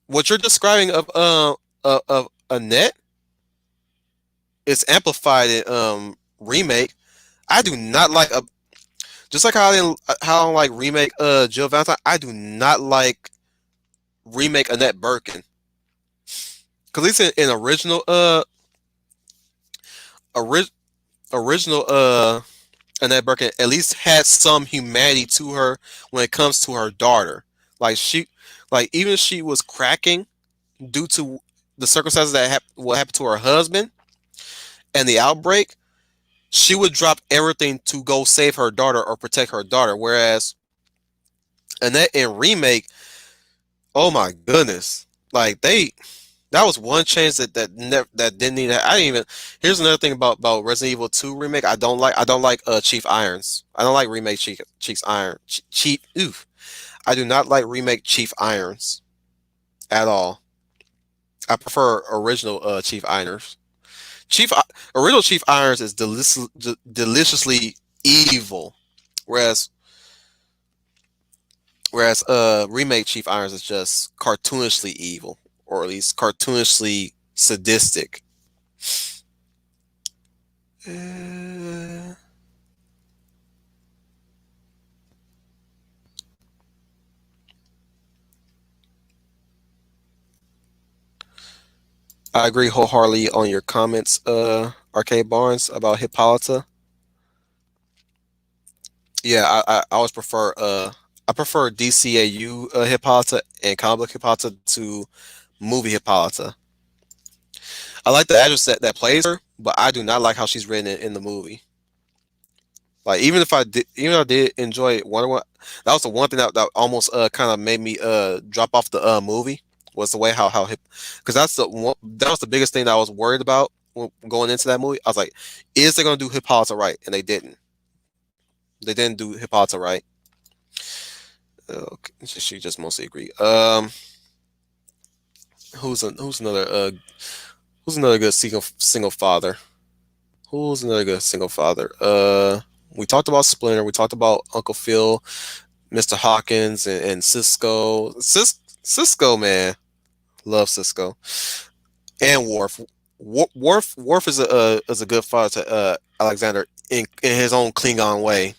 What you're describing of Annette is amplified in remake. I do not like a just like how I don't like remake Jill Valentine. I do not like remake Annette Birkin. Cause at least in original ori- original Annette Birkin at least had some humanity to her when it comes to her daughter. Like even if she was cracking due to the circumstances that what happened to her husband and the outbreak, she would drop everything to go save her daughter or protect her daughter. Whereas Annette in remake, oh my goodness, like that was one change that didn't need. I didn't even. Here's another thing about Resident Evil 2 remake. I don't like Chief Irons. I don't like remake Chief's Iron. Chief. Oof. I do not like remake Chief Irons at all. I prefer original Chief Irons. Chief Original Chief Irons is deliciously evil, whereas remake Chief Irons is just cartoonishly evil, or at least cartoonishly sadistic. Uh, I agree wholeheartedly on your comments, Arcade Barnes, about Hippolyta. Yeah, I always prefer I prefer DCAU Hippolyta and comic book Hippolyta to movie Hippolyta. I like the actress that plays her, but I do not like how she's written in the movie. Like even if I did enjoy Wonder Woman, that was the one thing that almost kind of made me drop off the movie was the way how hip, because that was the biggest thing that I was worried about going into that movie. I was like, is they gonna do Hippolyta right? And they didn't. They didn't do Hippolyta right. Okay, she just mostly agreed. Who's another good single father? Who's another good single father? We talked about Splinter. We talked about Uncle Phil, Mr. Hawkins, and Cisco. Cisco, man, love Cisco and Worf. Worf is a good father to Alexander in his own Klingon way.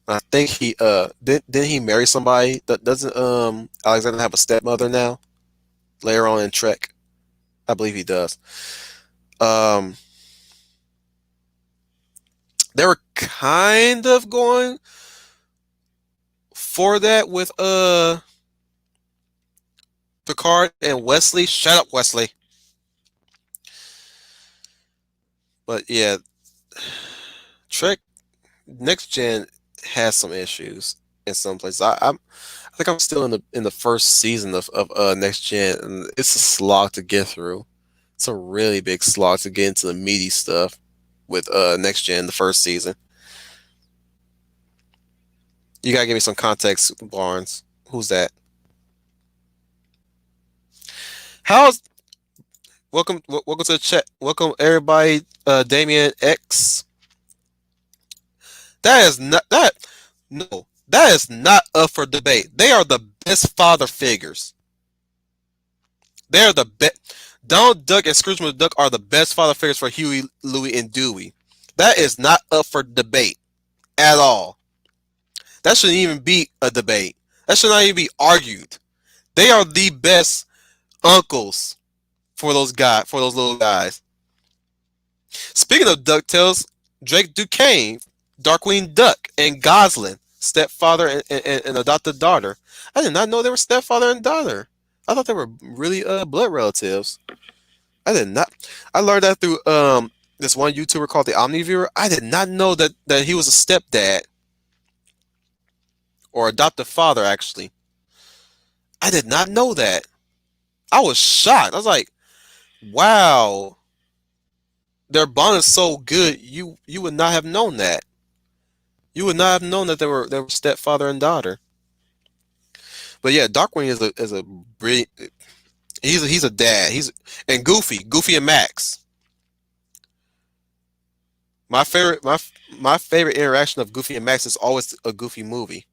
I think he didn't he marry somebody that doesn't Alexander have a stepmother now later on in Trek. I believe he does. Um, they were kind of going for that with Picard and Wesley. Shut up, Wesley. But yeah, Trek Next Gen has some issues in some places. I think I'm still in the first season of Next Gen, and it's a slog to get through. It's a really big slog to get into the meaty stuff with Next Gen, the first season. You gotta give me some context, Barnes. Who's that? How's welcome to the chat. Welcome everybody. Damien X. That is not that. No, that is not up for debate. They are the best father figures. They are the best. Donald Duck and Scrooge McDuck are the best father figures for Huey, Louie, and Dewey. That is not up for debate at all. That shouldn't even be a debate. That should not even be argued. They are the best uncles for those little guys. Speaking of DuckTales, Drake Duquesne, Darkwing Duck, and Goslin, stepfather and adopted daughter. I did not know they were stepfather and daughter. I thought they were really blood relatives. I did not. I learned that through this one YouTuber called the Omniviewer. I did not know that he was a stepdad or adoptive father. Actually, I did not know that. I was shocked. I was like, wow, their bond is so good. You would not have known that. You would not have known that they were stepfather and daughter. But yeah, Darkwing is a brilliant. He's a dad. And Goofy and Max. My favorite interaction of Goofy and Max is always a Goofy movie.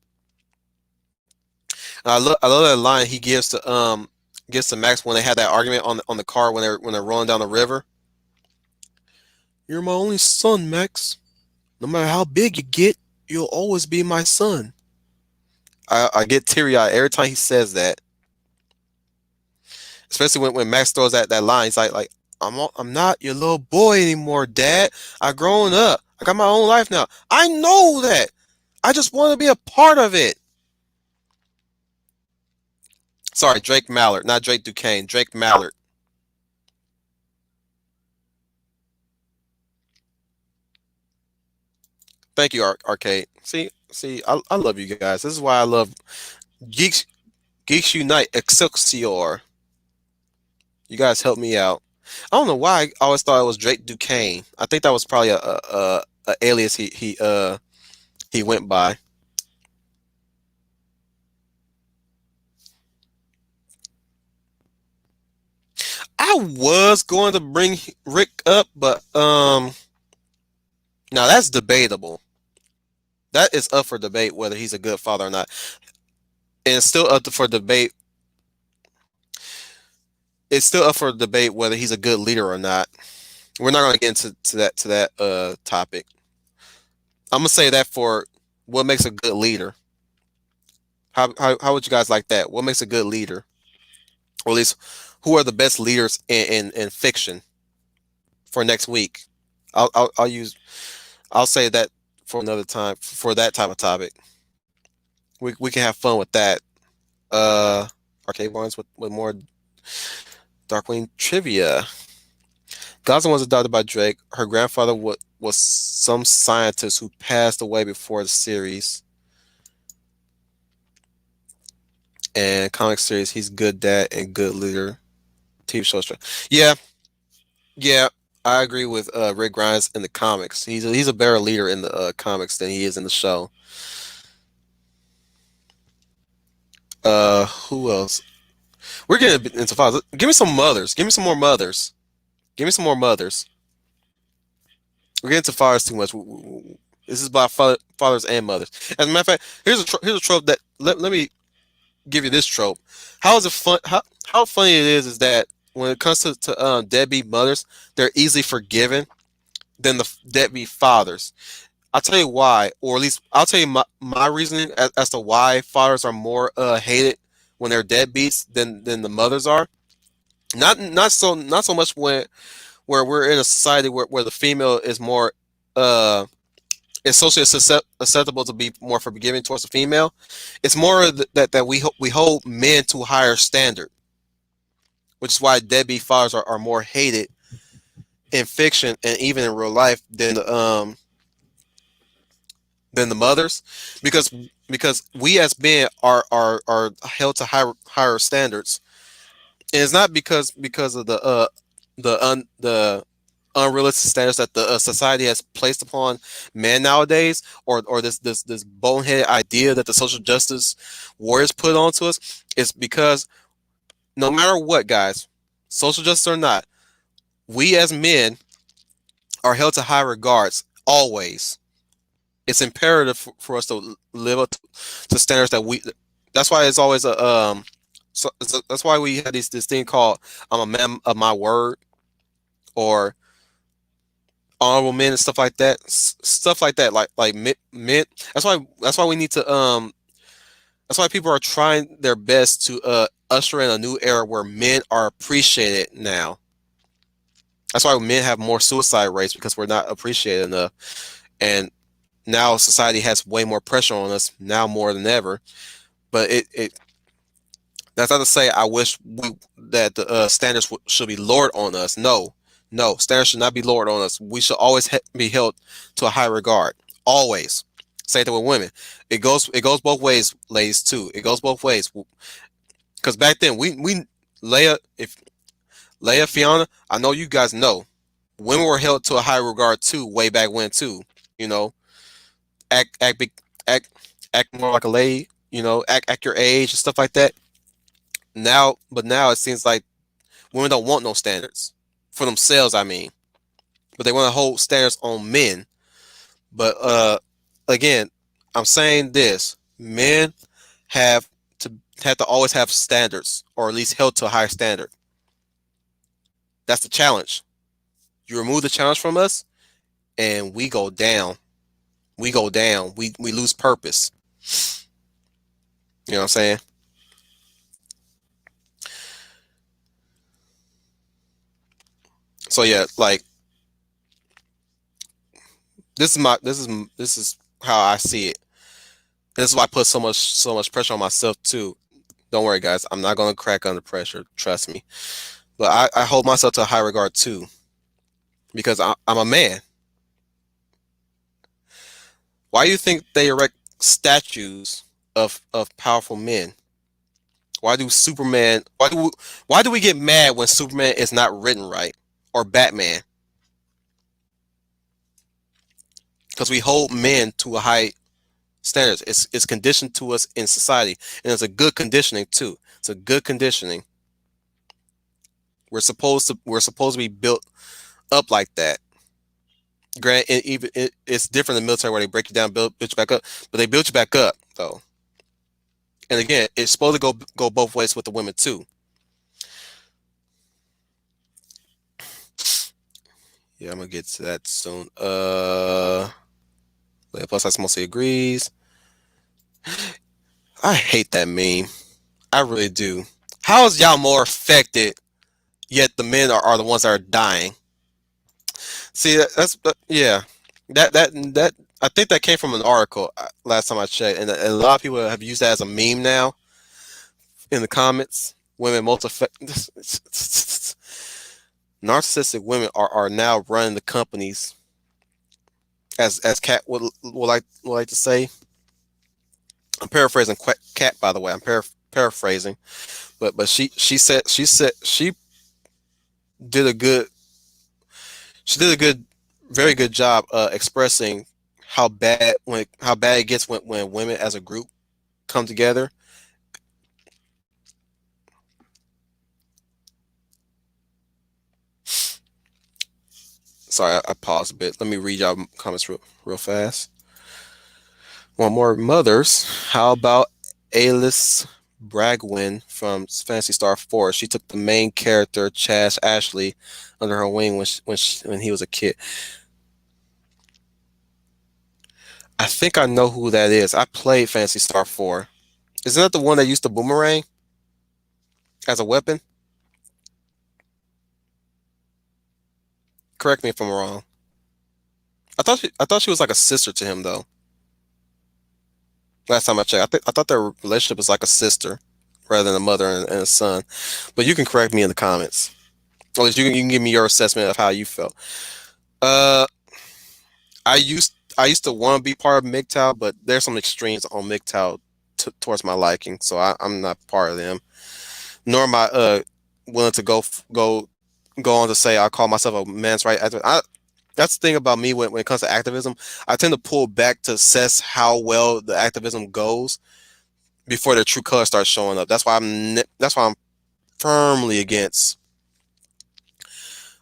And I love that line he gives to Max when they had that argument on the car when they're rolling down the river. You're my only son, Max. No matter how big you get, you'll always be my son. I get teary eyed every time he says that. Especially when Max throws that line. He's like I'm not your little boy anymore, Dad. I've grown up. I got my own life now. I know that. I just want to be a part of it. Sorry, Drake Mallard, not Drake Duquesne. Drake Mallard. Thank you, Arcade. See, I love you guys. This is why I love Geeks Geeks Unite Excelsior. You guys help me out. I don't know why I always thought it was Drake Duquesne. I think that was probably a alias he went by. I was going to bring Rick up, but now that's debatable. That is up for debate whether he's a good father or not, and it's still up for debate. It's still up for debate whether he's a good leader or not. We're not going to get into that topic. I'm gonna say that for what makes a good leader. How would you guys like that? What makes a good leader, or at least who are the best leaders in fiction for next week? I'll say that for another time for that type of topic. We can have fun with that. Uh, Arcade Barnes with more Darkwing trivia. Goslin was adopted by Drake. Her grandfather was some scientist who passed away before the series. And comic series, he's good dad and good leader. TV show, yeah, yeah, I agree with Rick Grimes in the comics. He's a better leader in the comics than he is in the show. Who else? We're getting into fathers. Give me some mothers. Give me some more mothers. Give me some more mothers. We're getting to fathers too much. This is about fathers and mothers. As a matter of fact, here's a trope that let me give you this trope. How is it fun? How funny it is that when it comes to deadbeat mothers, they're easily forgiven than the deadbeat fathers. I'll tell you why, or at least I'll tell you my reasoning as to why fathers are more hated when they're deadbeats than the mothers are. Not so much where we're in a society where the female is more uh is socially acceptable to be more forgiving towards the female. It's more that we hold men to a higher standard, which is why deadbeat fathers are more hated in fiction and even in real life than the mothers, because we as men are held to higher standards, and it's not because of the unrealistic standards that the society has placed upon men nowadays, or this boneheaded idea that the social justice warriors put onto us. It's because no matter what, guys, social justice or not, we as men are held to high regards always. It's imperative for us to live up to standards that we. That's why it's always a so that's why we had this thing called "I'm a man of my word," or honorable men and stuff like that. Stuff like that. Like men. That's why we need to That's why people are trying their best to usher in a new era where men are appreciated now. That's why men have more suicide rates because we're not appreciated enough. And now society has way more pressure on us now more than ever. But that's not to say I wish that the standards should be lowered on us. No, no, standards should not be lowered on us. We should always be held to a high regard. Always. Same thing with women. It goes both ways, ladies too. It goes both ways. Because back then we Leia, if Leia, Fiona, I know you guys know women were held to a high regard too, way back when too. You know, act big, act act more like a lady. Act your age and stuff like that. Now it seems like women don't want no standards for themselves. I mean, but they want to hold standards on men. But again, I'm saying this: men have to always have standards, or at least held to a higher standard. That's the challenge. You remove the challenge from us, and we go down. We go down. We lose purpose. You know what I'm saying? So yeah, like this is how I see it. This is why I put so much pressure on myself too. Don't worry, guys. I'm not gonna crack under pressure. Trust me. But I hold myself to a high regard too because I'm a man. Why do you think they erect statues of powerful men? Why do Superman? Why do we get mad when Superman is not written right or Batman? Because we hold men to a high standards. It's conditioned to us in society, and it's a good conditioning too. It's a good conditioning. We're supposed to be built up like that. Grant, it's different in the military where they break you down, build you back up, but they build you back up though. And again, it's supposed to go both ways with the women too. Yeah, I'm gonna get to that soon. Plus, I mostly agrees. I hate that meme. I really do. How is y'all more affected, yet the men are the ones that are dying? See, yeah. That I think that came from an article last time I checked, and a lot of people have used that as a meme now in the comments. Women most affected. Narcissistic women are now running the companies, as Cat would like to say. I'm paraphrasing Cat, by the way. I'm paraphrasing, but she said she did a good she did a good very good job expressing how bad it gets when women as a group come together. Sorry, I paused a bit. Let me read y'all comments real fast. One more mothers. How about Alice Bragwin from Fantasy Star 4? She took the main character, Chaz Ashley, under her wing when he was a kid. I think I know who that is. I played Fantasy Star 4. Isn't that the one that used the boomerang as a weapon? Correct me if I'm wrong. I thought she was like a sister to him though. Last time I checked, I thought their relationship was like a sister rather than a mother and a son. But you can correct me in the comments. Or at least you can give me your assessment of how you felt. Uh, I used to want to be part of MGTOW, but there's some extremes on MGTOW towards my liking, so I'm not part of them. Nor am I willing to go on to say I call myself a man's right activist. That's the thing about me when it comes to activism. I tend to pull back to assess how well the activism goes before the true color starts showing up. That's why firmly against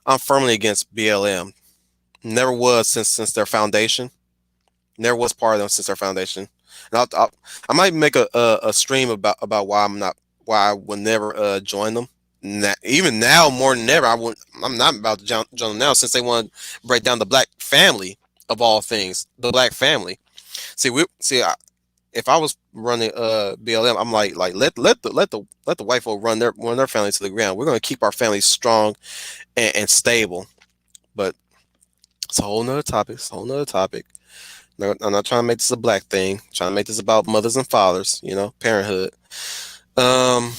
I'm firmly against BLM. Never was since their foundation. Never was part of them since their foundation. And I might make a stream about why I would never join them. Even now more than ever, I'm not about to join them now since they want to break down the black family of all things, the black family. If I was running BLM, I'm like let the white folk run their family to the ground. We're gonna keep our families strong and stable. But it's a whole nother topic. It's a whole nother topic. No, I'm not trying to make this a black thing. I'm trying to make this about mothers and fathers. Parenthood. Um,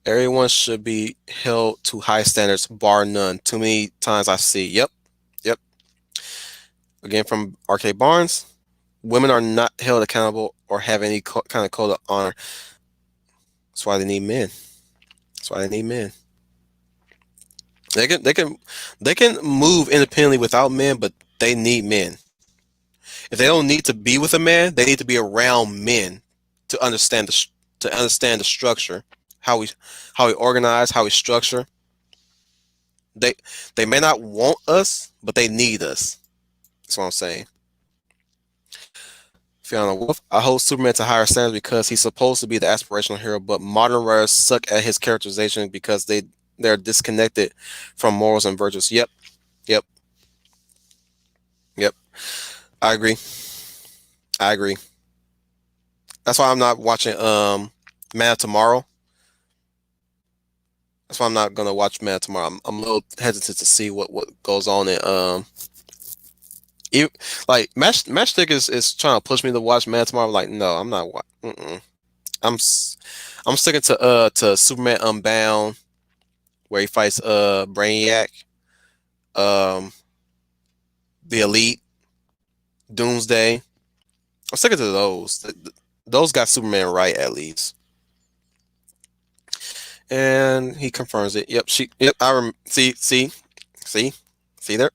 Everyone should be held to high standards, bar none. Too many times I see. Yep, yep. Again from RK Barnes. Women are not held accountable or have any kind of code of honor. That's why they need men. That's why they need men. They can move independently without men, but they need men. If they don't need to be with a man, they need to be around men to understand the structure, how we organize, how we structure. They they may not want us, but they need us. That's what I'm saying. Fiona Wolf, I hold Superman to higher standards because he's supposed to be the aspirational hero, but modern writers suck at his characterization because they're disconnected from morals and virtues. Yep, yep, yep. I agree. I agree. That's why I'm not watching Man of Tomorrow. That's why I'm not gonna watch Man of Tomorrow. I'm a little hesitant to see what goes on in like Matchstick is trying to push me to watch Man of Tomorrow. I'm like, no, I'm not. I'm s- I'm sticking to Superman Unbound where he fights Brainiac, um the Elite, Doomsday. I'm sticking to those. Those got Superman right at least. And he confirms it. Yep, yep, see there.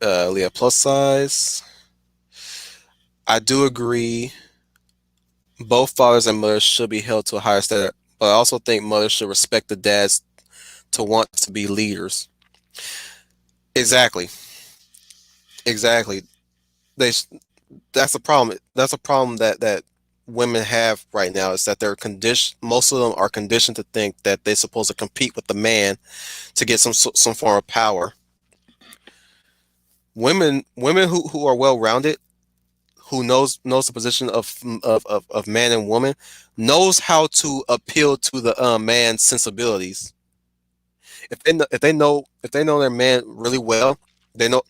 Leah plus size. I do agree. Both fathers and mothers should be held to a higher standard, but I also think mothers should respect the dads to want to be leaders. Exactly, exactly. They that's a problem. That's a problem that women have right now is that they're conditioned. Most of them are conditioned to think that they're supposed to compete with the man to get some form of power. Women who are well rounded, who knows the position of man and woman, knows how to appeal to the man's sensibilities. If they know their man really well, they know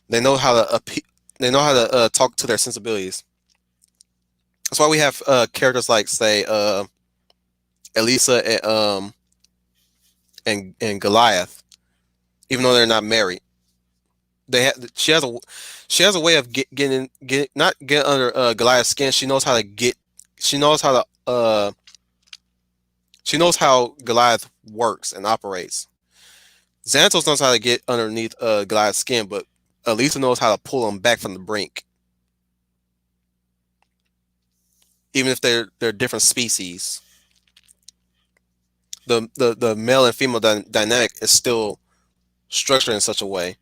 they know how to talk to their sensibilities. That's why we have characters like say Elisa and Goliath, even though they're not married. She has a way of getting not get under Goliath's skin. She knows how to she knows how Goliath works and operates. Xanatos knows how to get underneath Goliath's skin, but Elisa knows how to pull him back from the brink, even if they're different species. The male and female dynamic is still structured in such a way.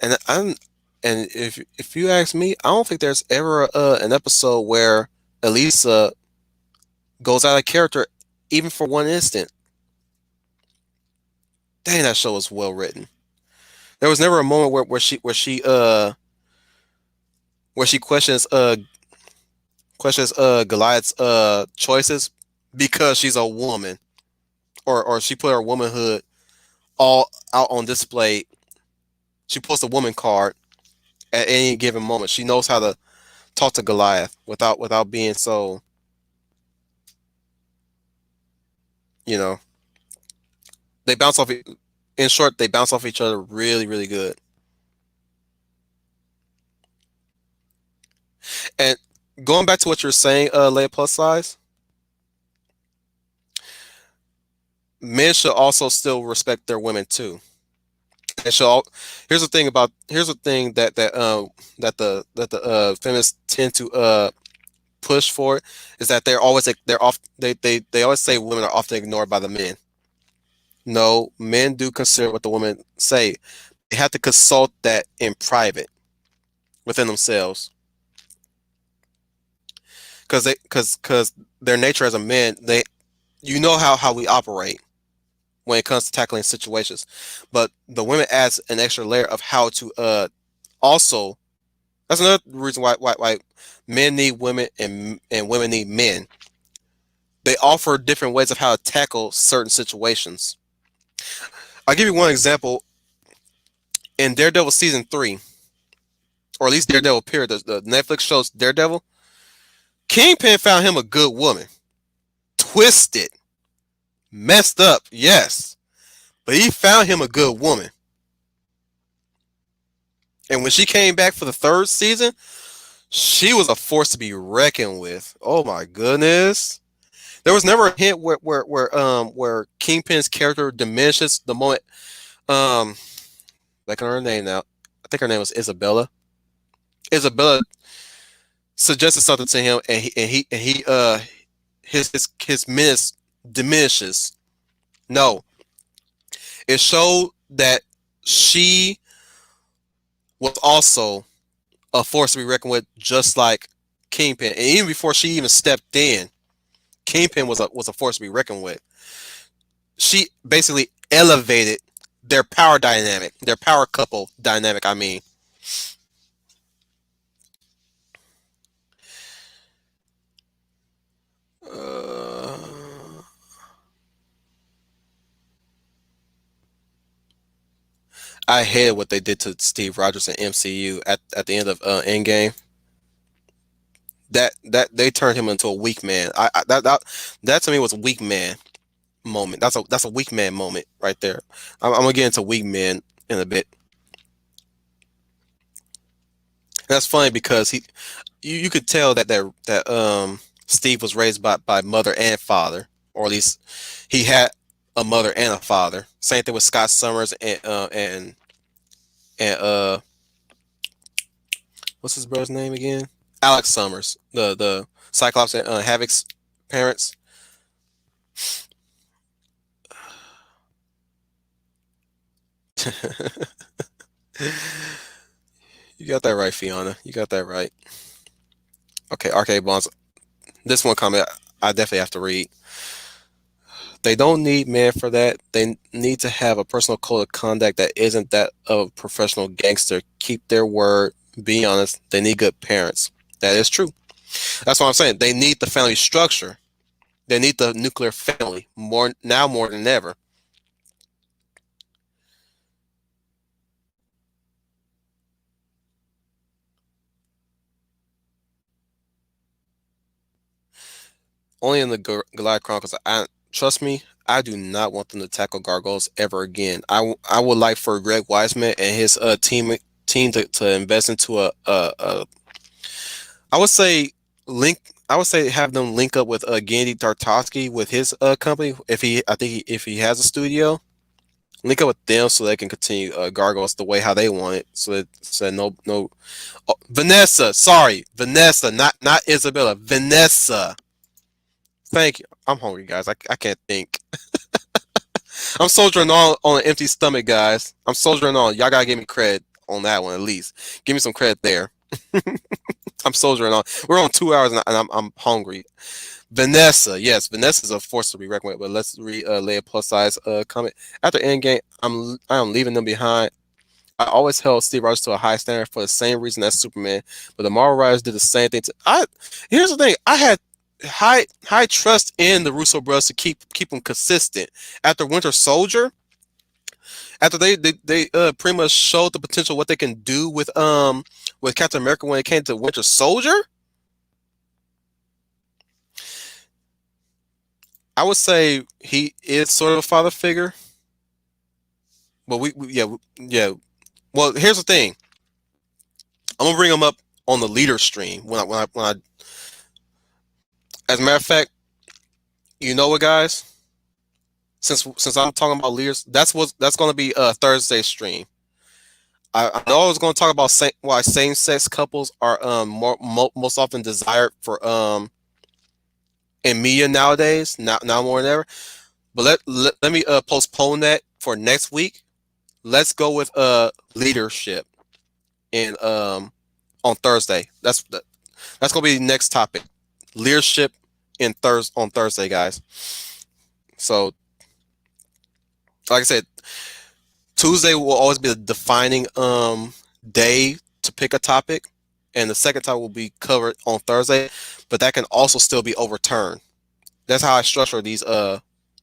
And if you ask me, I don't think there's ever an episode where Elisa goes out of character, even for one instant. Dang, that show was well written. There was never a moment where she questions Goliath's choices because she's a woman, or she put her womanhood all out on display. She puts a woman card at any given moment. She knows how to talk to Goliath without being so, you know they bounce off. In short, they bounce off each other really, really good. And going back to what you're saying, Leia plus size, men should also still respect their women too. And so here's the thing that the feminists tend to push for is that they always say women are often ignored by the men. No, men do consider what the women say. They have to consult that in private within themselves. because their nature as a man, they you know how we operate when it comes to tackling situations, but the women adds an extra layer of how to also. That's another reason why men need women and women need men. They offer different ways of how to tackle certain situations. I'll give you one example. In Daredevil season 3, or at least Daredevil period, the Netflix shows Daredevil, Kingpin found him a good woman. Twisted, messed up, yes. But he found him a good woman. And when she came back for the third season, she was a force to be reckoned with. Oh my goodness. There was never a hint where Kingpin's character diminishes the moment I can remember her name now. I think her name was Isabella. Isabella suggested something to him, and he his menace diminishes. No, it showed that she was also a force to be reckoned with, just like Kingpin. And even before she even stepped in, Kingpin was a force to be reckoned with. She basically elevated their power dynamic, their power couple dynamic. I mean, uh, I hated what they did to Steve Rogers in MCU at the end of Endgame. That they turned him into a weak man. That to me was a weak man moment. That's a weak man moment right there. I'm gonna get into weak men in a bit. That's funny because you could tell that Steve was raised by mother and father, or at least he had a mother and a father. Same thing with Scott Summers and what's his brother's name again? Alex Summers, the Cyclops and Havoc's parents. You got that right, Fiona. You got that right. Okay, Arcade Bonds. This one comment I definitely have to read. They don't need men for that. They need to have a personal code of conduct that isn't that of a professional gangster. Keep their word. Be honest. They need good parents. That is true. That's what I'm saying. They need the family structure. They need the nuclear family more now more than ever. Only in the Goliath Chronicles. I trust me. I do not want them to tackle gargoyles ever again. I would like for Greg Weisman and his team to invest into a I would say link. I would say have them link up with Gandhi Tartovsky with his company if he has a studio. Link up with them so they can continue Gargoyles the way how they want it. So that no oh, Vanessa, sorry, Vanessa, not Isabella, Vanessa. Thank you. I'm hungry, guys. I can't think. I'm soldiering on an empty stomach, guys. I'm soldiering on. Y'all gotta give me credit on that one at least. Give me some credit there. I'm soldiering on. We're on 2 hours and I'm hungry. Vanessa, yes, Vanessa's a force to be reckoned with. But let's lay a plus size comment. After Endgame, I am leaving them behind. I always held Steve Rogers to a high standard for the same reason as Superman, but the Marvel writers did the same thing. Here's the thing: I had high trust in the Russo brothers to keep them consistent. After Winter Soldier, after they pretty much showed the potential what they can do with Captain America when it came to Winter Soldier, I would say he is sort of a father figure. But yeah. Well, here's the thing. I'm gonna bring him up on the leader stream as a matter of fact, you know what, guys? Since I'm talking about leaders, that's gonna be a Thursday stream. I know I was gonna talk about why same sex couples are most often desired for in media nowadays, now more than ever. But let me postpone that for next week. Let's go with leadership in on Thursday. That's gonna be the next topic. leadership on Thursday, guys. So, like I said, Tuesday will always be the defining day to pick a topic, and the second topic will be covered on Thursday, but that can also still be overturned. That's how I structure these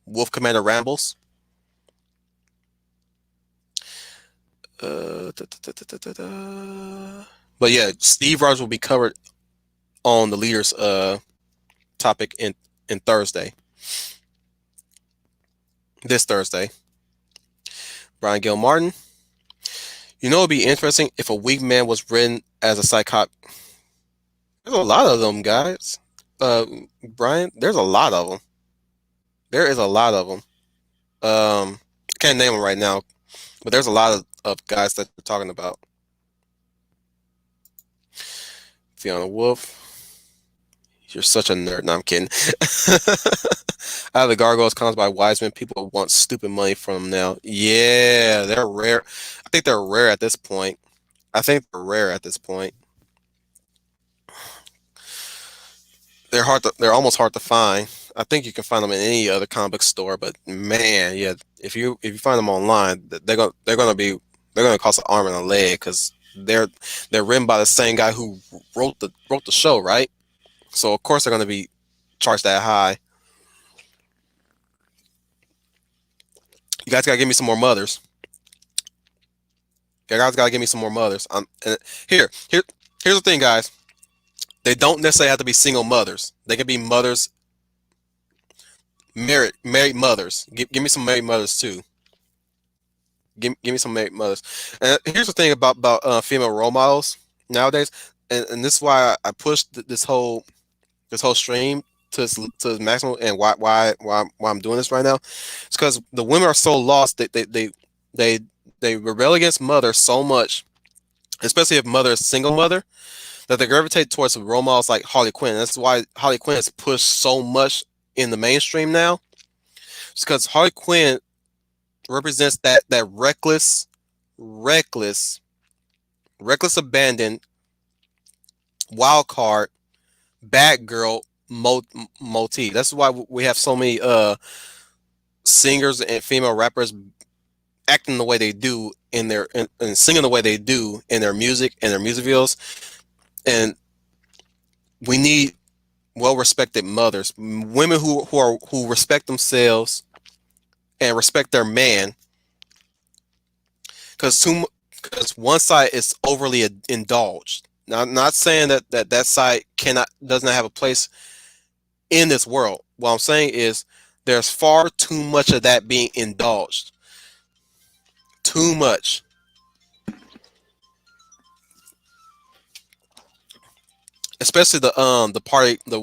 Wolf Commander rambles. Da, da, da, da, da, da. But yeah, Steve Rogers will be covered on the leaders topic in Thursday. This Thursday. Brian Gil Martin. You know, it'd be interesting if a weak man was written as a psychop. There's a lot of them, guys. Uh, Brian, there's a lot of them. There is a lot of them. I can't name them right now, but there's a lot of guys that we're talking about. Fiona Wolf, you're such a nerd. No, I'm kidding. Out of the Gargoyles, comments by Wiseman, people want stupid money from them now. Yeah, they're rare. I think they're rare at this point. I think they're rare at this point. They're hard to. They're almost hard to find. I think you can find them in any other comic store, but man, yeah, if you find them online, they're gonna cost an arm and a leg because they're written by the same guy who wrote the show, right? So of course they're gonna be charged that high. You guys gotta give me some more mothers. You guys gotta give me some more mothers. And here's the thing, guys. They don't necessarily have to be single mothers. They can be mothers, married mothers. Give me some married mothers too. Give me some married mothers. And here's the thing about female role models nowadays, and this is why I pushed this whole stream to its maximum, and why I'm doing this right now. It's because the women are so lost. They they rebel against mother so much, especially if mother is single mother, that they gravitate towards role models like Harley Quinn. That's why Harley Quinn is pushed so much in the mainstream now. It's because Harley Quinn represents that reckless, abandon, wild card, bad girl motif. That's why we have so many singers and female rappers acting the way they do and singing the way they do in their music and their music videos. And we need well-respected mothers, women who respect themselves and respect their man, because one side is overly indulged. Now, I'm not saying that side does not have a place in this world. What I'm saying is there's far too much of that being indulged. Too much. Especially the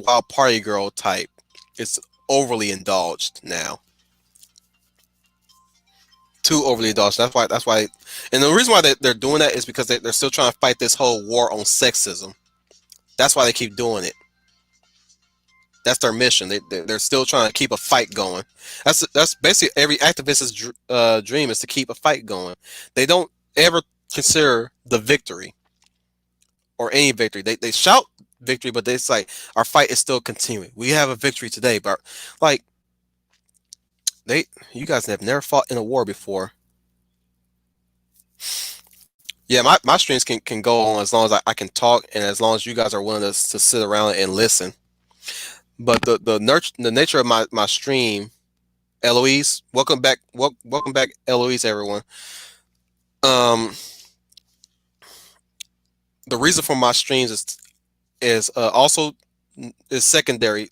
wild party girl type. It's overly indulged now. Too overly indulged. That's why and the reason why they're doing that is because they're still trying to fight this whole war on sexism. That's why they keep doing it. That's their mission. They're still trying to keep a fight going. That's basically every activist's dream is to keep a fight going. They don't ever consider the victory or any victory. They shout victory, but it's like our fight is still continuing. We have a victory today, but like you guys have never fought in a war before. Yeah, my streams can go on as long as I can talk and as long as you guys are willing to sit around and listen. But the nature of my stream, Eloise, welcome back, Eloise, everyone. Um, the reason for my streams is also is secondary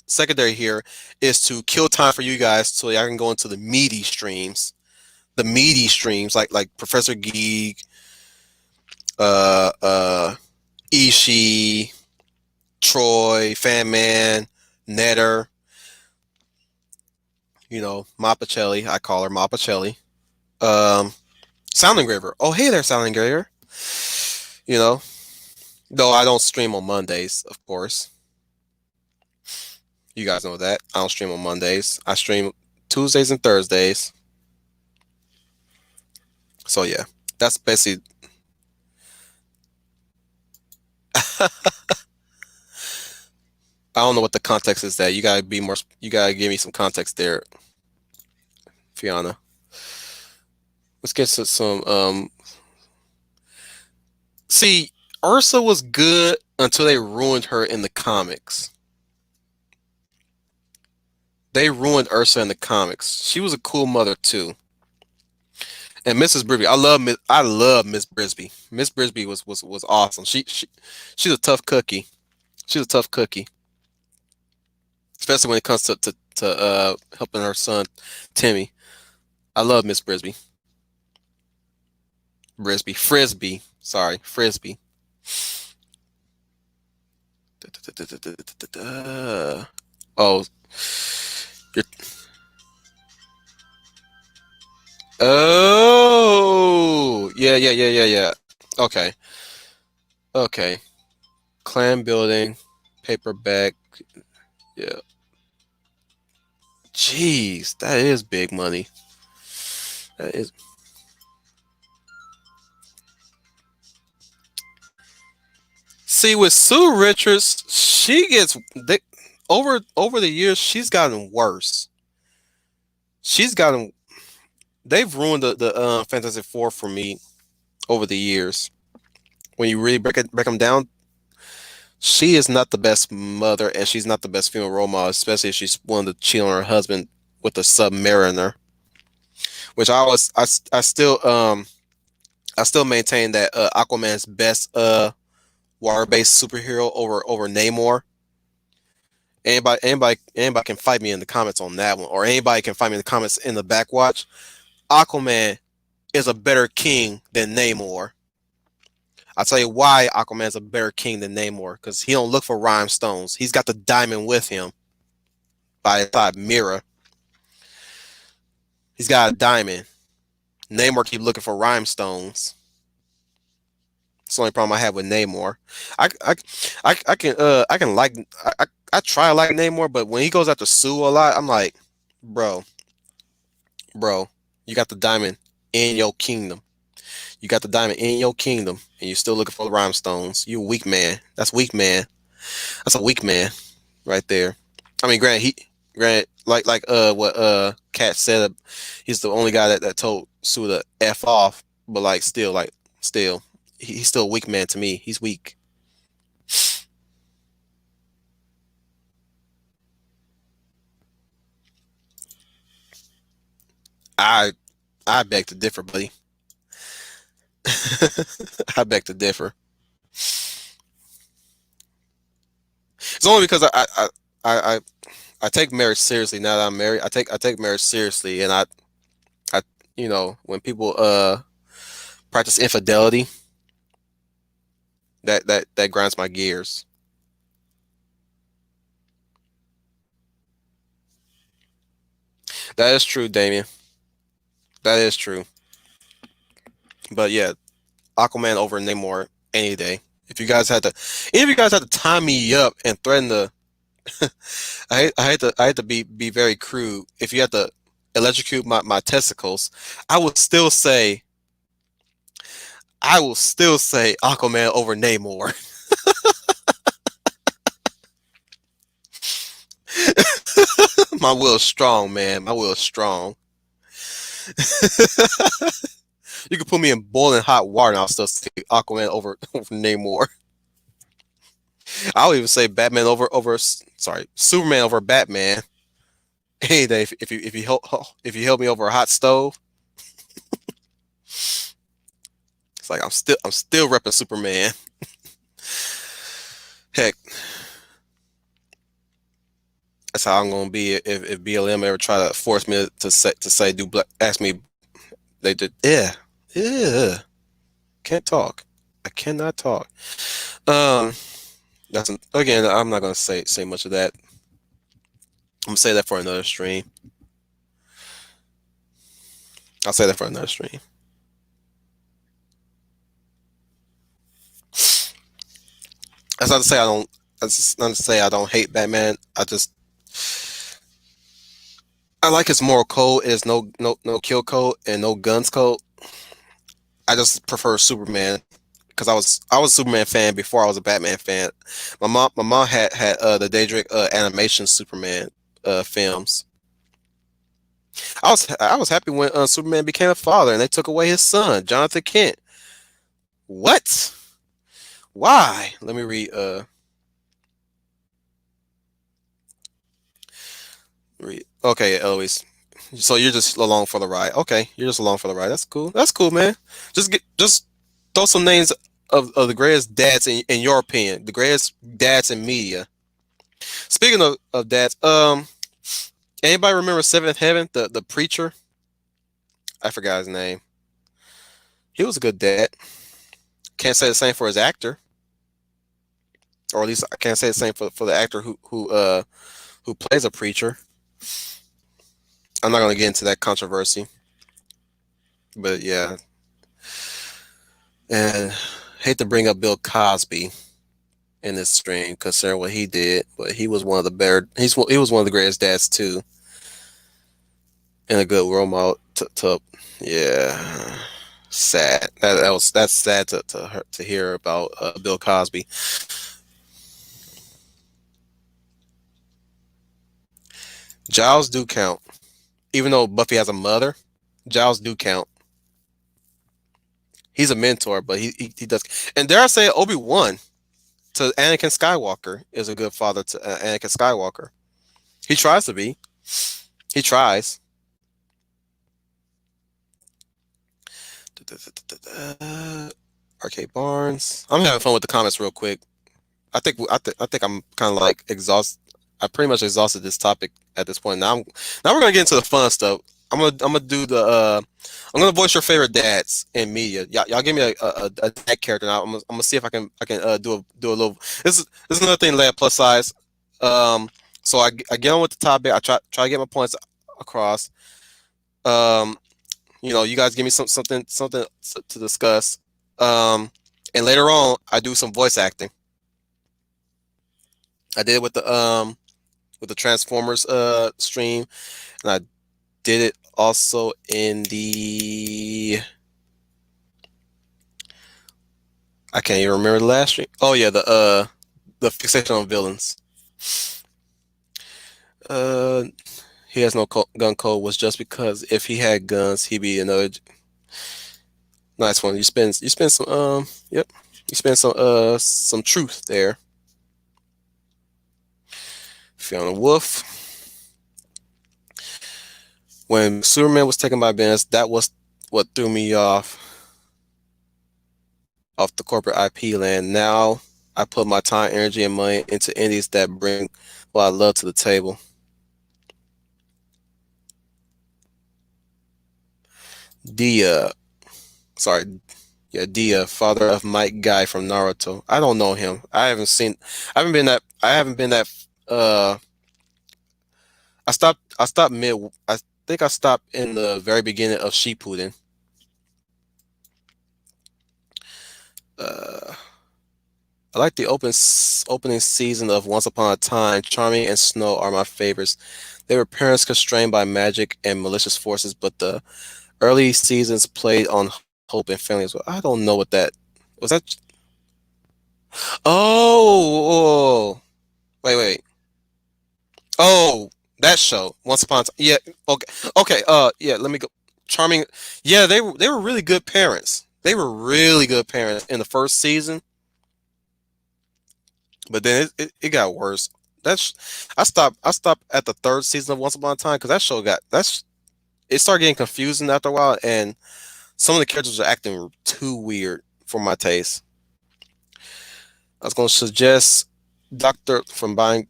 here is to kill time for you guys so I can go into the meaty streams, like Professor Geek, uh, uh, Ishii, Troy, Fan Man, Netter, Mappacelli. I call her Mappacelli. Um, Sound Engraver. Oh, hey there, Sound Engraver. You know, though I don't stream on Mondays, of course. You guys know that. I don't stream on Mondays. I stream Tuesdays and Thursdays. So yeah, that's basically. I don't know what the context is. That you gotta be more. You gotta give me some context there, Fiona. Let's get to some. See, Ursa was good until they ruined her in the comics. They ruined Ursa in the comics. She was a cool mother too. And Mrs. Brisby, I love Miss Brisby. Miss Brisby was awesome. She's a tough cookie. She's a tough cookie, especially when it comes to helping her son Timmy. I love Miss Brisby. Brisby, Frisbee. Sorry, Frisbee. Oh, you're, oh, yeah, yeah, yeah, yeah, yeah. Okay, okay. Clan building, paperback. Yeah. Jeez, that is big money. That is. See, with Sue Richards, over the years, she's gotten worse. She's gotten. They've ruined the Fantasy Four for me over the years. When you really break them down, she is not the best mother, and she's not the best female role model, especially if she's willing to cheat on her husband with a Submariner. Which I still maintain that Aquaman's best water-based superhero over Namor. Anybody can fight me in the comments on that one, or anybody can fight me in the comments in the backwatch. Aquaman is a better king than Namor. I'll tell you why Aquaman's a better king than Namor, because he don't look for rhinestones. He's got the diamond with him by his side mirror. He's got a diamond. Namor keep looking for rhinestones. It's the only problem I have with Namor. I I I can like I try to like Namor, but when he goes after Sue a lot, I'm like, bro, bro, you got the diamond in your kingdom. You got the diamond in your kingdom, and you're still looking for the rhinestones. You a weak man. That's weak man. That's a weak man right there. I mean, granted, what Kat said, he's the only guy that told Sue to f off, but still, he's still a weak man to me. He's weak. I I beg to differ, buddy. I beg to differ. It's only because I, I I take marriage seriously now that I'm married. I take marriage seriously, and I when people practice infidelity, that grinds my gears. That is true, Damien. That is true. But yeah, Aquaman over Namor any day. If you guys had to, if you guys had to tie me up and threaten to, I hate to be very crude. If you had to electrocute my testicles, I would still say I will still say Aquaman over Namor. My will is strong, man. My will is strong. You can put me in boiling hot water and I'll still say Aquaman over Namor. I'll even say Batman over sorry, Superman over Batman. Hey, Dave, if you help me over a hot stove, it's like I'm still repping Superman. Heck, that's how I'm gonna be if BLM ever try to force me to say do ask me they did yeah can't talk. I cannot talk. Um, again. I'm not gonna say much of that. I'm gonna say that for another stream. I'll say that for another stream. That's not to say I don't. That's not to say I don't hate Batman. I like his moral code. It is no kill code and no guns code. I just prefer Superman because I was a Superman fan before I was a Batman fan. My mom had the Daedric animation Superman films. I was happy when Superman became a father and they took away his son, Jonathan Kent. What? Why? Let me read. Okay, Eloise. So you're just along for the ride. Okay, you're just along for the ride. That's cool. That's cool, man. Just throw some names of the greatest dads in your opinion, the greatest dads in media. Speaking of dads, anybody remember Seventh Heaven, the preacher? I forgot his name. He was a good dad. Can't say the same for his actor, or at least I can't say the same for the actor who plays a preacher. I'm not gonna get into that controversy, but yeah, and hate to bring up Bill Cosby in this stream, considering what he did, but he was one of the better. He was one of the greatest dads too, and a good role model. Yeah, sad. That's sad to hear about Bill Cosby. Giles do count, even though Buffy has a mother. Giles do count. He's a mentor, but he does. And dare I say, Obi-Wan to Anakin Skywalker is a good father to Anakin Skywalker. He tries to be. He tries. Arcade Barnes. I'm having fun with the comments real quick. I think I'm kind of like exhausted. I pretty much exhausted this topic at this point. Now we're gonna get into the fun stuff. I'm gonna do the I'm gonna voice your favorite dads in media. Y'all give me a dad character now. I'm gonna see if I can do a little. This is another thing. Lay plus size. Um, so I get on with the topic. I try to get my points across. Um, you guys give me something to discuss. Um, and later on, I do some voice acting. I did it with the Transformers stream, and I did it also in the I can't even remember the last stream. Oh yeah, the fixation on villains. Uh, he has no gun code was just because if he had guns, he'd be another nice one. You spend some yep, you spend some truth there. Fiona Wolf. When Superman was taken by Benz, that was what threw me off the corporate IP land. Now I put my time, energy, and money into indies that bring what I love to the table. Dia, sorry, yeah, Dia, father of Might Guy from Naruto. I don't know him. I haven't been that. I haven't been that. Uh, I stopped mid. I think I stopped in the very beginning of Shippuden. Uh, I like the opening season of Once Upon a Time. Charming and Snow are my favorites. They were parents constrained by magic and malicious forces, but the early seasons played on hope and family as well. I don't know what that was. That oh, wait. Oh, that show. Once Upon a Time. Yeah. Okay. Yeah. Let me go. Charming. Yeah, they were really good parents. They were really good parents in the first season, but then it got worse. I stopped at the third season of Once Upon a Time because that show got that's it started getting confusing after a while, and some of the characters are acting too weird for my taste. I was going to suggest Doctor from Brian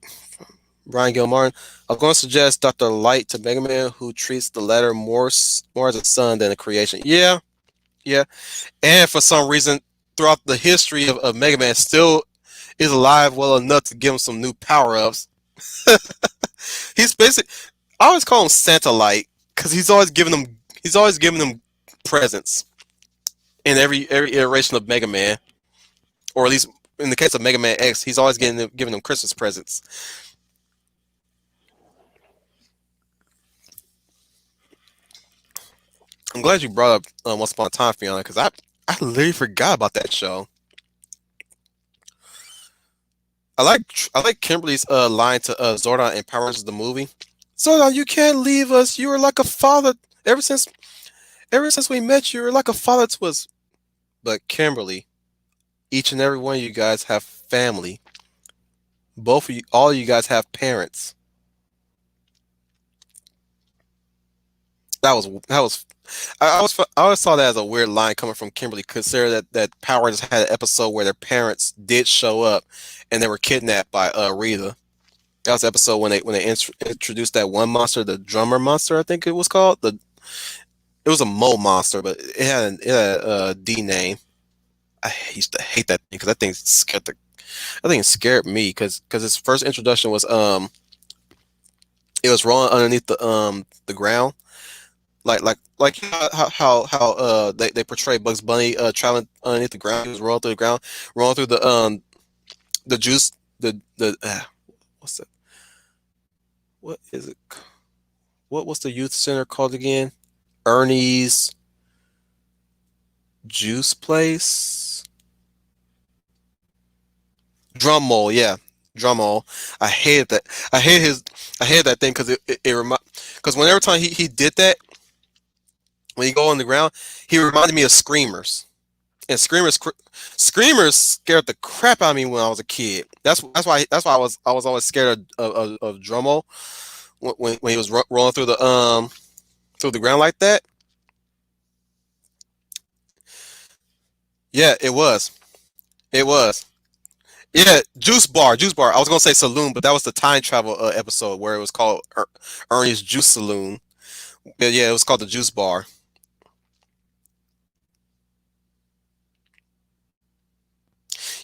Gilmartin. I was going to suggest Doctor Light to Mega Man, who treats the letter more as a son than a creation. Yeah, yeah, and for some reason, throughout the history of Mega Man, still is alive well enough to give him some new power ups. He's basic. I always call him Santa Light because he's always giving them presents in every iteration of Mega Man, or at least in the case of Mega Man X, he's always giving them Christmas presents. I'm glad you brought up Once Upon a Time, Fiona, because I literally forgot about that show. I like Kimberly's line to Zordon in Power Rangers the movie. Zordon, you can't leave us. You were like a father ever since ever since we met. You were like a father to us. But Kimberly, each and every one of you guys have family. Both of you, all of you guys have parents. That was. I always saw that as a weird line coming from Kimberly. Consider that Power Rangers had an episode where their parents did show up, and they were kidnapped by Rita. That was the episode when they introduced that one monster, the drummer monster, I think it was called. It was a mole monster, but it had a D name. I used to hate that thing because I think it scared me because its first introduction was it was rolling underneath the ground, like you know they portray Bugs Bunny traveling underneath the ground. He was rolling through the ground, rolling through the juice the what's that, what is it, what was the youth center called again? Ernie's Juice Place. Drum Mole, yeah, Drum Mole. I hated that. I hate his. I hated that thing because because whenever time he did that, when he go on the ground, he reminded me of Screamers. And Screamers scared the crap out of me when I was a kid. That's why I was always scared of Drum Mole when he was rolling through the ground like that. Yeah, it was. It was. Yeah, Juice Bar. I was gonna say Saloon, but that was the time travel episode where it was called Ernie's Juice Saloon. Yeah, it was called the Juice Bar.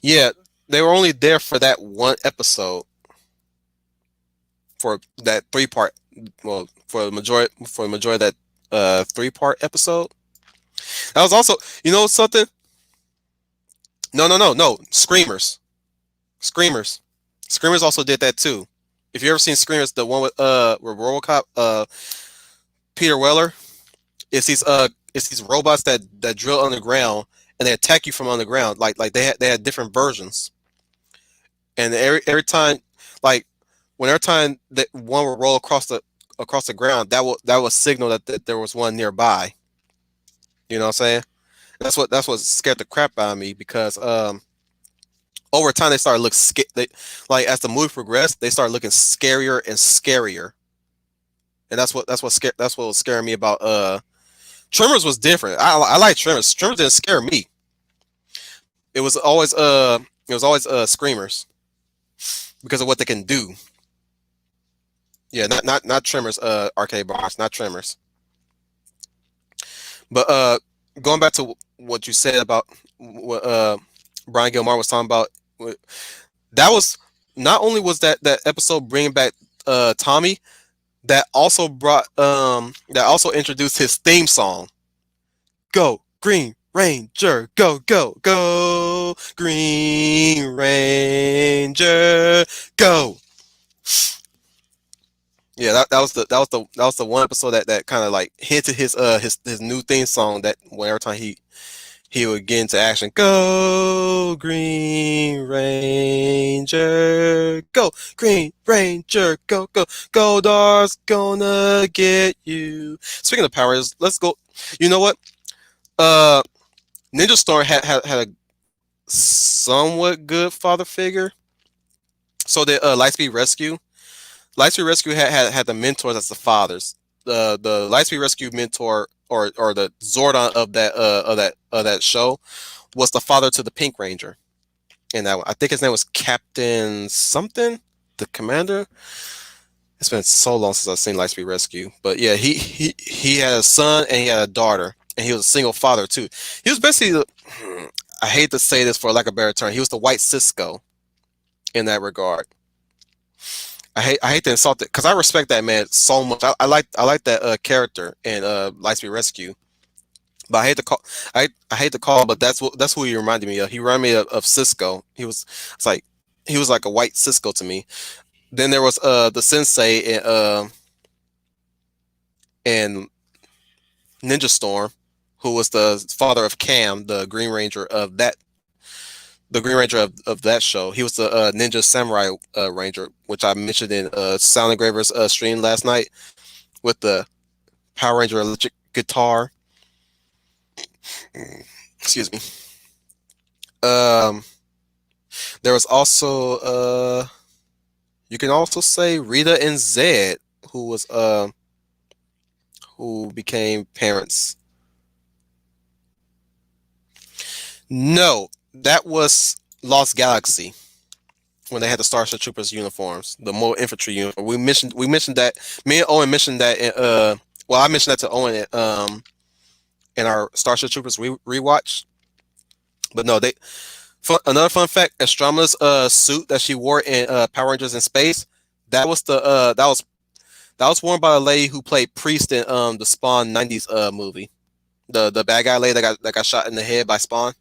Yeah, they were only there for that one episode for that 3 part. Well, for the majority of that 3 part episode. That was also, you know something? No. Screamers. Screamers also did that too. If you ever seen Screamers, the one with RoboCop, Peter Weller, it's these robots that drill underground and they attack you from underground. Like they had different versions, and every time, like whenever time that one would roll across the ground, that would signal that there was one nearby. You know what I'm saying? That's what scared the crap out of me because over time they started like as the movie progressed, they started looking scarier and scarier, and that's what was scaring me about Tremors was different. I like Tremors. Tremors didn't scare me. It was always Screamers because of what they can do. Yeah, not Tremors. Arcade bars, not Tremors. But going back to what you said about what Brian Gilmar was talking about, that was not only was that episode bringing back Tommy, that also introduced his theme song. Go Green Ranger, go Green Ranger, go. Yeah, that was the one episode that kind of like hinted his new theme song that whenever time he would get into action. Go Green Ranger, go Green Ranger, go Goldar's gonna get you. Speaking of powers, let's go. You know what? Uh, Ninja Storm had a somewhat good father figure. So the Lightspeed Rescue. Lightspeed Rescue had the mentors as the fathers. The Lightspeed Rescue mentor or the Zordon of that show was the father to the Pink Ranger. And that one, I think his name was Captain something, the commander. It's been so long since I've seen Lightspeed Rescue, but yeah, he had a son and he had a daughter, and he was a single father too. He was basically, I hate to say this for lack of a better term, he was the white Cisco in that regard. I hate to insult it because I respect that man so much. I like that character in Lightspeed Rescue, but I hate to call, but that's who he reminded me of. He reminded me of Cisco. It's like he was like a white Cisco to me. Then there was the Sensei and Ninja Storm, who was the father of Cam, the Green Ranger of that the Green Ranger of that show. He was the Ninja Samurai Ranger, which I mentioned in Sound Engraver's stream last night with the Power Ranger electric guitar. Excuse me. Um, there was also you can also say Rita and Zed, who became parents. No, that was Lost Galaxy when they had the Starship Troopers uniforms, the more infantry uniform. We mentioned that. Me and Owen mentioned that. Well, I mentioned that to Owen in our Starship Troopers rewatch. But no, another fun fact: Estrama's suit that she wore in Power Rangers in Space, that was that was worn by a lady who played Priest in the Spawn '90s movie. The bad guy lady that got shot in the head by Spawn.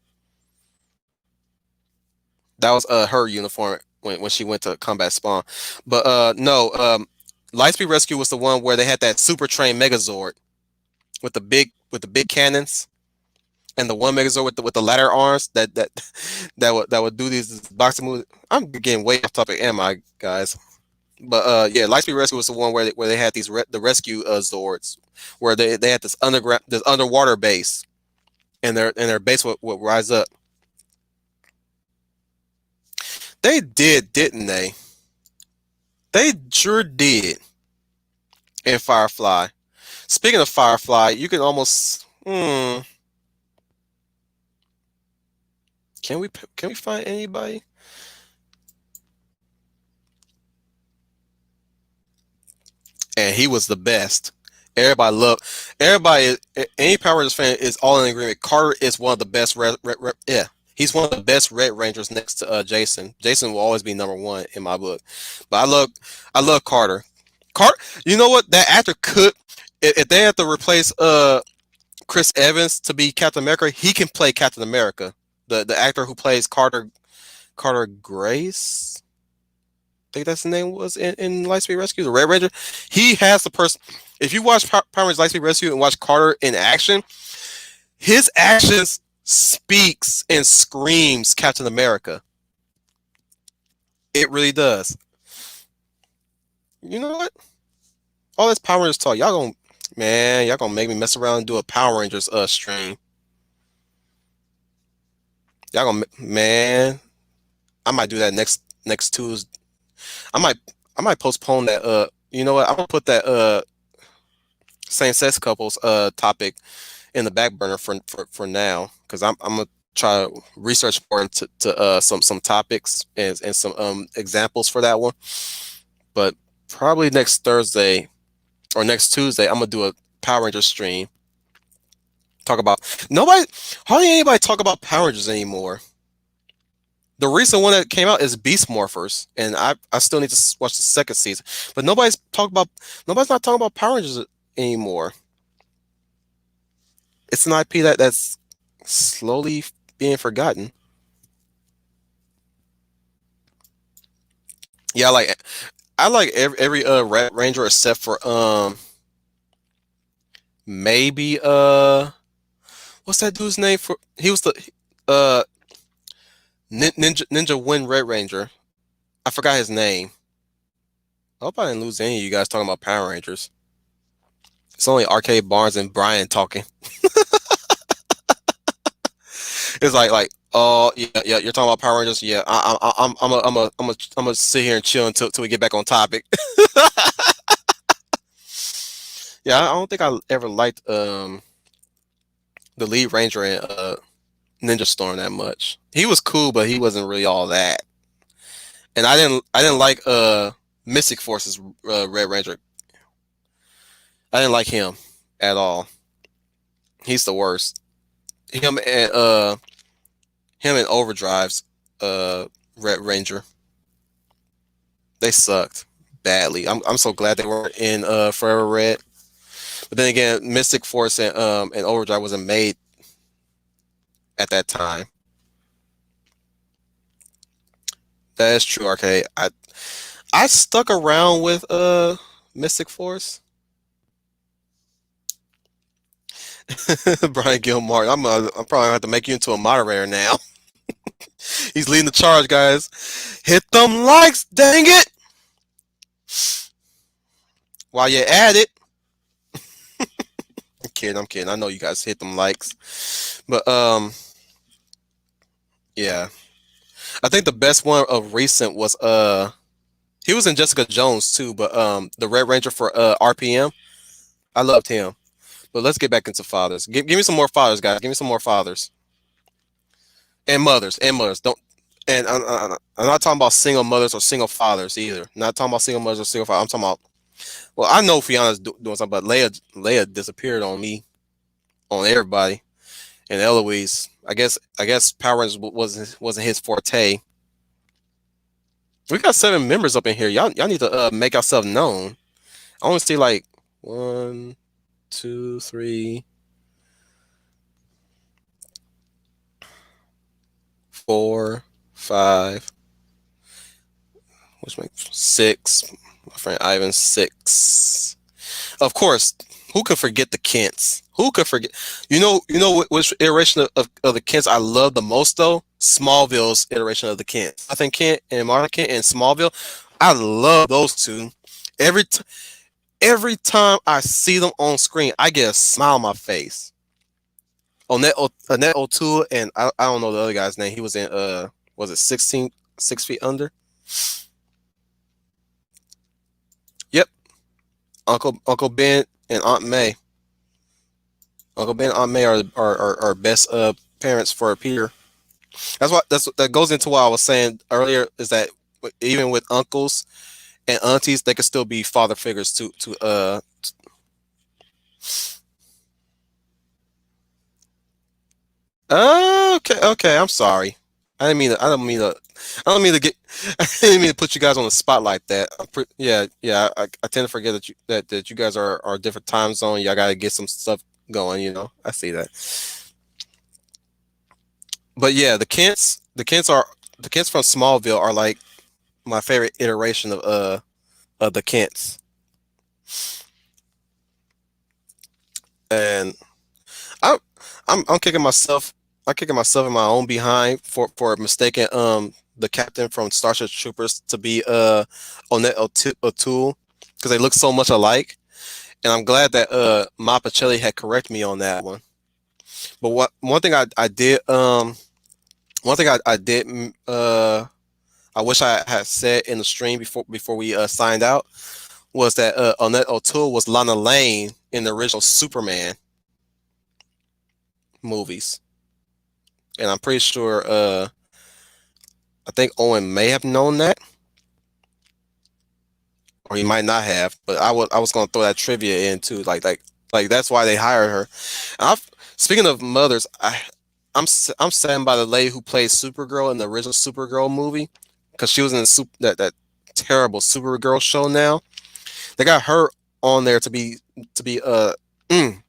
That was her uniform when she went to combat Spawn. But no, Lightspeed Rescue was the one where they had that super trained Megazord with the big cannons, and the one Megazord with the ladder arms that would do these boxing moves. I'm getting way off topic, am I, guys? But yeah, Lightspeed Rescue was the one where they had the rescue Zords, where they had this underwater base, and their base would rise up. They did, didn't they? They sure did in Firefly. Speaking of Firefly, you can almost can we find anybody? And he was the best. Everybody loved. Any Power Rangers fan is all in agreement. Carter is one of the best. Yeah, he's one of the best Red Rangers next to Jason. Jason will always be number one in my book. But I love Carter. Carter, you know what? That actor could, if they had to replace Chris Evans to be Captain America, he can play Captain America. The actor who plays Carter Grace, I think that's the name was in Lightspeed Rescue, the Red Ranger. He has the person. If you watch Power Rangers Lightspeed Rescue and watch Carter in action, his actions speaks and screams Captain America. It really does. You know what? All this Power Rangers talk, y'all gonna make me mess around and do a Power Rangers stream. Y'all gonna man, I might do that next Tuesday. I might I might postpone that. You know what? I'm gonna put that same sex couples topic in the back burner for now because I'm gonna try to research more into some topics and some examples for that one. But probably next Thursday or next Tuesday, I'm gonna do a Power Rangers stream. Talk about hardly anybody talk about Power Rangers anymore. The recent one that came out is Beast Morphers, and I still need to watch the second season. But nobody's not talking about Power Rangers anymore. It's an IP that's slowly being forgotten. Yeah, I like every Red Ranger except for maybe what's that dude's name for he was the uh Ninja Wind Red Ranger. I forgot his name. I hope I didn't lose any of you guys talking about Power Rangers. It's only Arcade Barnes and Brian talking. It's oh yeah, you're talking about Power Rangers. Yeah, I'm gonna sit here and chill until we get back on topic. Yeah, I don't think I ever liked the lead ranger in Ninja Storm that much. He was cool, but he wasn't really all that. And I didn't like Mystic Force's Red Ranger. I didn't like him at all. He's the worst. Him and Overdrive's Red Ranger. They sucked badly. I'm so glad they were in Forever Red. But then again, Mystic Force and Overdrive wasn't made at that time. That is true, Arcade. I stuck around with Mystic Force. Brian Gilmore. I'm probably gonna have to make you into a moderator now. He's leading the charge, guys. Hit them likes, dang it! While you're at it, I'm kidding. I'm kidding. I know you guys hit them likes, but yeah. I think the best one of recent was he was in Jessica Jones too, but the Red Ranger for RPM. I loved him. But let's get back into fathers. Give me some more fathers, guys. Give me some more fathers and mothers and mothers. Don't. And I'm not talking about single mothers or single fathers either. Not talking about single mothers or single fathers. I'm talking about. Well, I know Fiona's doing something, but Leia disappeared on me, on everybody, and Eloise. I guess Power Rangers wasn't his forte. We got 7 members up in here. Y'all need to make yourself known. I want to see like 1, 2, 3, 4, 5. Which makes 6. My friend Ivan 6. Of course, who could forget the Kents? Who could forget? Which iteration of the Kents I love the most though? Smallville's iteration of the Kents. I think Kent and Martha Kent and Smallville. I love those two. Every t- every time I see them on screen, I get a smile on my face. Annette O'Toole and I don't know the other guy's name. He was in was it 16 6 feet under? Yep. Uncle Ben and Aunt May. Uncle Ben and Aunt May are best parents for Peter. That goes into what I was saying earlier is that even with uncles and aunties, they could still be father figures to. Okay. I'm sorry. I didn't mean to. I don't mean to. I don't mean to get. I didn't mean to put you guys on the spot like that. Yeah. I tend to forget that you guys are different time zone. Y'all gotta get some stuff going. I see that. But yeah, the Kents from Smallville are like my favorite iteration of the Kents, and I I'm kicking myself. I'm kicking myself in my own behind for mistaking the captain from Starship Troopers to be Onette O'Toole because they look so much alike, and I'm glad that Ma Pacelli had corrected me on that one. But one thing I did one thing I did I wish I had said in the stream before we signed out was that Annette O'Toole was Lana Lane in the original Superman movies, and I'm pretty sure I think Owen may have known that, or he might not have. But I was gonna throw that trivia in too, like that's why they hired her. Speaking of mothers, I'm saddened by the lady who played Supergirl in the original Supergirl movie because she was in that terrible Supergirl show. Now they got her on there to be mm,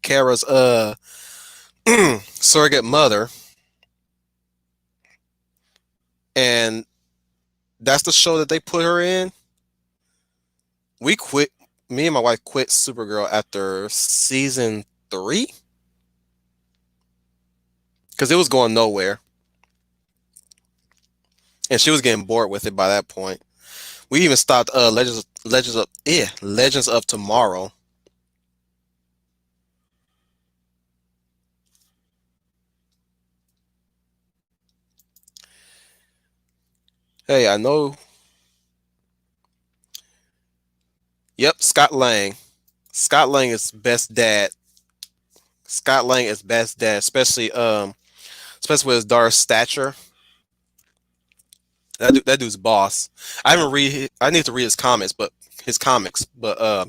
Kara's surrogate mother, and that's the show that they put her in. We quit. Me and my wife quit Supergirl after season 3 because it was going nowhere, and she was getting bored with it by that point. We even stopped Legends of Tomorrow. Hey, I know. Yep, Scott Lang. Scott Lang is best dad. Scott Lang is best dad, especially with his daughter's stature. That dude's boss. I need to read his comments, but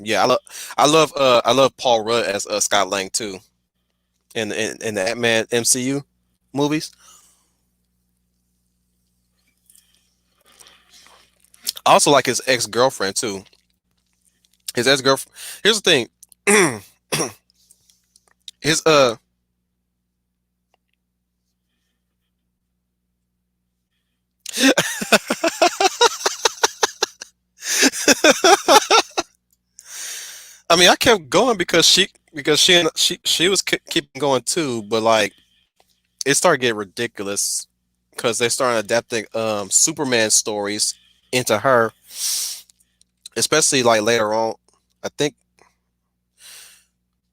yeah, I love Paul Rudd as Scott Lang too in the Ant-Man MCU movies. I also like his ex girlfriend too. His ex girlfriend. Here's the thing. his I mean, I kept going because she was keeping going too, but like it started getting ridiculous because they started adapting Superman stories into her, especially like later on. I think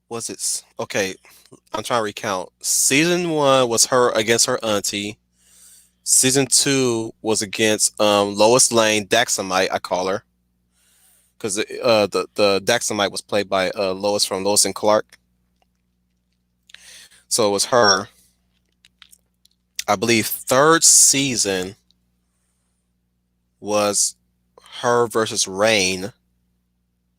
was it okay. I'm trying to recount. Season one was her against her auntie. Season two was against Lois Lane, Daxamite, I call her, because the Daxamite was played by Lois from Lois and Clark. So it was her. I believe third season was her versus Rain.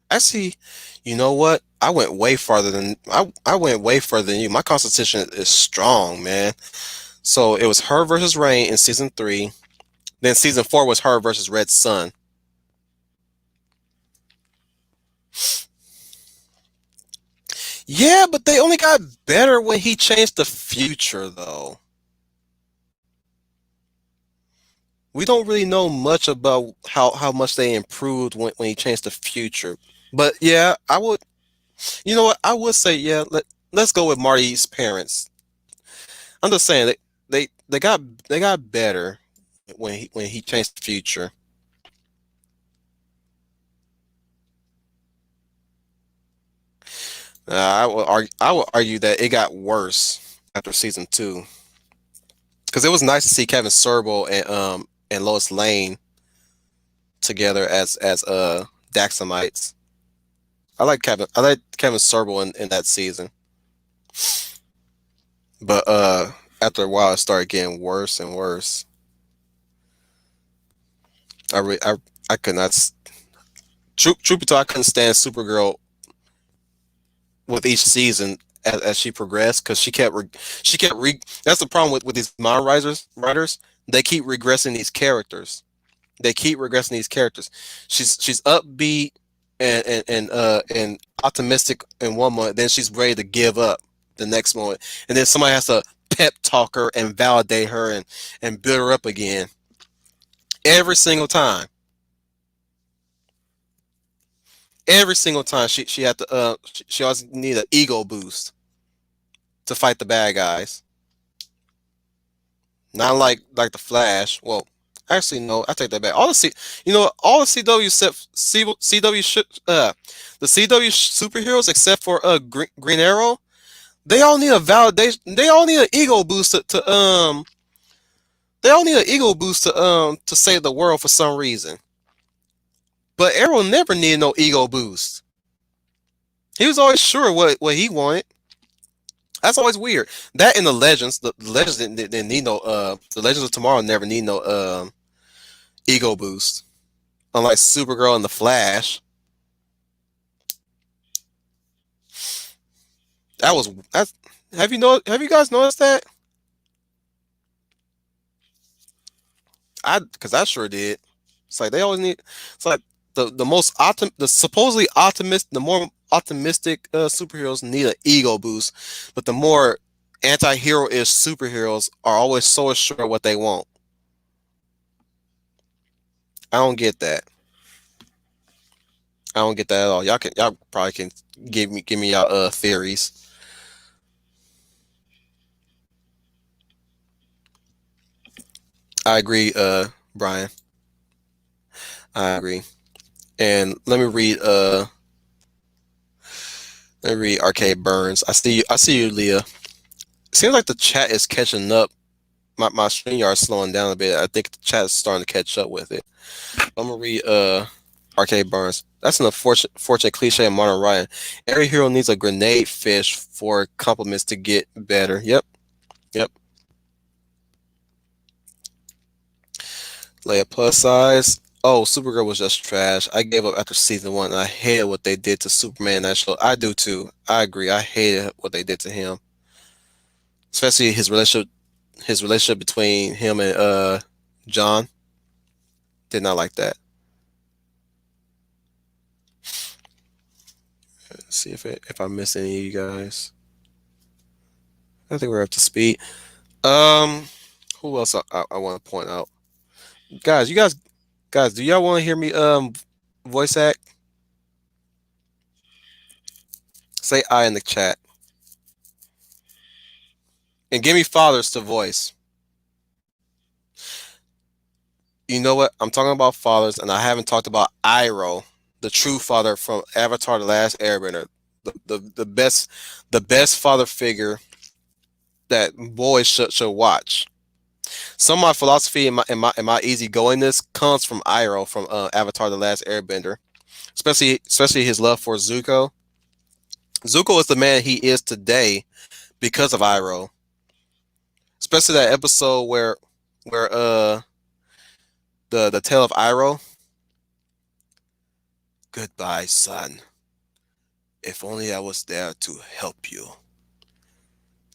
Actually, you know what? I went way further than you. My constitution is strong, man. So it was her versus Rain in season three. Then season four was her versus Red Sun. Yeah, but they only got better when he changed the future, though. We don't really know much about how much they improved when he changed the future. But yeah, I would. You know what? I would say yeah. Let's go with Marty's parents. I'm just saying they got better when he changed the future. I would argue that it got worse after season two because it was nice to see Kevin Sorbo and Lois Lane together as Daxamites. I like Kevin Sorbo in that season, but after a while it started getting worse and worse. I re I could not. Truth be told, I couldn't stand Supergirl with each season as she progressed because she kept that's the problem with these mind writers. They keep regressing these characters. They keep regressing these characters. She's upbeat and optimistic in one moment, then she's ready to give up the next moment, and then somebody has to pep talk her and validate her and build her up again every single time. Every single time she had to she always need an ego boost to fight the bad guys. Not like the Flash. Well, actually no, I take that back. All the you know all the CW except CW the CW superheroes except for Green Arrow, they all need a validation. They all need an ego boost they all need an ego boost to save the world for some reason. But Arrow never needed no ego boost. He was always sure what he wanted. That's always weird. That in the Legends didn't need no the Legends of Tomorrow never need no ego boost. Unlike Supergirl and the Flash. That's have you guys noticed that? Because I sure did. It's like they always need. It's like the supposedly the more optimistic superheroes need an ego boost, but the more anti-hero ish superheroes are always so assured of what they want. I don't get that. I don't get that at all. Y'all probably can give me y'all theories. I agree, Brian. I agree. And let me read Arcade Burns. I see you, Leah. Seems like the chat is catching up. My stream yard is slowing down a bit. I think the chat is starting to catch up with it. I'm gonna read Arcade Burns. That's an unfortunate cliche of modern writing. Every hero needs a grenade fish for compliments to get better. Yep, yep. Leia plus size. Oh, Supergirl was just trash. I gave up after season one, and I hated what they did to Superman in that show. I do too. I agree. I hated what they did to him, especially his relationship between him and John. Did not like that. Let's see if I miss any of you guys. I think we're up to speed. Um, who else I want to point out? Guys, guys, do y'all want to hear me voice act? Say I in the chat and give me fathers to voice. You know what? I'm talking about fathers, and I haven't talked about Iroh, the true father from Avatar: The Last Airbender, the best father figure that boys should watch. Some of my philosophy and my easygoingness comes from Iroh from Avatar: The Last Airbender, especially his love for Zuko. Zuko is the man he is today because of Iroh. Especially that episode where the tale of Iroh. Goodbye, son. If only I was there to help you.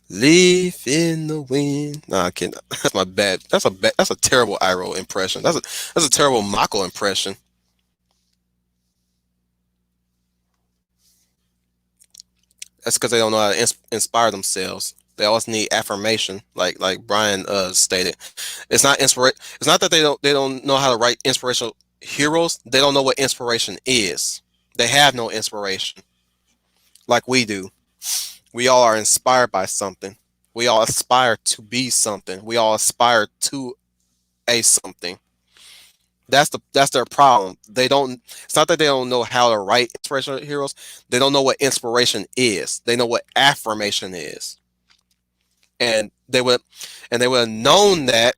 Leaf in the wind. Nah, I can't. That's my bad. That's a terrible Iroh impression. That's a terrible Mako impression. That's because they don't know how to inspire themselves. They always need affirmation, like Brian stated. It's not that they don't know how to write inspirational heroes. They don't know what inspiration is. They have no inspiration like we do. We all are inspired by something. We all aspire to be something. We all aspire to a something. That's their problem. They don't. It's not that they don't know how to write inspirational heroes. They don't know what inspiration is. They know what affirmation is, and they would have known that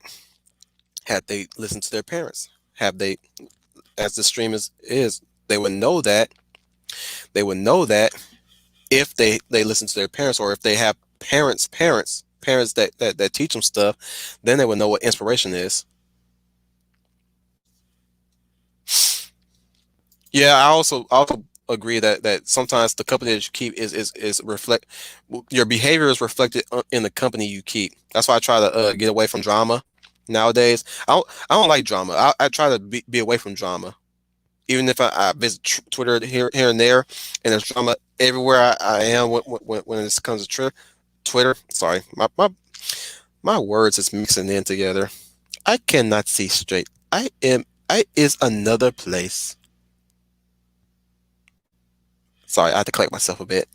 had they listened to their parents. Have they, as the stream is, they would know that. They would know that if they listen to their parents, or if they have parents that teach them stuff, then they would know what inspiration is. Yeah, I also agree that sometimes the company that you keep is reflect your behavior is reflected in the company you keep. That's why I try to get away from drama nowadays. I don't like drama. I try to be away from drama. Even if I visit Twitter here and there, and there's drama everywhere I am when it comes to Twitter. Sorry, my words is mixing in together. I cannot see straight. I is another place. Sorry, I had to collect myself a bit.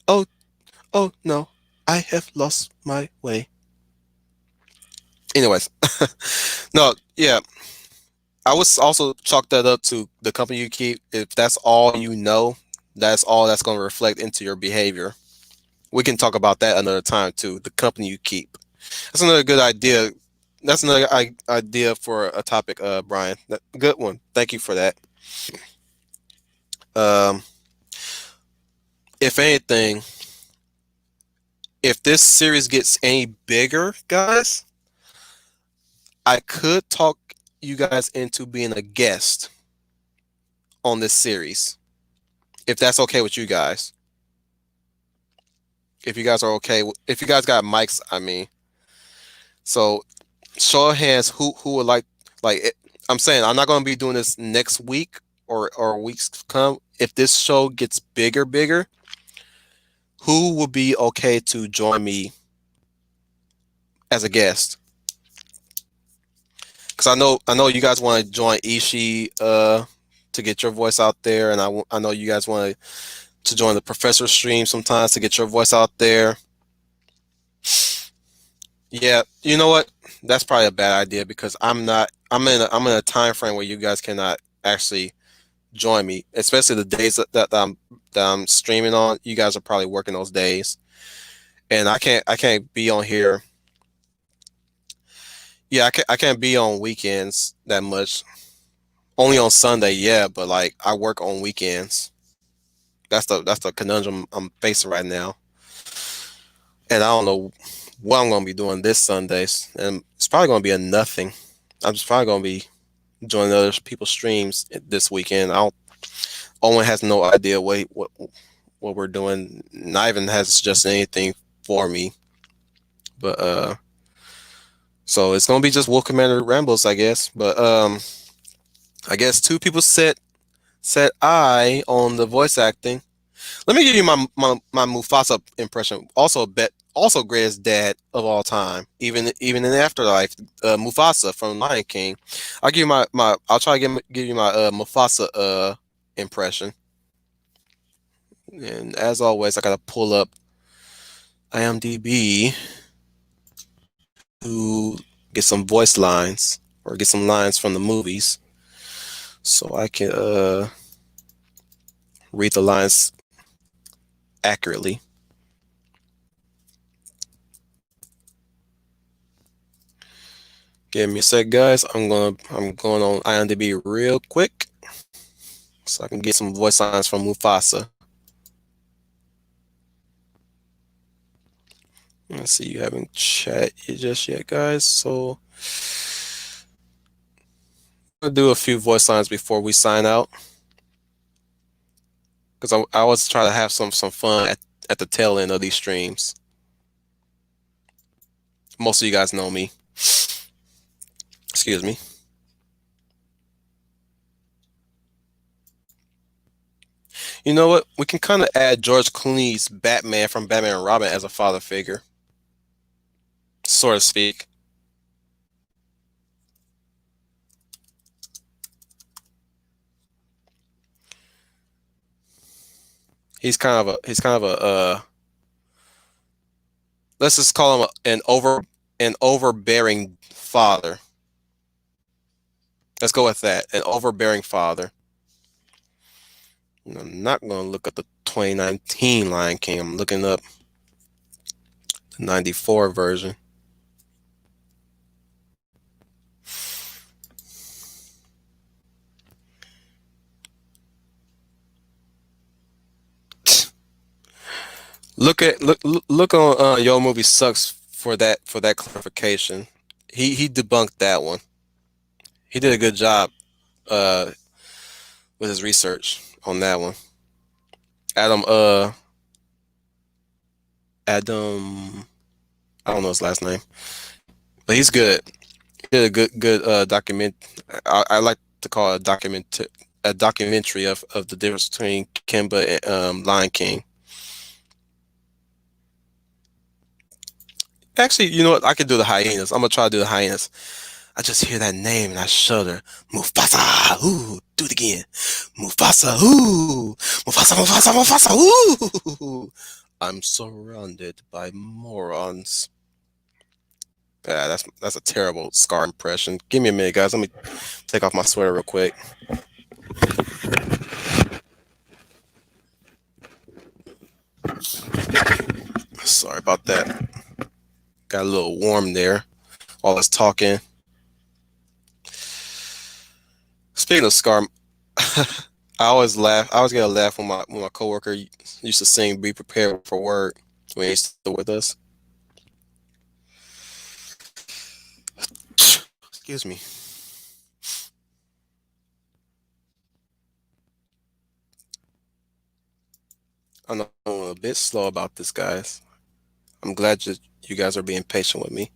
Oh, oh no, I have lost my way. Anyways, no, yeah, I would also chalk that up to the company you keep. If that's all you know, that's all that's going to reflect into your behavior. We can talk about that another time too. The company you keep. That's another good idea. That's another idea for a topic, Brian. Good one. Thank you for that. Um, if anything, if this series gets any bigger, guys, I could talk you guys into being a guest on this series. If that's okay with you guys. If you guys are okay, if you guys got mics, I mean. So show of hands, who would like it, I'm saying I'm not going to be doing this next week or weeks to come. If this show gets bigger, who will be okay to join me as a guest? Because I know you guys want to join Ishi to get your voice out there, and I know you guys want to join the professor stream sometimes to get your voice out there. Yeah, you know what? That's probably a bad idea because I'm in a time frame where you guys cannot actually join me, especially the days that I'm streaming on. You guys are probably working those days, and I can't be on here. Yeah, I can't be on weekends that much. Only on Sunday, yeah, but like I work on weekends. That's the conundrum I'm facing right now, and I don't know what I'm gonna be doing this Sundays, and it's probably gonna be a nothing. I'm just probably gonna be joining other people's streams this weekend. I don't. Owen has no idea what we're doing. Not even has suggested anything for me. But so it's gonna be just Wolf Commander Rambles, I guess. But I guess two people said I on the voice acting. Let me give you my Mufasa impression. Also greatest dad of all time, even in the afterlife. Mufasa from Lion King. I'll give you my I'll try to give you my Mufasa impression. And as always, I gotta pull up IMDb to get some voice lines or get some lines from the movies so I can read the lines accurately. Give me a sec, guys. I'm going on IMDb real quick so I can get some voice lines from Mufasa. Let's see, you haven't chat just yet, guys. So I'm gonna do a few voice lines before we sign out because I always try to have some fun at the tail end of these streams. Most of you guys know me. Excuse me. You know what? We can kind of add George Clooney's Batman from Batman and Robin as a father figure, so to speak. He's kind of a let's just call him an overbearing father. Let's go with that. An overbearing father. I'm not going to look at the 2019 Lion King. I'm looking up the 94 version. Look on Yo Movie Sucks for that clarification. He debunked that one. He did a good job uh with his research on that one. Adam Adam I don't know his last name, but he's good. He did a good document. I like to call it a documentary of the difference between Kimba and Lion King. Actually, you know what? I could do the hyenas. I'm gonna try to do the hyenas. I just hear that name and I shudder. Mufasa, ooh, do it again. Mufasa, ooh, Mufasa, ooh. I'm surrounded by morons. Yeah, that's a terrible Scar impression. Give me a minute, guys. Let me take off my sweater real quick. Sorry about that. Got a little warm there while I was talking. Speaking of Scar, I always laugh. I always get a laugh when my coworker used to sing "Be Prepared for Work" when he used to with us. Excuse me. I know I'm a bit slow about this, guys. I'm glad you guys are being patient with me.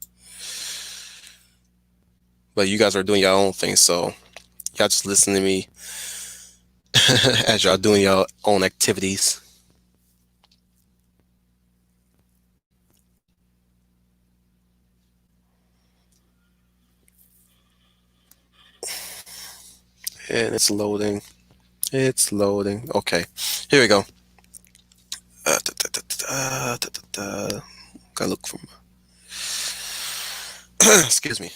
But you guys are doing your own thing, so y'all just listen to me as y'all doing your own activities. And it's loading. It's loading. Okay, here we go. Gotta look for. Excuse me.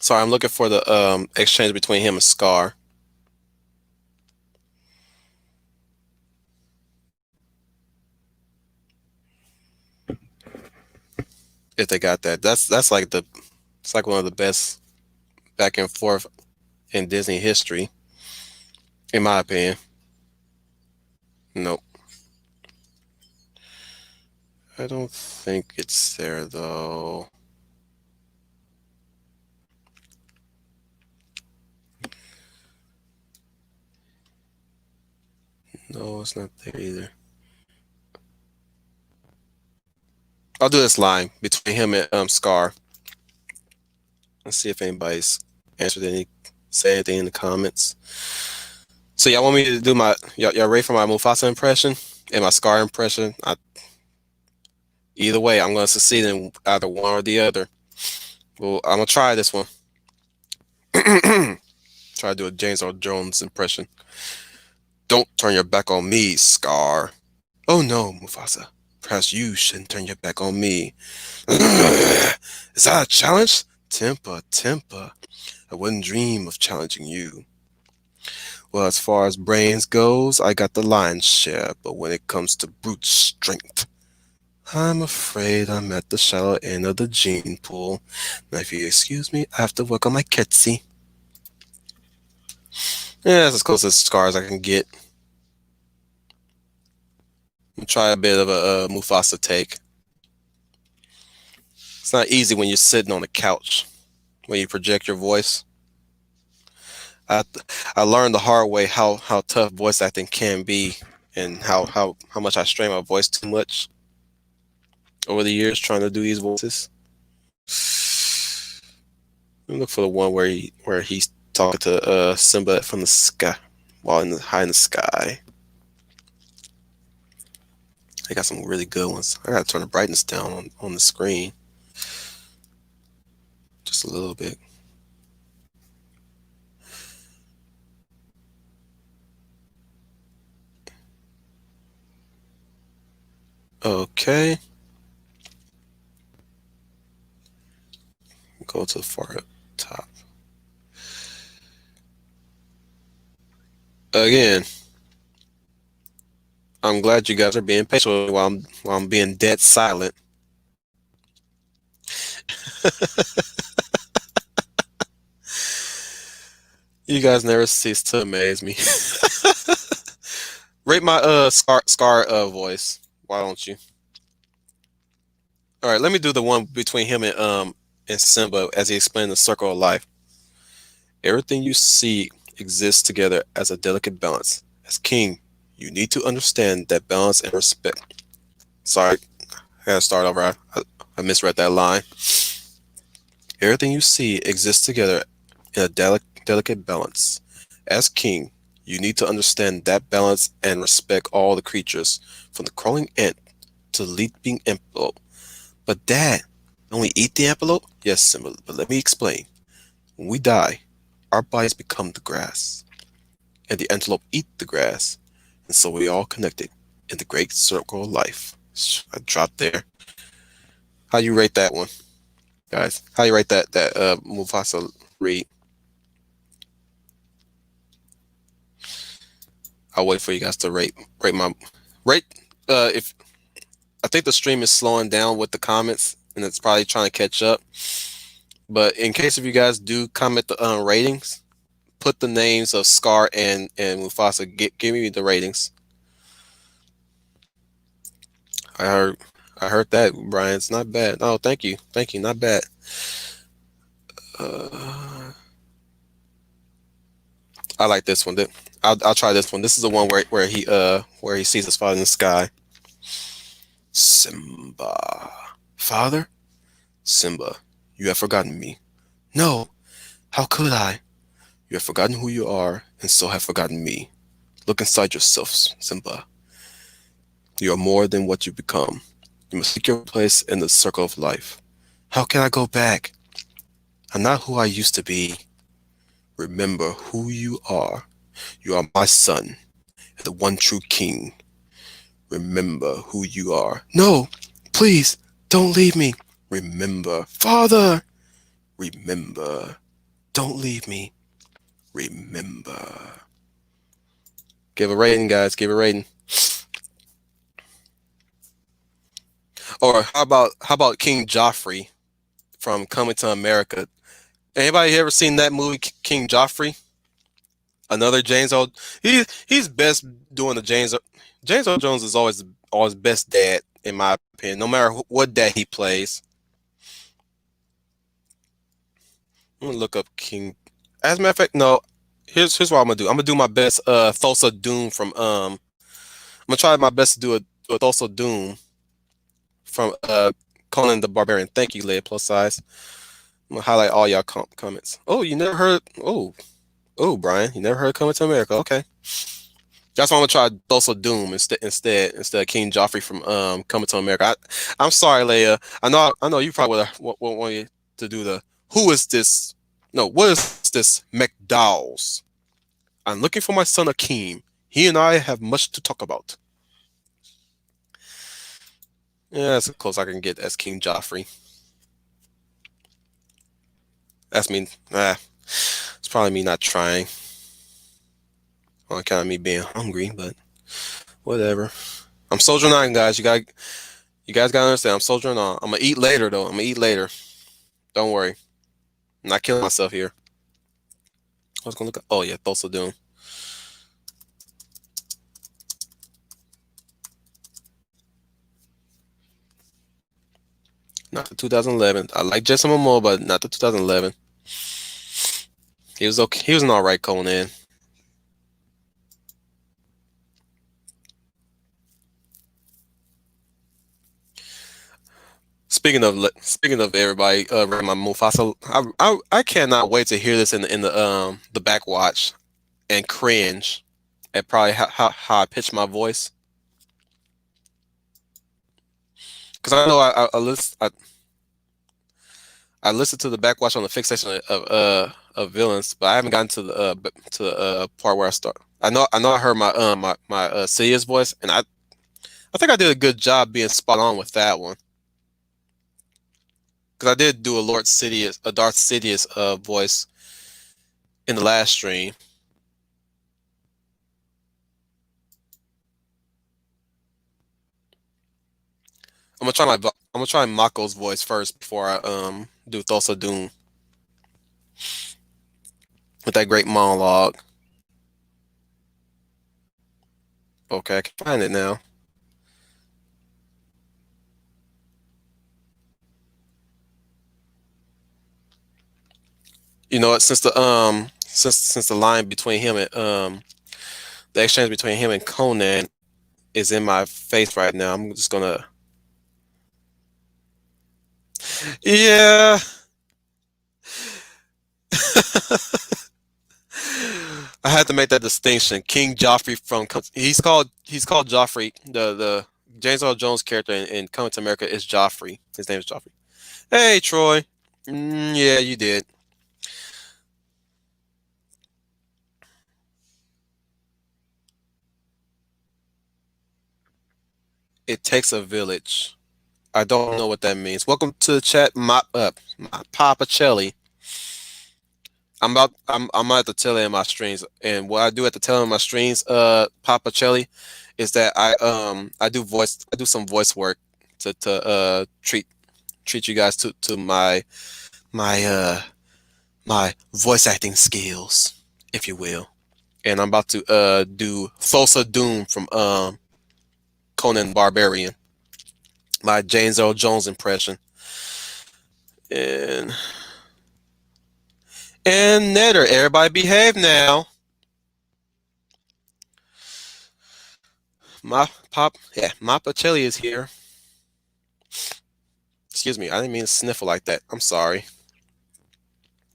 Sorry, I'm looking for the exchange between him and Scar. If they got that, that's like it's like one of the best back and forth in Disney history, in my opinion. Nope, I don't think it's there though. No, it's not there either. I'll do this line between him and Scar. Let's see if anybody's answered any, say anything in the comments. So y'all want me to do y'all ready for my Mufasa impression and my Scar impression? Either way, I'm gonna succeed in either one or the other. Well, I'm gonna try this one. Try to do a James Earl Jones impression. Don't turn your back on me, Scar. Oh no, Mufasa. Perhaps you shouldn't turn your back on me. Is that a challenge? Temper, temper. I wouldn't dream of challenging you. Well, as far as brains goes, I got the lion's share, but when it comes to brute strength, I'm afraid I'm at the shallow end of the gene pool. Now, if you excuse me, I have to work on my Ketsy. Yeah, that's as close as Scar as I can get. I'll try a bit of a Mufasa take. It's not easy when you're sitting on the couch, when you project your voice. I I learned the hard way how tough voice acting can be, and how much I strain my voice too much over the years trying to do these voices. Let me look for the one where he's talking to Simba from the sky while high in the sky. They got some really good ones. I gotta turn the brightness down on the screen just a little bit. Okay. Go to the far top. Again, I'm glad you guys are being patient with me while I'm being dead silent. You guys never cease to amaze me. Rate my Scar voice. Why don't you? All right, let me do the one between him and Simba as he explained the circle of life. Everything you see exists together as a delicate balance. As king, you need to understand that balance and respect. Sorry, I gotta start over. I misread that line. Everything you see exists together in a delicate balance. As king, you need to understand that balance and respect all the creatures, from the crawling ant to the leaping antelope. But Dad, don't we eat the antelope? Yes, Simba, but let me explain. When we die, our bodies become the grass, and the antelope eat the grass, and so we all connected in the great circle of life. I dropped there. How you rate that one, guys? How you rate that Mufasa read? I'll wait for you guys to rate my rate. If I think the stream is slowing down with the comments, and it's probably trying to catch up. But in case if you guys do comment the ratings, put the names of Scar and Mufasa. Give me the ratings. I heard I heard that, Brian. It's not bad. Oh, thank you. Not bad. Uh, I like this one. I'll try this one. This is the one where he sees his father in the sky. Simba, father, Simba, you have forgotten me. No, how could I? You have forgotten who you are, and so have forgotten me. Look inside yourself, Simba. You are more than what you become. You must seek your place in the circle of life. How can I go back? I'm not who I used to be. Remember who you are. You are my son, the one true king. Remember who you are. No, please, don't leave me. Remember, Father. Remember. Don't leave me. Remember. Give a rating, guys. Give a rating. Or how about King Joffrey from Coming to America? Anybody ever seen that movie, King Joffrey? Another James Earl. He's best doing the James Earl Jones is always best dad in my opinion. No matter what dad he plays. I'm gonna look up King. As a matter of fact, no. Here's what I'm gonna do. I'm gonna do my best. Thulsa Doom from I'm gonna try my best to do a Thulsa Doom from Conan the Barbarian. Thank you, Leia plus size. I'm gonna highlight all y'all comments. Oh, you never heard? Oh, Brian, you never heard Coming to America? Okay, that's why I'm gonna try Dose of Doom instead of King Joffrey from Coming to America. I'm sorry, Leia. I know you probably would want me to do the who is this? No, what is this McDowell's? I'm looking for my son Akeem. He and I have much to talk about. Yeah, that's as close I can get as King Joffrey. That's me. It's probably me not trying on account of me being hungry, but whatever. I'm soldiering on, guys. You guys gotta understand. I'm soldiering on. I'm gonna eat later, though. I'm gonna eat later. Don't worry. I'm not killing myself here. I was gonna look. Oh yeah, Thulsa Doom. Not the 2011. I like Jason Momoa, but not the 2011. He was okay. He was an alright Conan. Speaking of everybody, reading my Mufasa, I cannot wait to hear this in the backwatch and cringe at probably how I pitch my voice because I know I listened to the backwatch on the fixation of villains, but I haven't gotten to the part where I start. I know I heard my Sidious voice, and I think I did a good job being spot on with that one because I did do a Darth Sidious voice in the last stream. I'm gonna try Mako's voice first before I do Thulsa Doom with that great monologue. Okay, I can find it now. You know what? Since the line between him and the exchange between him and Conan is in my face right now, I'm just gonna. Yeah. I had to make that distinction. King Joffrey from he's called Joffrey. The James Earl Jones character in Coming to America is Joffrey. His name is Joffrey. Hey Troy. Yeah, you did. It takes a village. I don't know what that means. Welcome to the chat, my Papa Chelly. I'm at the tail end of my streams, and what I do at the tail end of my streams, Papa Chelly, is that I do some voice work to treat you guys to my my voice acting skills, if you will. And I'm about to do Thulsa Doom from Conan Barbarian, my James Earl Jones impression. And Netter, everybody behave now. My Pacelli is here. Excuse me, I didn't mean to sniffle like that. I'm sorry.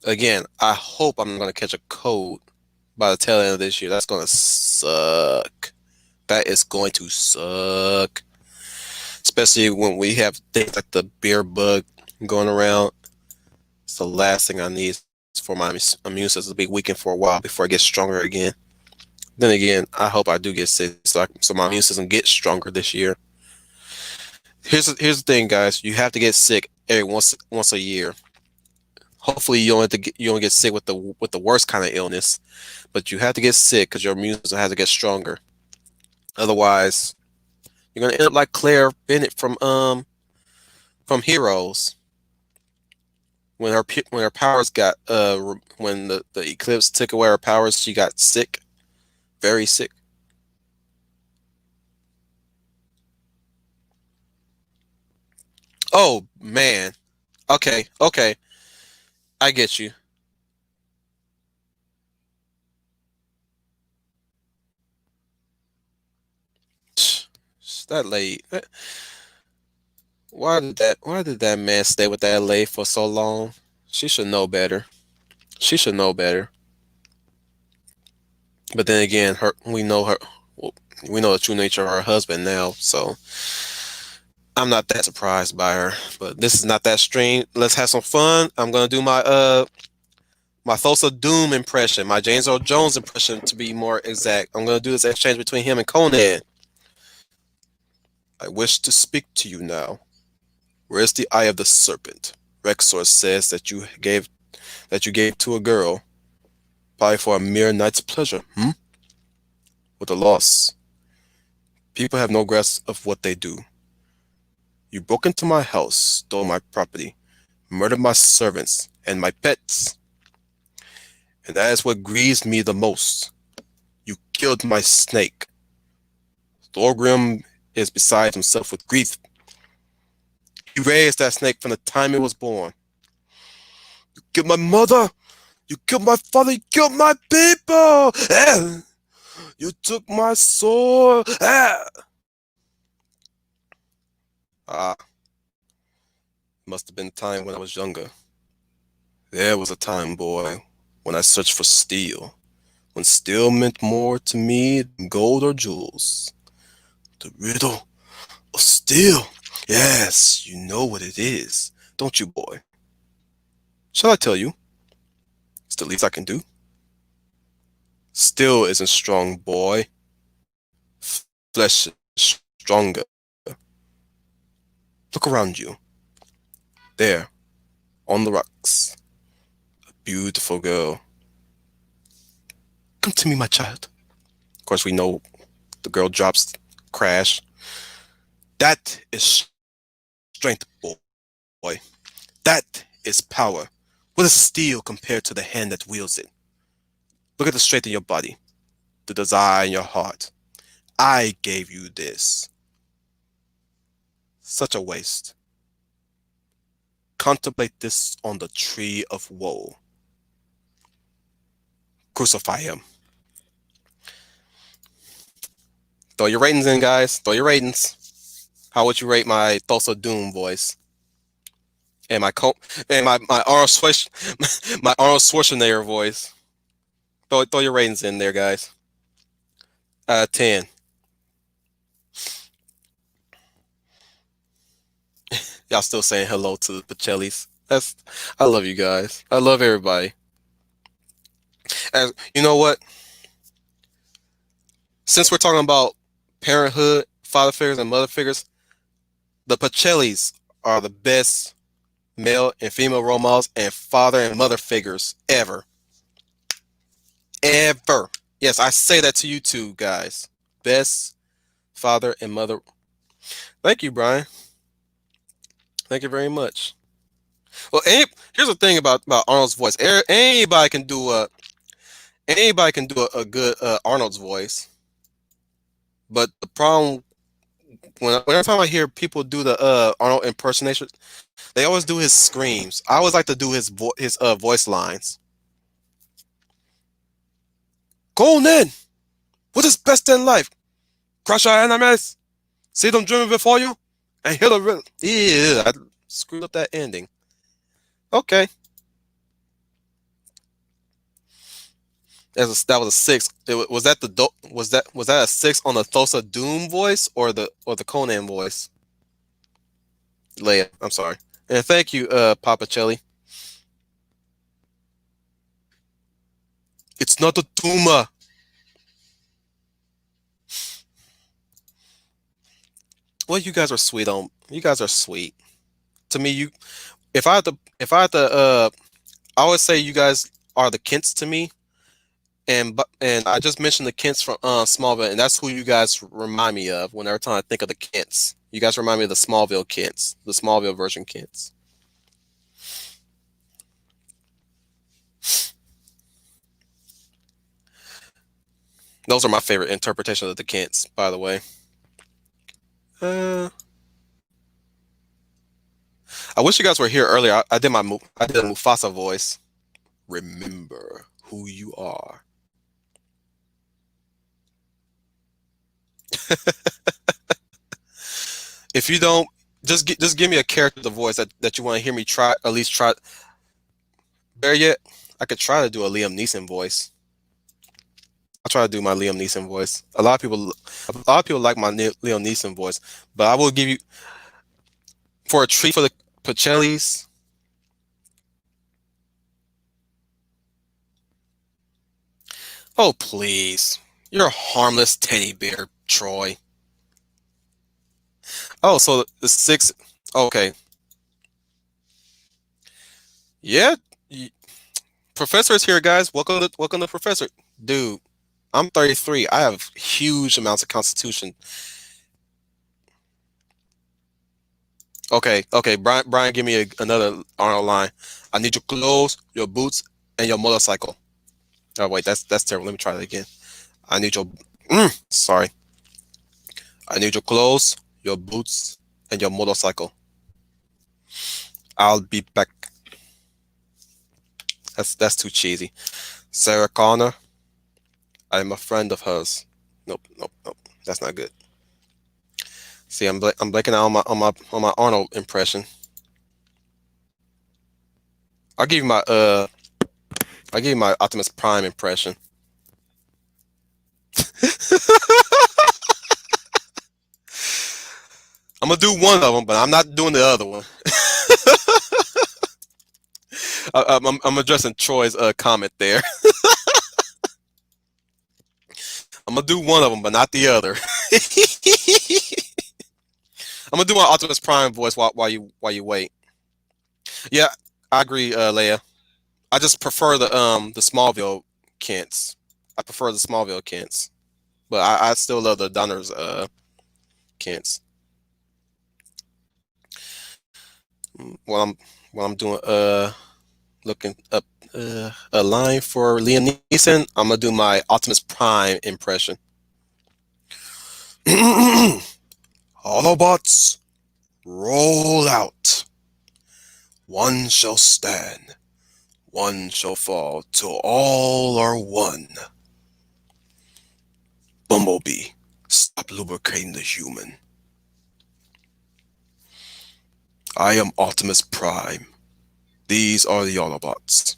Again, I hope I'm gonna catch a cold by the tail end of this year. That's gonna suck. That is going to suck. Especially when we have things like the beer bug going around. It's the last thing I need for my immune system to be weakened for a while before it gets stronger again. Then again, I hope I do get sick so my immune system gets stronger this year. Here's the thing, guys. You have to get sick every once a year. Hopefully, you don't get sick with the worst kind of illness, but you have to get sick because your immune system has to get stronger. Otherwise, you're gonna end up like Claire Bennett from Heroes when her powers got when the eclipse took away her powers, she got sick, very sick. Oh man. Okay, okay, I get you. That lady. Why did that man stay with that lady for so long? She should know better. She should know better. But then again, well, we know the true nature of her husband now, so I'm not that surprised by her. But this is not that stream. Let's have some fun. I'm gonna do my Thulsa Doom impression, my James Earl Jones impression to be more exact. I'm gonna do this exchange between him and Conan. I wish to speak to you now. Where is the eye of the serpent? Rexor says that you gave to a girl, probably for a mere night's pleasure. With a loss. People have no grasp of what they do. You broke into my house, stole my property, murdered my servants and my pets. And that is what grieves me the most. You killed my snake. Thorgrim is beside himself with grief. He raised that snake from the time it was born. You killed my mother. You killed my father. You killed my people. You took my soul. Ah, must have been time when I was younger. There was a time, boy, when I searched for steel, when steel meant more to me than gold or jewels. The riddle of steel. Yes, you know what it is, don't you, boy? Shall I tell you? It's the least I can do. Steel isn't strong, boy. Flesh is stronger. Look around you. There, on the rocks, a beautiful girl. Come to me, my child. Of course, we know the girl drops, crash. That is strength, boy. That is power. What is steel compared to the hand that wields it? Look at the strength in your body, the desire in your heart. I gave you this. Such a waste. Contemplate this on the tree of woe. Crucify him. Throw your ratings in, guys. Throw your ratings. How would you rate my Thulsa Doom voice? And my my Arnold Schwarzenegger voice. Throw your ratings in there, guys. 10. Y'all still saying hello to the Pacellis. I love you guys. I love everybody. As you know what? Since we're talking about parenthood, father figures and mother figures, the Pacellis are the best male and female role models and father and mother figures ever. Ever. Yes, I say that to you too, guys. Best father and mother. Thank you, Brian. Thank you very much. Well, here's the thing about Arnold's voice. Anybody can do a good Arnold's voice, but the problem whenever time I hear people do the Arnold impersonation, they always do his screams. I always like to do his voice lines. Conan, what is best in life? Crush our enemies, see them driven before you, and hit a real. Yeah, I screwed up that ending. Okay, that was a six. Was that was that a six on the Thulsa Doom voice or the Conan voice? Leia, I'm sorry. And thank you, Papa Chelly. It's not a tumor. Well, you guys are sweet. You guys are sweet. To me, if I had to, I would say you guys are the Kents to me. And I just mentioned the Kents from Smallville, and that's who you guys remind me of whenever time I think of the Kents. You guys remind me of the Smallville Kents, the Smallville version Kents. Those are my favorite interpretations of the Kents, by the way. Uh, I wish you guys were here earlier. I did a Mufasa voice. Remember who you are. If you don't, Just give me a character voice that you want to hear me try at least try. There yet? I could try to do a Liam Neeson voice. I'll try to do my Liam Neeson voice. A lot of people like my Liam Neeson voice, but I will give you for a treat for the Pacellis. Oh please, you're a harmless teddy bear, Troy. Oh, so the six. Okay, yeah. Professor is here, guys. Welcome to Professor. Dude, I'm 33. I have huge amounts of Constitution. Okay. Brian, give me another Arnold line. I need your clothes, your boots, and your motorcycle. Oh wait, that's terrible. Let me try that again. I need your. Sorry. I need your clothes, your boots, and your motorcycle. I'll be back. That's too cheesy. Sarah Connor. I am a friend of hers. Nope. That's not good. See, I'm blanking out on my Arnold impression. I'll give you my I'll give you my Optimus Prime impression. I'm gonna do one of them, but I'm not doing the other one. I'm addressing Troy's comment there. I'm gonna do one of them, but not the other. I'm gonna do my Optimus Prime voice while you wait. Yeah, I agree, Leia. I just prefer the Smallville Kents. I prefer the Smallville Kents, but I still love the Donner's Kents. While I'm doing looking up a line for Liam Neeson, I'm gonna do my Optimus Prime impression. Autobots, roll out. One shall stand, one shall fall, till all are one. Bumblebee, stop lubricating the human. I am Optimus Prime. These are the Autobots.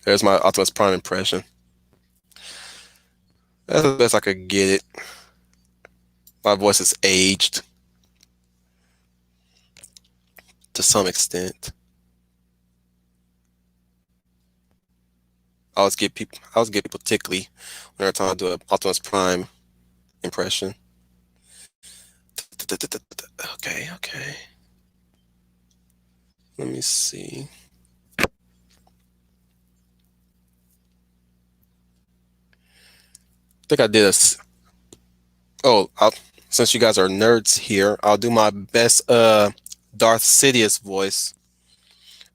There's my Optimus Prime impression. That's the best I could get it. My voice is aged to some extent. I always get people tickly when they're trying to do an Optimus Prime impression. Okay. Let me see. I think I did oh, since you guys are nerds here, I'll do my best Darth Sidious voice.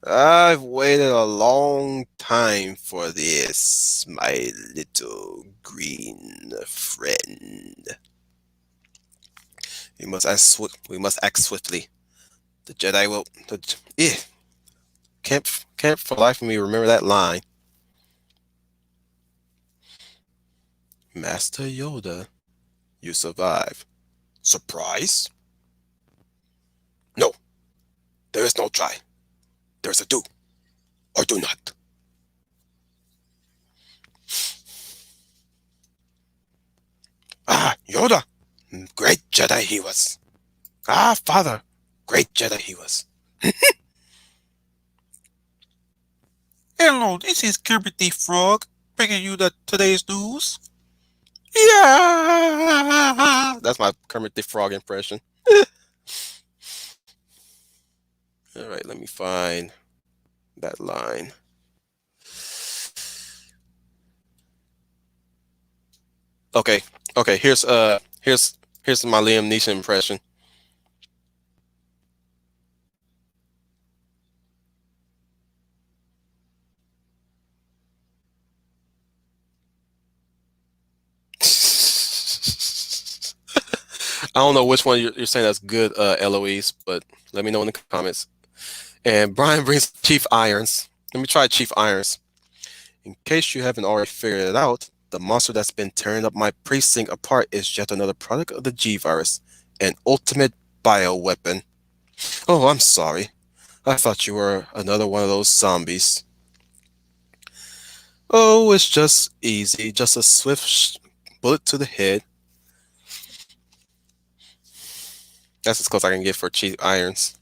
I've waited a long time for this, my little green friend. We must act swiftly. The Jedi will. Can't for the life of me remember that line. Master Yoda, you survive. Surprise? No, there is no try. There is a do or do not. Ah, Yoda, great Jedi he was. Ah, Father, great Jedi he was. Hello, this is Kermit the Frog, bringing you the today's news. Yeah, that's my Kermit the Frog impression. All right, let me find that line. Okay, okay. Here's my Liam Neeson impression. I don't know which one you're saying that's good, Eloise, but let me know in the comments. And Brian brings Chief Irons. Let me try Chief Irons. In case you haven't already figured it out, the monster that's been tearing up my precinct apart is yet another product of the G virus, an ultimate bioweapon. Oh, I'm sorry. I thought you were another one of those zombies. Oh, it's just easy. Just a swift bullet to the head. That's as close I can get for Chief Irons.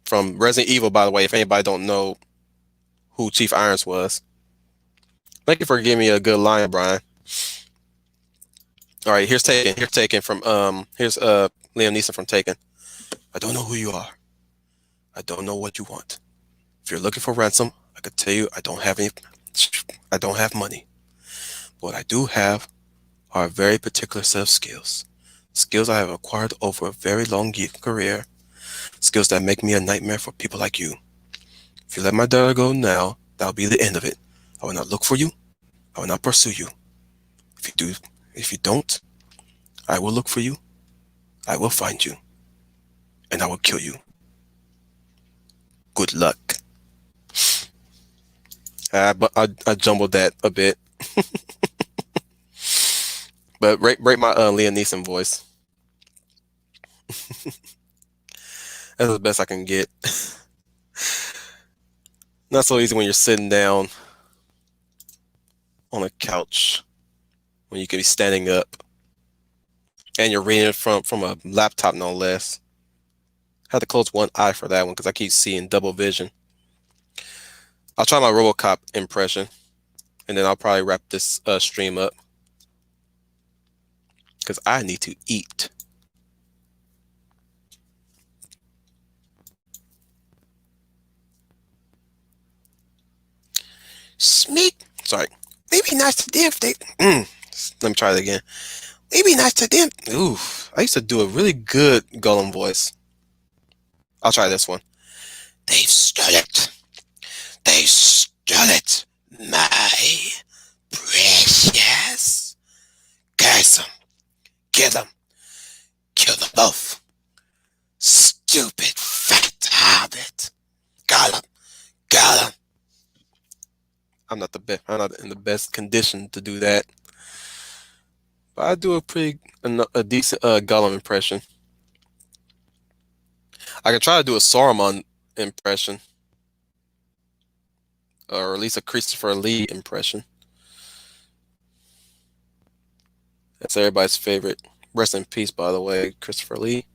From Resident Evil, by the way, if anybody don't know who Chief Irons was. Thank you for giving me a good line, Brian. All right, here's Taken from here's Liam Neeson from Taken. I don't know who you are. I don't know what you want. If you're looking for ransom, I could tell you I don't have money. What I do have are a very particular set of skills. Skills I have acquired over a very long career. Skills that make me a nightmare for people like you. If you let my daughter go now, that'll be the end of it. I will not look for you. I will not pursue you. If you do, if you don't, I will look for you. I will find you. And I will kill you. Good luck. But I jumbled that a bit. But rate my Liam Neeson voice. That's the best I can get. Not so easy when you're sitting down on a couch when you could be standing up and you're reading it from a laptop, no less. I had to close one eye for that one because I keep seeing double vision. I'll try my RoboCop impression, and then I'll probably wrap this stream up because I need to eat. Sneak. Sorry. Maybe not to them. Let me try it again. Maybe not to them. Ooh, I used to do a really good Gollum voice. I'll try this one. They've stolen it. They stole it. My precious. Curse them. Kill them. Kill them both. Stupid fat hobbit. Gollum. Gollum. I'm not in the best condition to do that. But I do a decent Gollum impression. I can try to do a Saruman impression. Or at least a Christopher Lee impression. That's everybody's favorite. Rest in peace, by the way, Christopher Lee.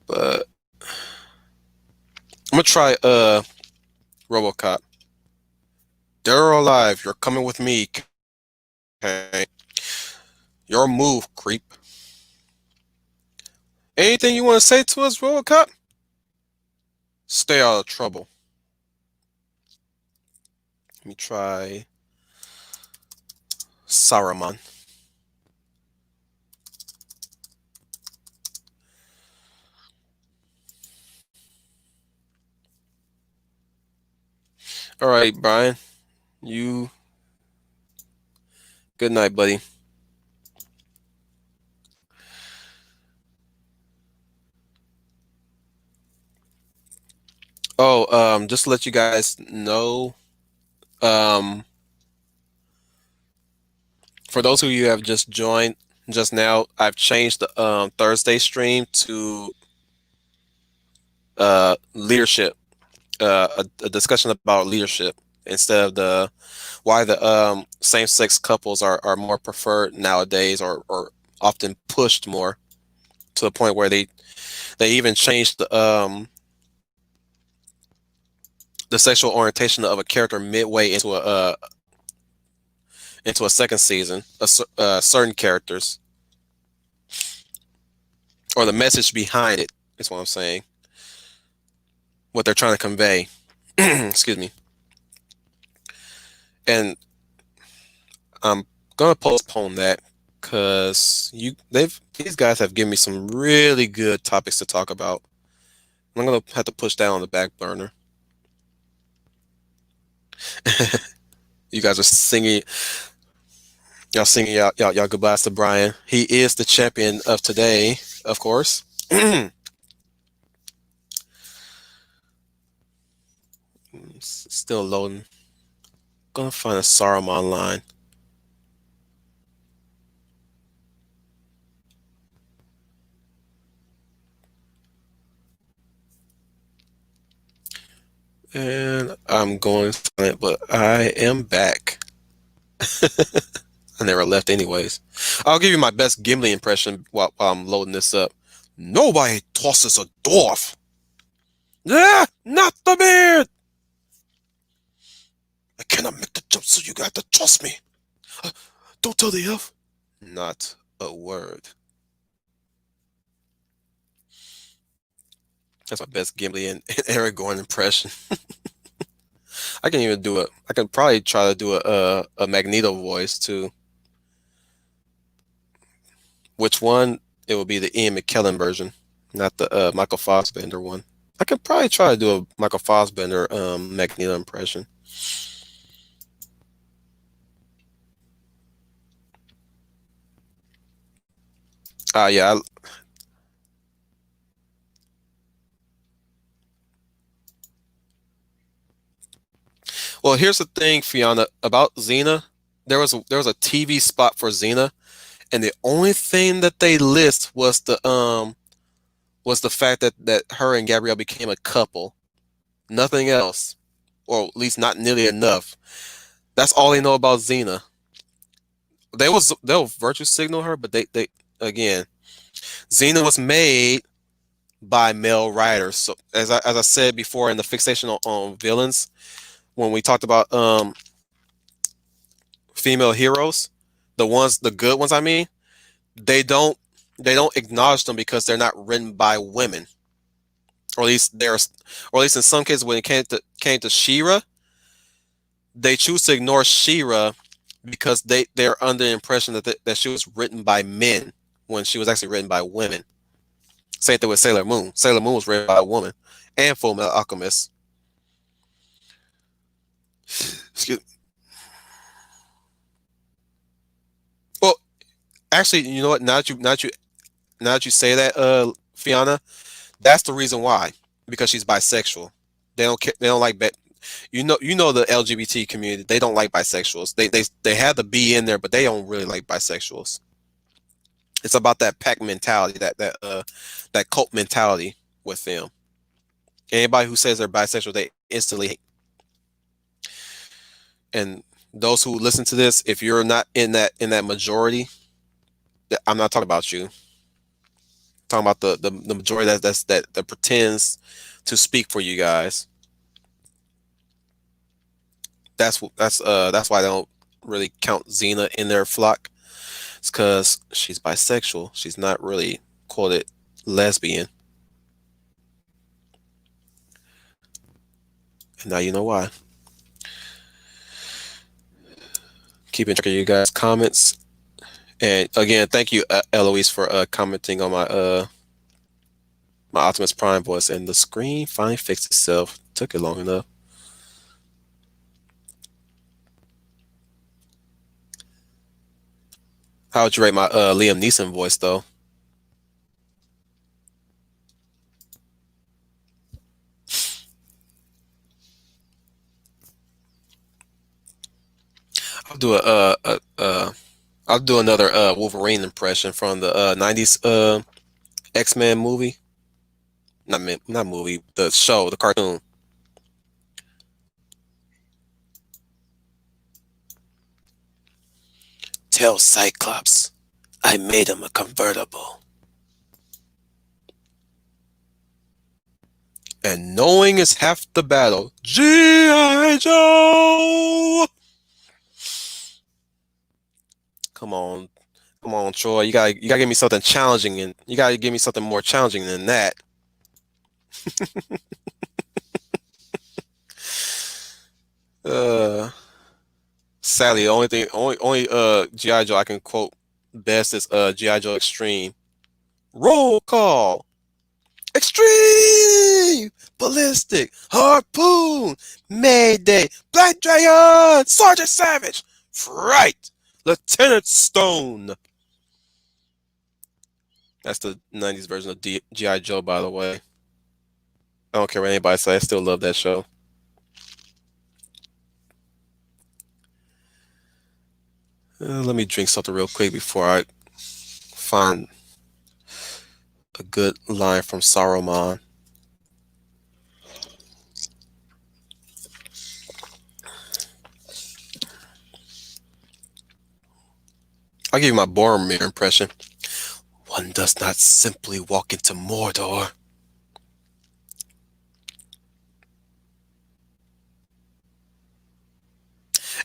But I'm gonna try RoboCop. Dead or alive, you're coming with me. Okay. Your move, creep. Anything you want to say to us, RoboCop? Stay out of trouble. Let me try Saruman. All right, Brian. You. Good night, buddy. Oh, just to let you guys know, um, for those of you who have just joined just now, I've changed the Thursday stream to leadership, a discussion about leadership instead of the why the same-sex couples are more preferred nowadays or often pushed more to the point where they even changed the sexual orientation of a character midway into a second season. Certain characters or the message behind it is what I'm saying. What they're trying to convey. Excuse me. And I'm gonna postpone that because these guys have given me some really good topics to talk about. I'm gonna have to push that on the back burner. You guys are singing. Y'all singing y'all goodbyes to Brian. He is the champion of today, of course. Still loading. Gonna find a Saruman line. And I'm going silent, but I am back. I never left anyways. I'll give you my best Gimli impression while I'm loading this up. Nobody tosses a dwarf. Yeah, not the beard. I cannot make the jump, so you got to trust me. Uh, don't tell the elf. Not a word. That's my best Gimli and Aragorn impression. I can even do it. I can probably try to do a Magneto voice too. Which one? It will be the Ian McKellen version, not the Michael Fassbender one. I could probably try to do a Michael Fassbender Magneto impression. Yeah. Well, here's the thing, Fiona, about Xena. There was a TV spot for Xena, and the only thing that they list was the fact that her and Gabrielle became a couple. Nothing else, or at least not nearly enough. That's all they know about Xena. They'll virtue signal her, but they again, Xena was made by male writers. So as I said before in the fixation on villains, when we talked about female heroes, the good ones, I mean, they don't they don't acknowledge them because they're not written by women, or at least or at least in some cases when it came to Shira, they choose to ignore Shira because they're under the impression that she was written by men when she was actually written by women. Same thing with Sailor Moon. Sailor Moon was written by a woman, and Full Metal Alchemist. Excuse. Well, actually, you know what? Now that you say that, Fiona, that's the reason why. Because she's bisexual. They don't care. They don't like. You know the LGBT community. They don't like bisexuals. They have the B in there, but they don't really like bisexuals. It's about that pack mentality, that cult mentality with them. Anybody who says they're bisexual, they instantly hate. And those who listen to this, if you're not in that majority, I'm not talking about you. I'm talking about the majority that pretends to speak for you guys. That's why they don't really count Xena in their flock. It's because she's bisexual. She's not really quoted lesbian. And now you know why. Keeping track of you guys' comments. And again, thank you, Eloise, for commenting on my Optimus Prime voice. And the screen finally fixed itself. Took it long enough. How would you rate my Liam Neeson voice, though? I'll do I'll do another Wolverine impression from the '90s X-Men movie. Not movie, the show, the cartoon. Tell Cyclops I made him a convertible. And knowing is half the battle. G.I. Joe! Come on. Come on, Troy. You gotta give me something challenging, and you gotta give me something more challenging than that. Uh Sadly, the only G.I. Joe I can quote best is G.I. Joe Extreme. Roll call. Extreme! Ballistic! Harpoon! Mayday! Black Dragon! Sergeant Savage! Fright! Lieutenant Stone! That's the '90s version of G.I. Joe, by the way. I don't care what anybody says. I still love that show. Let me drink something real quick before I find a good line from Saruman. I'll give you my Boromir impression. One does not simply walk into Mordor.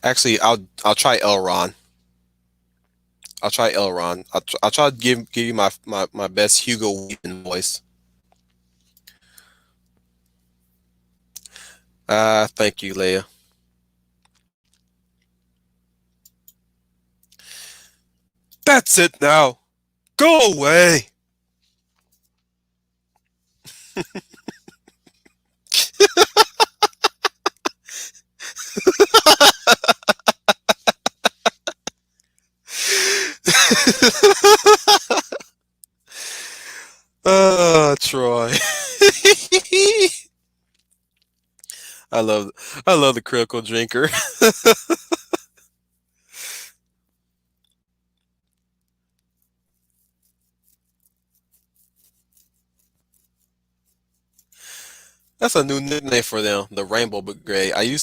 Actually, I'll try Elrond. I'll try Elrond. I'll try to give you my best Hugo Weaving voice. Thank you, Leia. That's it now. Go away. Troy. I love I love the critical drinker. That's a new nickname for them, the Rainbow Brigade. I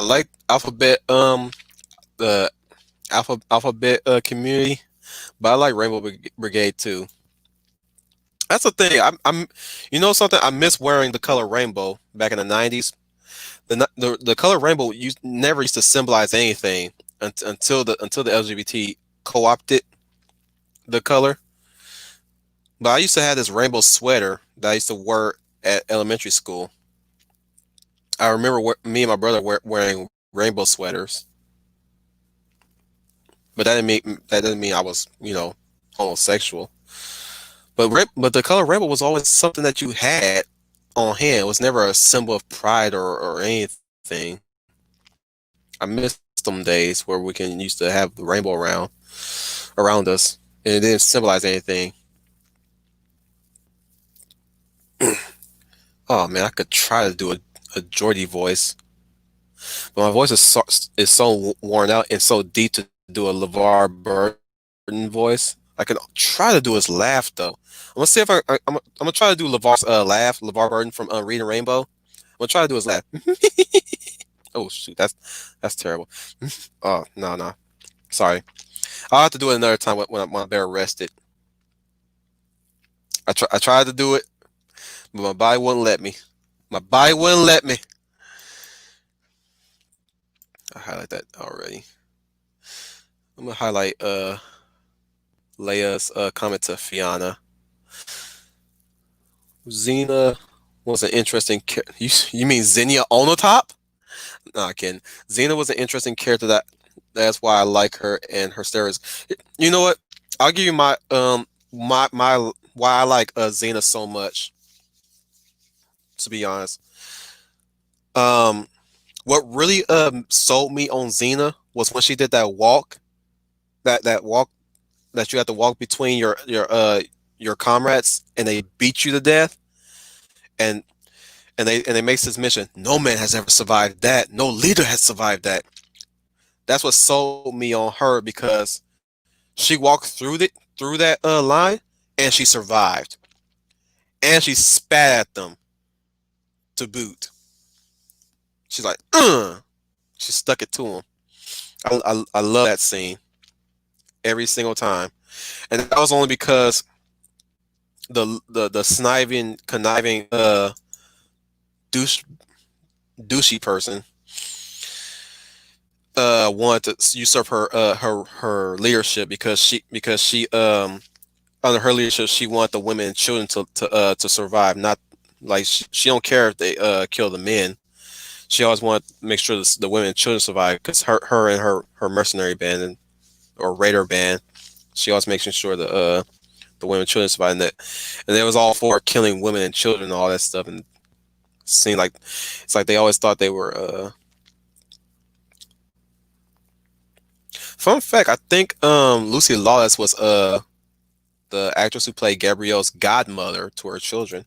like alphabet the alphabet community, but I like Brigade too. That's the thing. You know something. I miss wearing the color rainbow back in the '90s. The color rainbow never used to symbolize anything until the LGBT co-opted the color. But I used to have this rainbow sweater that I used to wear at elementary school. I remember me and my brother wearing rainbow sweaters, but that didn't mean I was homosexual. But the color rainbow was always something that you had on hand. It was never a symbol of pride or anything. I miss them days where we can used to have the rainbow around us, and it didn't symbolize anything. Oh man, I could try to do a Geordie voice, but my voice is so worn out and so deep to do a LeVar Burton voice. I can try to do his laugh though. I'm gonna see if I'm gonna try to do LeVar's laugh, LeVar Burton from Reading Rainbow. I'm gonna try to do his laugh. Oh shoot, that's terrible. Oh no, sorry. I'll have to do it another time when I'm better rested. I tried to do it, but my body wouldn't let me. My body wouldn't let me. I highlight that already. I'm gonna highlight Leia's comment to Fiona. Xena was an interesting. You mean Xenia on the top? No, I can. Xena was an interesting character that's why I like her and her stories. You know what? I'll give you my why I like Xena so much. To be honest, um, what really sold me on Xena was when she did that walk, that walk that you have to walk between your comrades and they beat you to death and and they makes this mission. No man has ever survived that. No leader has survived that. That's what sold me on her because she walked through that line and she survived and she spat at them to boot. She's like, she stuck it to him. I love that scene every single time, and that was only because the sniving, conniving, douche douchey person wanted to usurp her leadership because she under her leadership she wanted the women and children to survive, not like she don't care if they kill the men. She always wanted to make sure the women and children survive because her and her mercenary band or raider band, she always making sure the women and children survive, and they was all for killing women and children and all that stuff, and it seemed like it's like they always thought they were fun fact, I think Lucy Lawless was the actress who played Gabrielle's godmother to her children.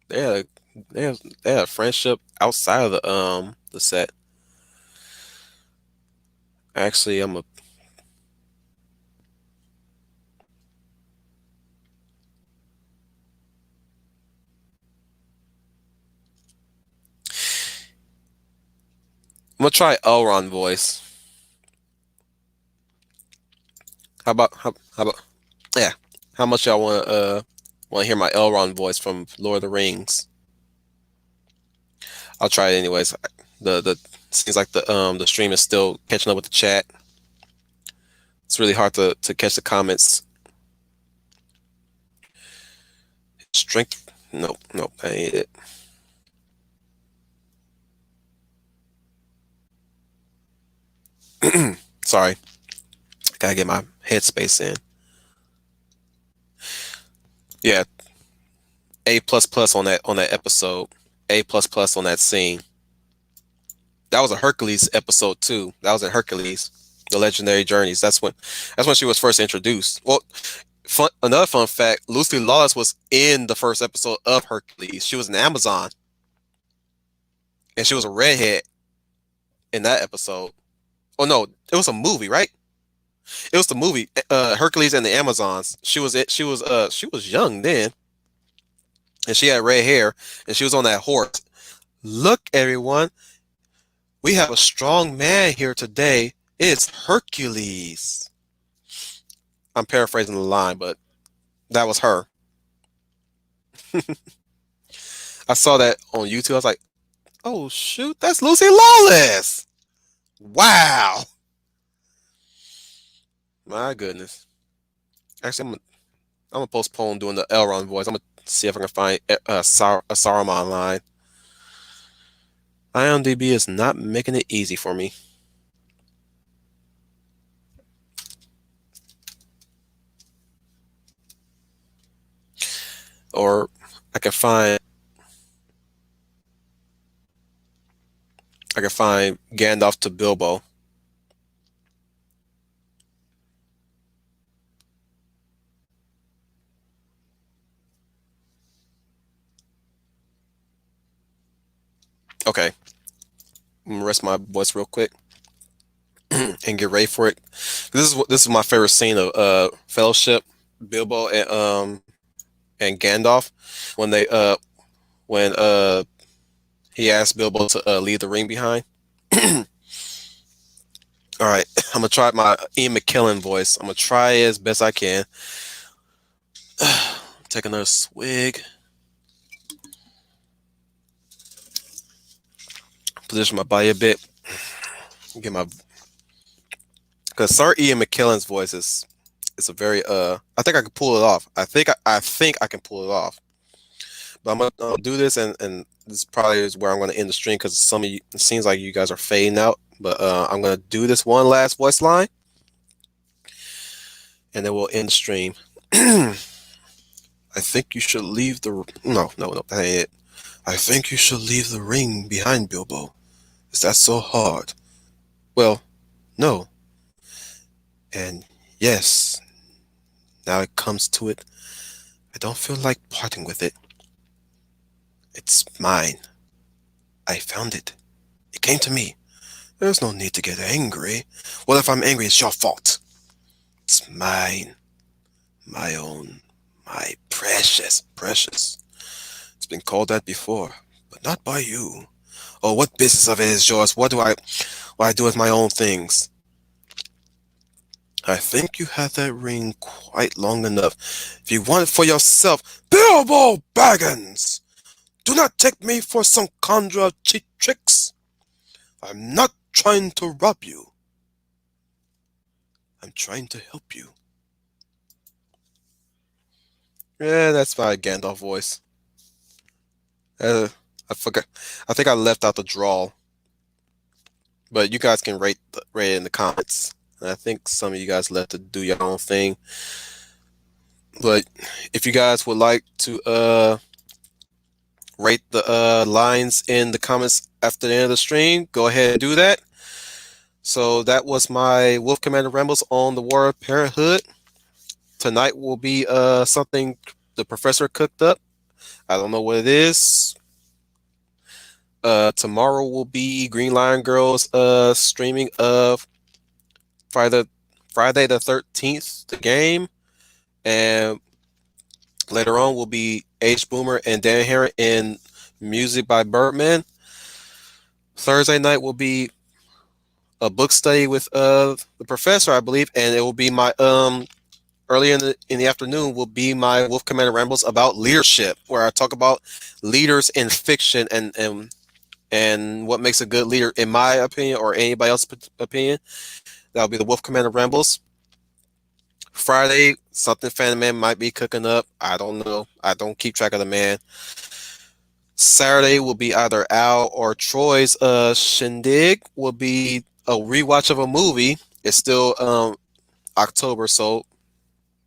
They had a they had a friendship outside of the set. Actually, I'm gonna try Elrond voice. How about yeah? How much y'all want to hear my Elrond voice from Lord of the Rings? I'll try it anyways. The seems like the stream is still catching up with the chat. It's really hard to catch the comments. Strength? Nope, nope, that ain't it. Sorry, gotta get my headspace in. Yeah, A plus plus on that episode. A plus plus on that scene. That was a Hercules episode too. That was in Hercules, the Legendary Journeys. That's when she was first introduced. Well, another fun fact: Lucy Lawless was in the first episode of Hercules. She was an Amazon, and she was a redhead in that episode. Oh no, it was a movie, right? It was the movie Hercules and the Amazons. She was young then, and she had red hair, and she was on that horse. Look, everyone, we have a strong man here today. It's Hercules. I'm paraphrasing the line, but that was her. I saw that on YouTube. I was like, oh shoot, that's Lucy Lawless. Wow. My goodness. Actually, I'm gonna postpone doing the Elrond voice. I'm gonna see if I can find Saruman online. IMDb is not making it easy for me. Or I can find Gandalf to Bilbo. Okay, I'm gonna rest my voice real quick and get ready for it. This is my favorite scene of Fellowship, Bilbo and Gandalf when they when he asked Bilbo to leave the ring behind. All right, I'm gonna try my Ian McKellen voice. I'm gonna try as best I can. Take another swig. Position my body a bit. Get my because Sir Ian McKellen's voice is it's a very I think I can pull it off. I think I can pull it off. But I'm gonna do this and this probably is where I'm gonna end the stream because some of you it seems like you guys are fading out. But I'm gonna do this one last voice line and then we'll end the stream. I think you should leave the no that ain't it. I think you should leave the ring behind, Bilbo. Is that so hard? Well, no. And yes, now it comes to it. I don't feel like parting with it. It's mine. I found it. It came to me. There's no need to get angry. Well, if I'm angry, it's your fault. It's mine. My own. My precious, precious. It's been called that before, but not by you. Oh, what business of it is yours? What do I do with my own things? I think you had that ring quite long enough. If you want it for yourself, Bilbo Baggins! Do not take me for some conjurer of cheap tricks. I'm not trying to rob you. I'm trying to help you. Yeah, that's my Gandalf voice. I forgot. I think I left out the drawl. But you guys can rate it in the comments. And I think some of you guys left to do your own thing. But if you guys would like to rate the lines in the comments after the end of the stream, go ahead and do that. So that was my Wolf Commander Rambles on the War of Parenthood. Tonight will be something the professor cooked up. I don't know what it is. Tomorrow will be Green Lion Girls streaming of Friday the 13th, the game. And later on will be H Boomer and Dan Heron in Music by Birdman. Thursday night will be a book study with the professor, I believe, and it will be my early in the afternoon will be my Wolf Commander Rambles about leadership, where I talk about leaders in fiction and what makes a good leader, in my opinion, or anybody else's opinion. That'll be the Wolf Commander Rambles. Friday, something Fan Man might be cooking up. I don't know. I don't keep track of the man. Saturday will be either Al or Troy's shindig. Will be a rewatch of a movie. It's still October, so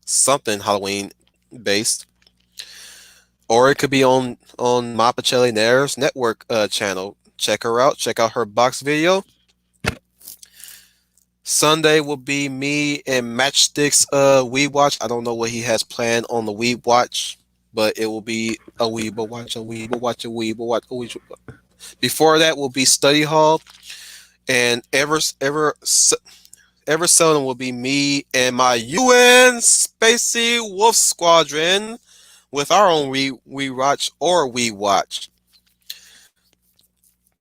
something Halloween based, or it could be on Mapacelli Nair's network channel. Check her out. Check out her box video. Sunday will be me and Matchstick's Weeb Watch. I don't know what he has planned on the Weeb Watch, but it will be a Weeb Watch, a Weeb Watch, a Weeb Watch, a Weeb. Before that will be Study Hall, and ever seldom will be me and my UN Spacey Wolf Squadron with our own we watch or we watch.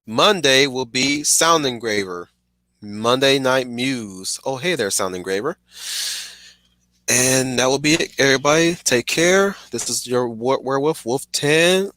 Monday will be Sound Engraver. Monday Night Muse. Oh, hey there, Sound Engraver. And that will be it, everybody. Take care. This is your Werewolf Wolf 10